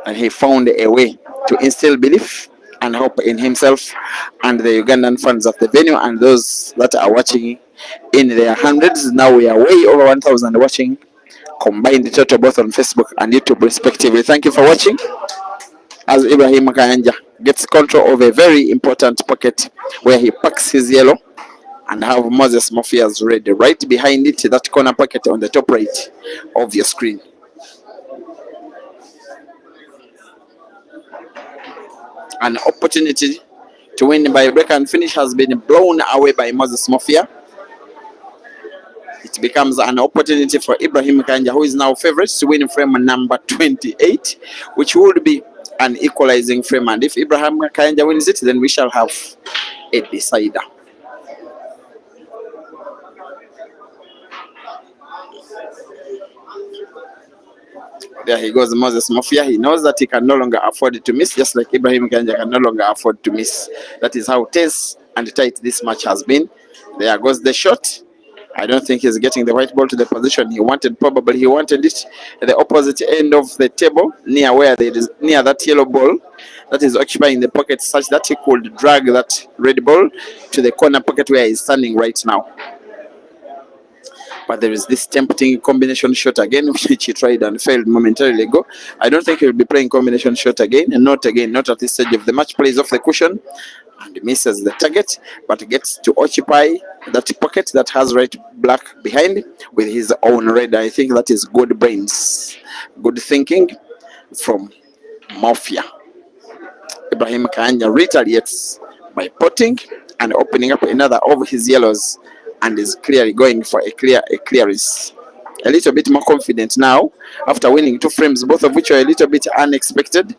and he found a way to instill belief and hope in himself and the Ugandan fans of the venue and those that are watching in their hundreds. Now we are way over 1,000 watching, combined total both on Facebook and YouTube respectively. Thank you for watching as Ibrahim Kayanja gets control of a very important pocket where he packs his yellow and have Moses Mofya's red right behind it, that corner pocket on the top right of your screen. An opportunity to win by break and finish has been blown away by Moses Mofya. It becomes an opportunity for Ibrahim Kayanja, who is now favorite to win frame number 28, which would be an equalizing frame. And if Ibrahim Kayanja wins it, then we shall have a decider. There he goes, Moses Mofya. He knows that he can no longer afford to miss, just like Ibrahim Kayanja can no longer afford to miss. That is how tense and tight this match has been. There goes the shot. I don't think he's getting the white ball to the position he wanted. Probably he wanted it at the opposite end of the table, near where there is near that yellow ball that is occupying the pocket, such that he could drag that red ball to the corner pocket where he's standing right now. But there is this tempting combination shot again, which he tried and failed momentarily ago. I don't think he'll be playing combination shot again, and not at this stage of the match. Plays off the cushion and misses the target, but gets to occupy that pocket that has red black behind with his own red. I think that is good brains, good thinking from Mofya. Ibrahim Kayanja retaliates by potting and opening up another of his yellows, and is clearly going for a clearance. A little bit more confident now after winning 2 frames, both of which are a little bit unexpected.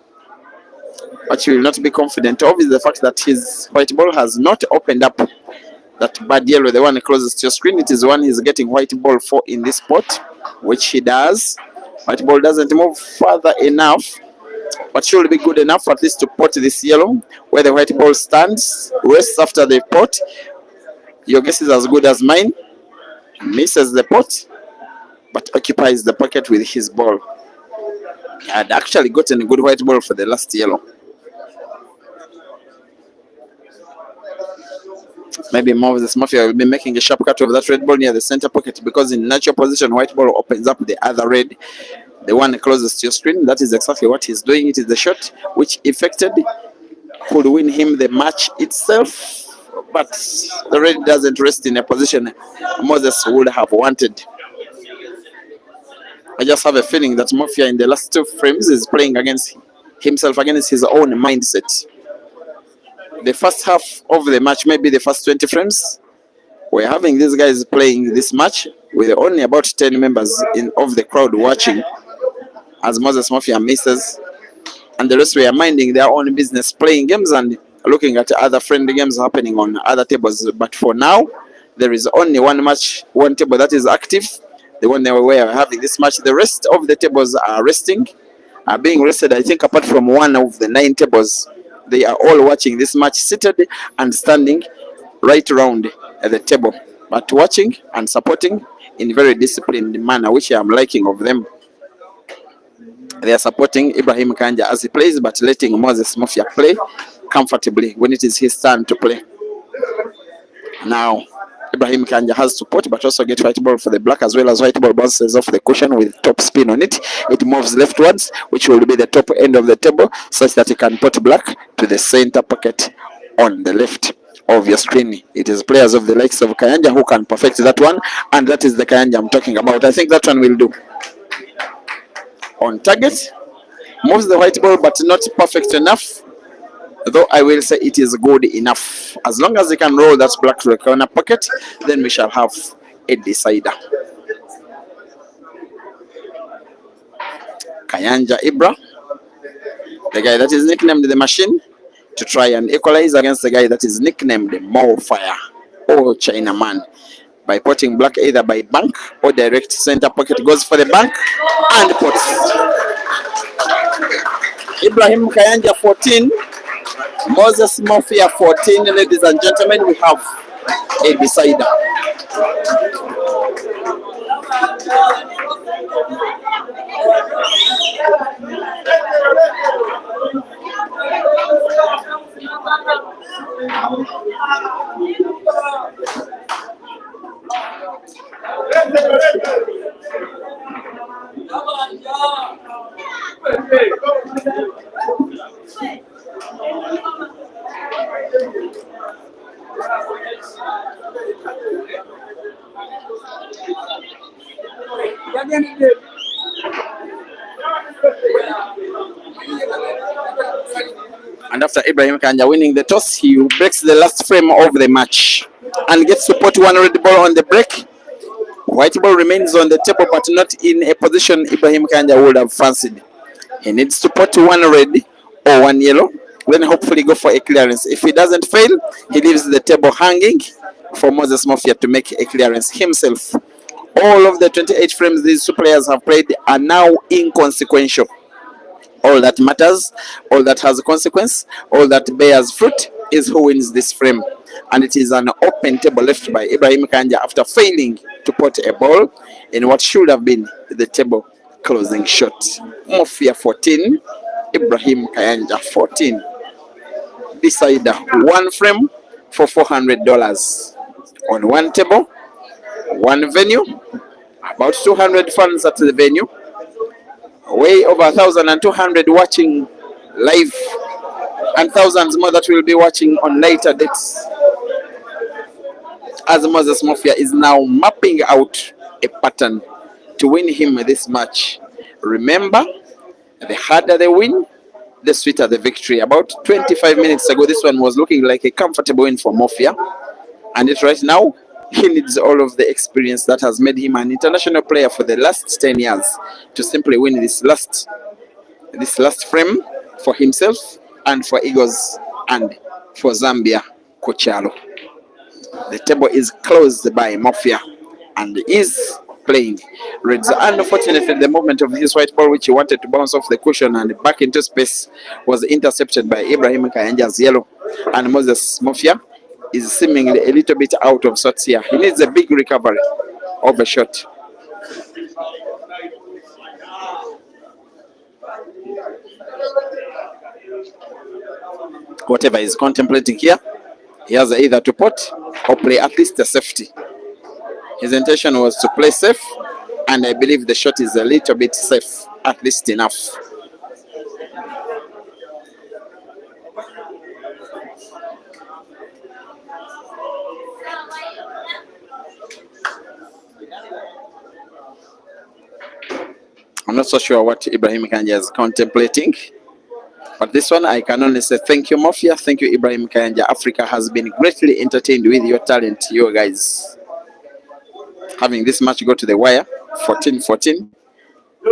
What he will not be confident of is the fact that his white ball has not opened up that bad yellow, the one closest to your screen. It is the one he's getting white ball for in this spot, which he does. White ball doesn't move further enough, but should be good enough at least to pot this yellow where the white ball stands, rests after the pot. Your guess is as good as mine. Misses the pot, but occupies the pocket with his ball. He had actually gotten a good white ball for the last yellow. Maybe Moses Mofya will be making a sharp cut of that red ball near the center pocket, because in natural position, white ball opens up the other red, the one closest to your screen. That is exactly what he's doing. It is the shot which effected could win him the match itself. But the red doesn't rest in a position Moses would have wanted. I just have a feeling that Mofya in the last 2 frames is playing against himself, against his own mindset. The first half of the match, maybe the first 20 frames, we're having these guys playing this match with only about 10 members of the crowd watching as Moses Mofya misses, and the rest were minding their own business, playing games and looking at other friendly games happening on other tables. But for now, there is only one table that is active, the one that we are having this match. The rest of the tables are being rested, I think, apart from one of the 9 tables. They are all watching this match seated and standing right around at the table. but watching and supporting in very disciplined manner, which I am liking of them. They are supporting Ibrahim Kayanja as he plays, but letting Moses Mofya play comfortably when it is his turn to play. Now, Ibrahim Kayanja has support, but also get white ball for the black, as well as white ball bounces off the cushion with top spin on it. It moves leftwards, which will be the top end of the table, such that he can put black to the center pocket on the left of your screen. It is players of the likes of Kayanja who can perfect that one, and that is the Kayanja I'm talking about. I think that one will do. On target, moves the white ball, but not perfect enough. Though I will say it is good enough. As long as he can roll that black to the corner pocket, then we shall have a decider. Kayanja Ibra, the guy that is nicknamed the Machine, to try and equalize against the guy that is nicknamed Mofya or Chinaman, by putting black either by bank or direct center pocket. Goes for the bank and puts. Ibrahim Kayanja 14, Moses Mofya 14. Ladies and gentlemen, we have a decider. And after Ibrahim Kayanja winning the toss, he breaks the last frame of the match and gets to put one red ball on the break. White ball remains on the table, but not in a position Ibrahim Kayanja would have fancied. He needs to put one red or one yellow, then hopefully go for a clearance. If he doesn't fail, he leaves the table hanging for Moses Mofya to make a clearance himself. All of the 28 frames these two players have played are now inconsequential. All that matters, all that has a consequence, all that bears fruit is who wins this frame. And it is an open table left by Ibrahim Kayanja after failing to put a ball in what should have been the table closing shot. Mofya 14, Ibrahim Kayanja 14. Decider, one frame for $400 on one table, one venue, about 200 fans at the venue, way over 1,200 watching live, and thousands more that will be watching on later dates, as Moses Mofya is now mapping out a pattern to win him this match. Remember, the harder the win, the sweeter the victory. About 25 minutes ago, this one was looking like a comfortable win for Mofya, and it right now, he needs all of the experience that has made him an international player for the last 10 years to simply win this last frame for himself and for Eagles and for Zambia, Kochalo. The table is closed by Mofya and is playing. Reds, unfortunately, the movement of his white ball, which he wanted to bounce off the cushion and back into space, was intercepted by Ibrahim Kayanja's yellow, and Moses Mofya is seemingly a little bit out of sorts here. He needs a big recovery of a shot. Whatever he's contemplating here, he has either to put or play at least a safety. His intention was to play safe, and I believe the shot is a little bit safe, at least enough. I'm not so sure what Ibrahim Kayanja is contemplating, but this one I can only say thank you, Mofya. Thank you, Ibrahim Kayanja. Africa has been greatly entertained with your talent, you guys. Having this match go to the wire, 14-14.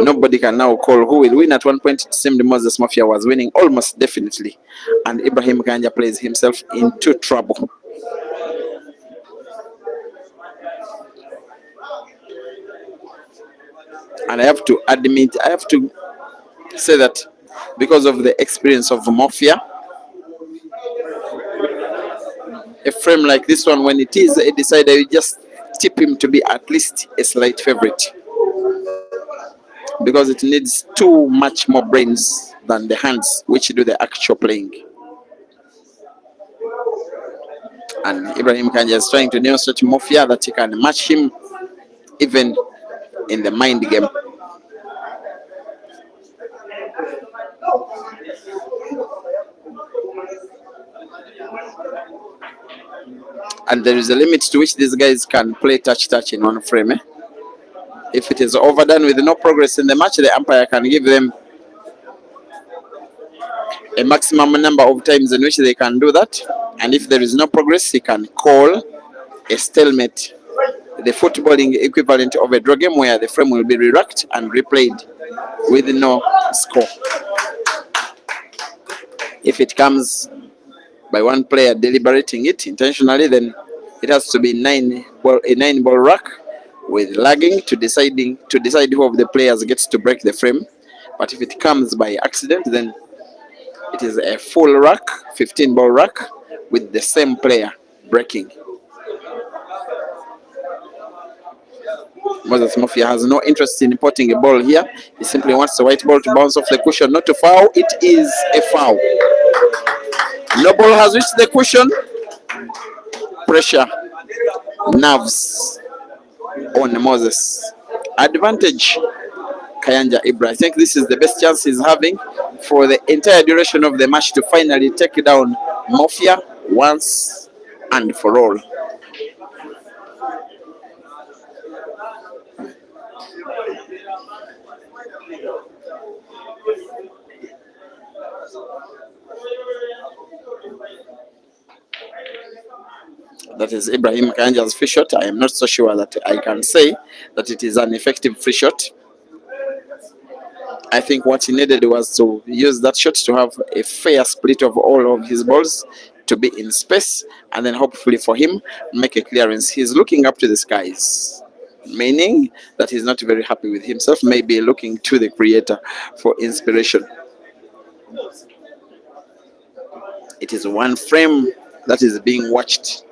Nobody can now call who will win. At one point, it seemed Moses Mofya was winning almost definitely, and Ibrahim Kayanja plays himself into trouble. And I have to admit, I have to say that because of the experience of Mofya, a frame like this one, when it is a decider, you just tip him to be at least a slight favorite, because it needs too much more brains than the hands which do the actual playing. And Ibrahim Kayanja is trying to demonstrate to Mofya that he can match him even in the mind game. And there is a limit to which these guys can play touch in one frame. If it is overdone with no progress in the match, the umpire can give them a maximum number of times in which they can do that. And if there is no progress, he can call a stalemate, the footballing equivalent of a draw game, where the frame will be re-racked and replayed with no score. If it comes by one player deliberating it intentionally, then it has to be a 9-ball rack with lagging to decide who of the players gets to break the frame. But if it comes by accident, then it is a full rack, 15-ball rack, with the same player breaking. Moses Mofya has no interest in potting a ball here. He simply wants the white ball to bounce off the cushion, not to foul. It is a foul. No ball has reached the cushion. Pressure, nerves on Moses. Advantage, Kayanja Ibra. I think this is the best chance he's having for the entire duration of the match to finally take down Mofya once and for all. That is Ibrahim Kayanja's free shot. I am not so sure that I can say that it is an effective free shot. I think what he needed was to use that shot to have a fair split of all of his balls to be in space, and then hopefully for him make a clearance. He's looking up to the skies, meaning that he's not very happy with himself, maybe looking to the creator for inspiration. It is one frame that is being watched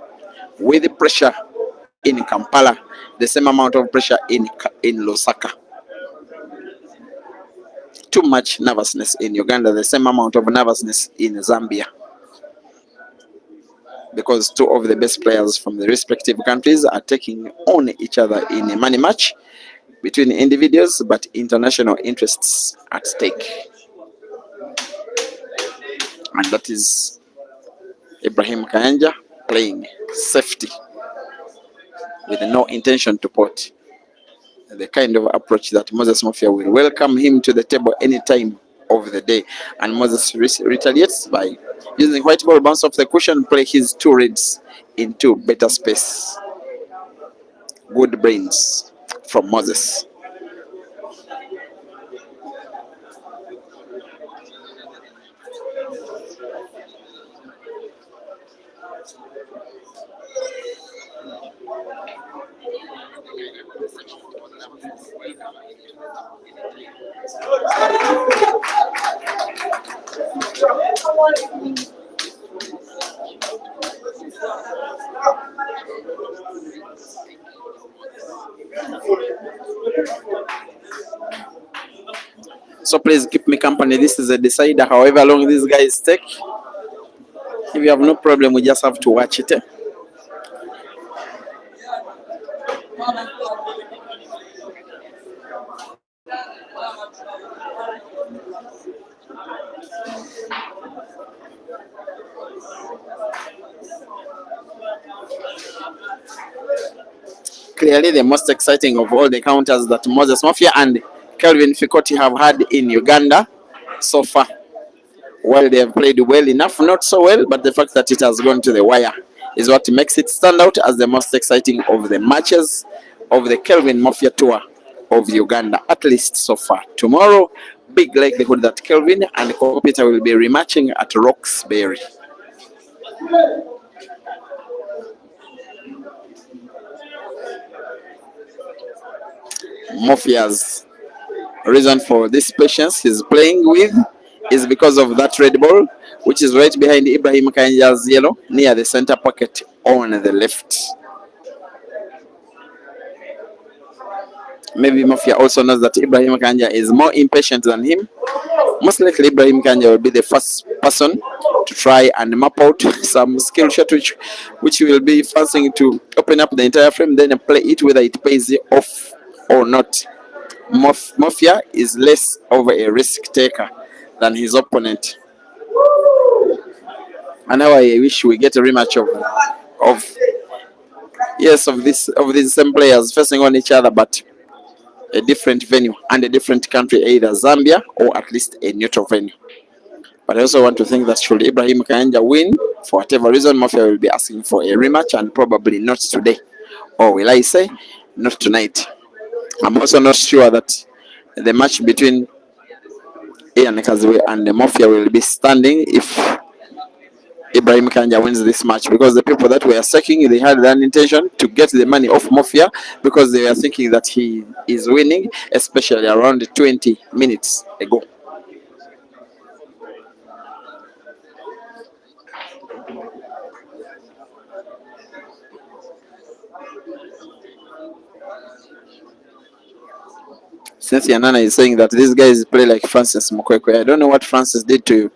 with the pressure in Kampala, the same amount of pressure in Lusaka. Too much nervousness in Uganda, the same amount of nervousness in Zambia, because two of the best players from the respective countries are taking on each other in a money match between individuals, but international interests at stake. And that is Ibrahim Kayanja playing safety with no intention to pot. The kind of approach that Moses Mofya will welcome him to the table any time of the day. And Moses retaliates by using white ball, bounce off the cushion, play his two reds into better space. Good brains from Moses. So please keep me company. This is a decider, however long these guys take. If you have no problem, we just have to watch it. Clearly the most exciting of all the counters that Moses Mofya and Kelvin Fikoti have had in Uganda so far. Well, they have played well enough, not so well, but the fact that it has gone to the wire is what makes it stand out as the most exciting of the matches of the Kelvin Mofya tour of Uganda, at least so far. Tomorrow, big likelihood that Kelvin and Peter will be rematching at Roxbury. Mofya's reason for this patience he's playing with is because of that red ball, which is right behind Ibrahim Kayanja's yellow, near the center pocket on the left. Maybe Mofya also knows that Ibrahim Kayanja is more impatient than him. Most likely, Ibrahim Kayanja will be the first person to try and map out some skill shot which he will be fancying to open up the entire frame, then play it whether it pays off or not. Mofya is less of a risk taker than his opponent. And now I wish we get a rematch of of these same players facing on each other, but a different venue and a different country, either Zambia or at least a neutral venue. But I also want to think that should Ibrahim Kayanja win, for whatever reason, Mofya will be asking for a rematch, and probably not today. Or will I say, not tonight. I'm also not sure that the match between Ian Kazwe and Mofya will be standing if Ibrahim Kayanja wins this match, because the people that were seeking, they had an intention to get the money off Mofya because they were thinking that he is winning, especially around 20 minutes ago. Cynthia Nana is saying that these guys play like Francis Mukwekwe. I don't know what Francis did to you.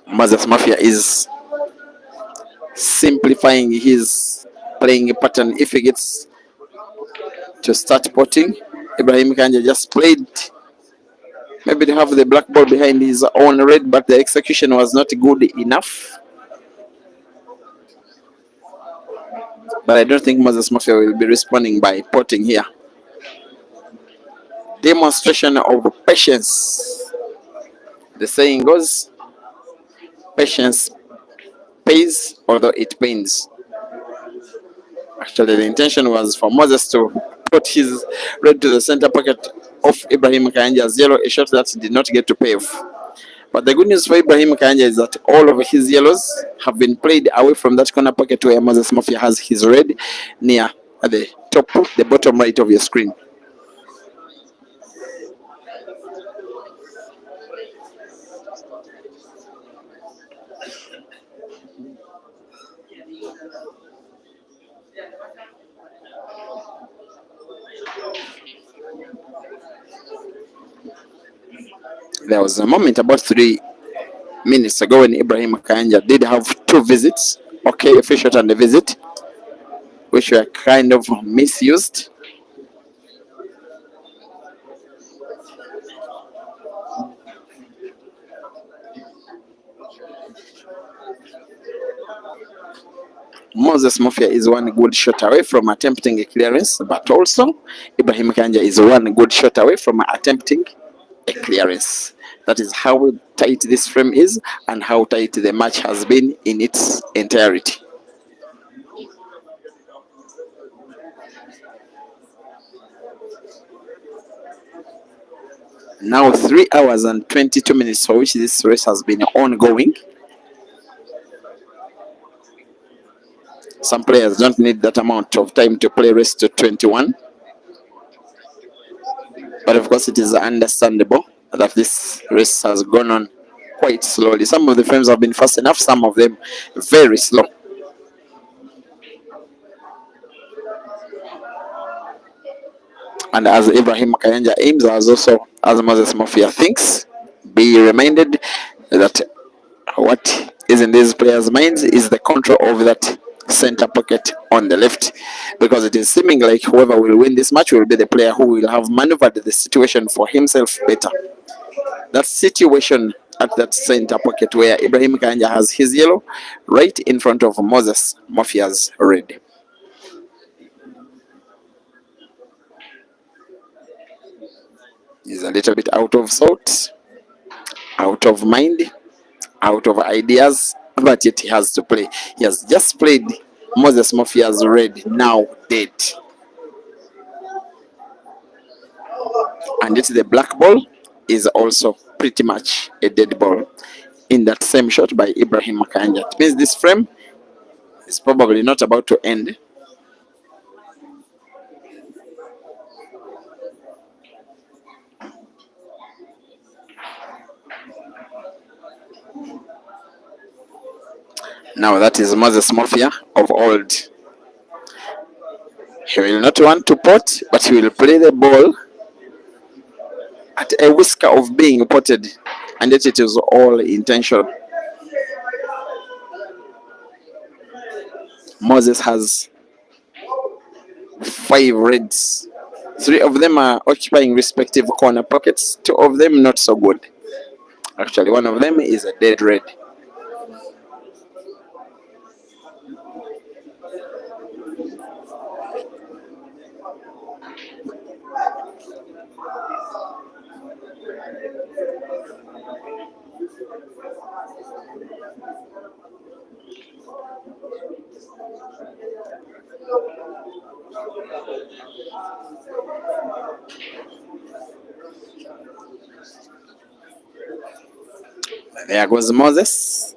Moses Mafia is simplifying his playing pattern. If he gets to start potting, Ibrahim Kayanja just played. Maybe to have the black ball behind his own red, but the execution was not good enough. But I don't think Moses Mafia will be responding by potting here. Demonstration of patience. The saying goes, patience pays, although it pains. Actually, the intention was for Moses to put his red to the center pocket of Ibrahim Kayanja's yellow, a shot that did not get to pay off. But the good news for Ibrahim Kayanja is that all of his yellows have been played away from that corner pocket where Moses Mafia has his red, near at the top, the bottom right of your screen. There was a moment about 3 minutes ago when Ibrahim Kayanja did have two visits, okay, a free shot and a visit, which were kind of misused. Moses Mofya is one good shot away from attempting a clearance, but also Ibrahim Kayanja is one good shot away from attempting a clearance. That is how tight this frame is and how tight the match has been in its entirety. Now 3 hours and 22 minutes for which this race has been ongoing. Some players don't need that amount of time to play race to 21. But of course, it is understandable that this race has gone on quite slowly. Some of the frames have been fast enough, some of them very slow. And as Ibrahim Kayanja aims, as Moses Mofya thinks, be reminded that what is in these players' minds is the control of that center pocket on the left, because it is seeming like whoever will win this match will be the player who will have maneuvered the situation for himself better. That situation at that center pocket where Ibrahim Kayanja has his yellow right in front of Moses Mofya's red. He's a little bit out of sorts, out of mind, out of ideas, but yet he has to play. He has just played Moses Mofya's red, now dead. And it's the black ball is also pretty much a dead ball in that same shot by Ibrahim Kayanja. It means this frame is probably not about to end. Now that is Moses Mofya of old. He will not want to pot, but he will play the ball at a whisker of being potted, and yet it is all intentional. Moses has 5 reds. 3 of them are occupying respective corner pockets. 2 of them not so good. Actually, one of them is a dead red. There goes Moses.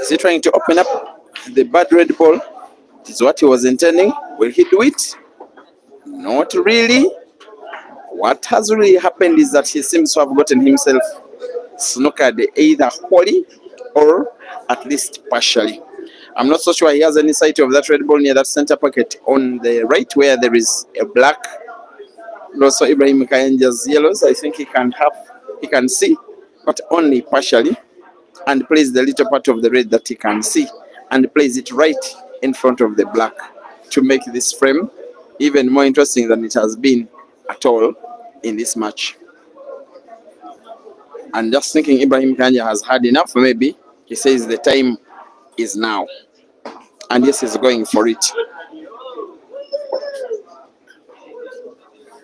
Is he trying to open up the bad red ball? This is what he was intending. Will he do it? Not really. What has really happened is that he seems to have gotten himself snookered either wholly or at least partially. I'm not so sure he has any sight of that red ball near that center pocket on the right where there is a black. Also Ibrahim Kayanja's yellows. I think he can see, but only partially, and plays the little part of the red that he can see and plays it right in front of the black to make this frame even more interesting than it has been at all in this match. And just thinking Ibrahim Kayanja has had enough, maybe he says the time is now, and yes, he's going for it.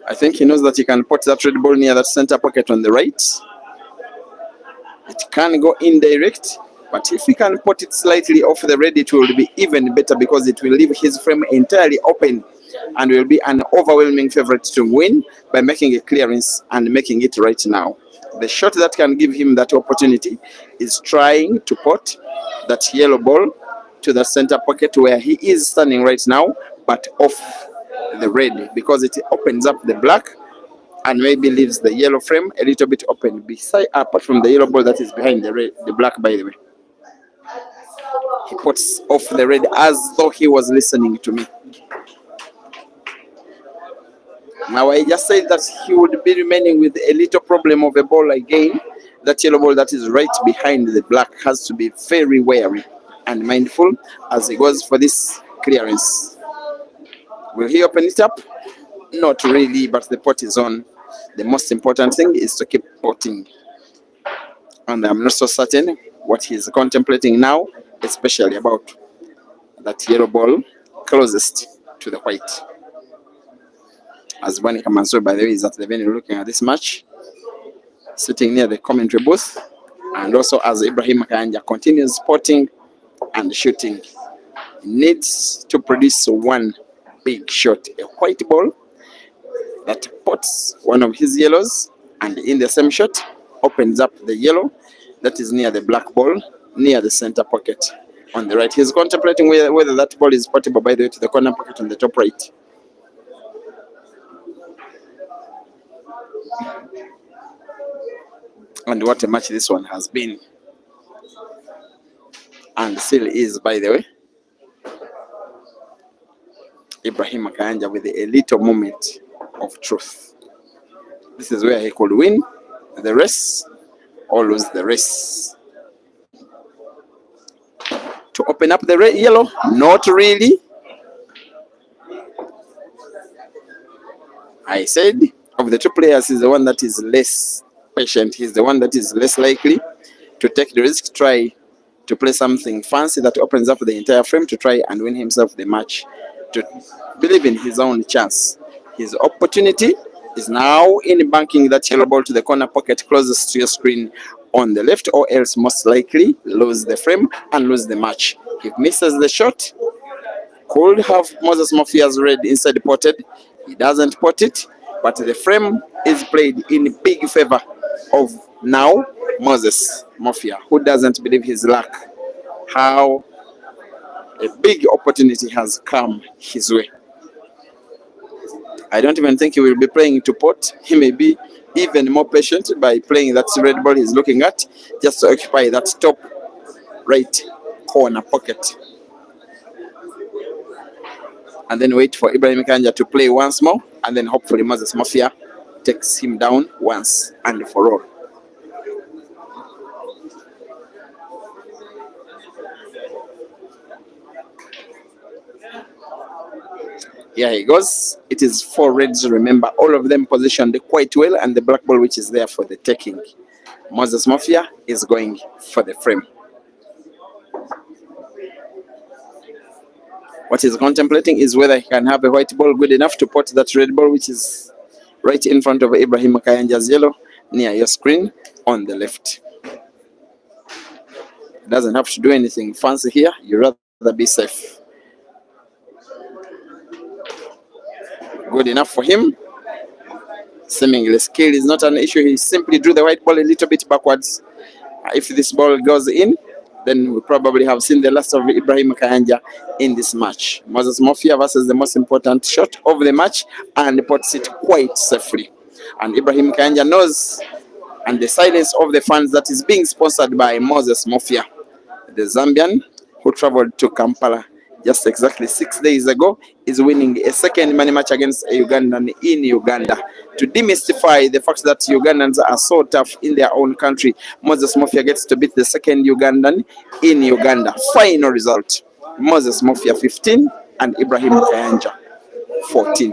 I think he knows that he can put that red ball near that center pocket on the right. It can go indirect, but if he can put it slightly off the red, it will be even better because it will leave his frame entirely open and will be an overwhelming favorite to win by making a clearance and making it right now. The shot that can give him that opportunity is trying to put that yellow ball to the center pocket where he is standing right now, but off the red, because it opens up the black and maybe leaves the yellow frame a little bit open apart from the yellow ball that is behind the black, by the way. He puts off the red as though he was listening to me. Now I just said that he would be remaining with a little problem of a ball again. That yellow ball that is right behind the black has to be very wary and mindful as he goes for this clearance. Will he open it up? Not really, but the pot is on. The most important thing is to keep potting. And I'm not so certain what he's contemplating now, especially about that yellow ball closest to the white. As Bani Kamanso, by the way, is at the venue looking at this match, sitting near the commentary booth, and also as Ibrahim Kayanja continues potting and shooting, needs to produce one big shot, a white ball that pots one of his yellows, and in the same shot opens up the yellow that is near the black ball, near the center pocket on the right. He's contemplating whether that ball is potable, by the way, to the corner pocket on the top right. And what a match this one has been, and still is, by the way. Ibrahim Kayanja with a little moment of truth. This is where he could win the race or lose the race. To open up the red yellow, not really. I said of the two players, he's the one that is less patient. He's the one that is less likely to take the risk, try to play something fancy that opens up the entire frame to try and win himself the match, to believe in his own chance. His opportunity is now in banking that yellow ball to the corner pocket closest to your screen on the left, or else most likely lose the frame and lose the match. If misses the shot, could have Moses Mofya's red inside potted. He doesn't pot it, but the frame is played in big favor of now Moses Mofya, who doesn't believe his luck. How a big opportunity has come his way. I don't even think he will be playing to pot. He may be even more patient by playing that red ball he's looking at, just to occupy that top right corner pocket. And then wait for Ibrahim Kayanja to play once more, and then hopefully Moses Mofya takes him down once and for all. Here he goes. It is 4 reds, remember, all of them positioned quite well, and the black ball which is there for the taking. Moses Mofya is going for the frame. What he's contemplating is whether he can have a white ball good enough to pot that red ball which is right in front of Ibrahim Kayanja's yellow near your screen on the left. Doesn't have to do anything fancy here. You'd rather be safe. Good enough for him. Seemingly skill is not an issue. He simply drew the white ball a little bit backwards. If this ball goes in, then we probably have seen the last of Ibrahim Kayanja in this match. Moses Mofya versus the most important shot of the match, and puts it quite safely. And Ibrahim Kayanja knows, and the silence of the fans, that is being sponsored by Moses Mofya, the Zambian who traveled to Kampala just exactly 6 days ago, is winning a second money match against a Ugandan in Uganda. To demystify the fact that Ugandans are so tough in their own country, Moses Mofya gets to beat the second Ugandan in Uganda. Final result, Moses Mofya 15 and Ibrahim Kayanja 14.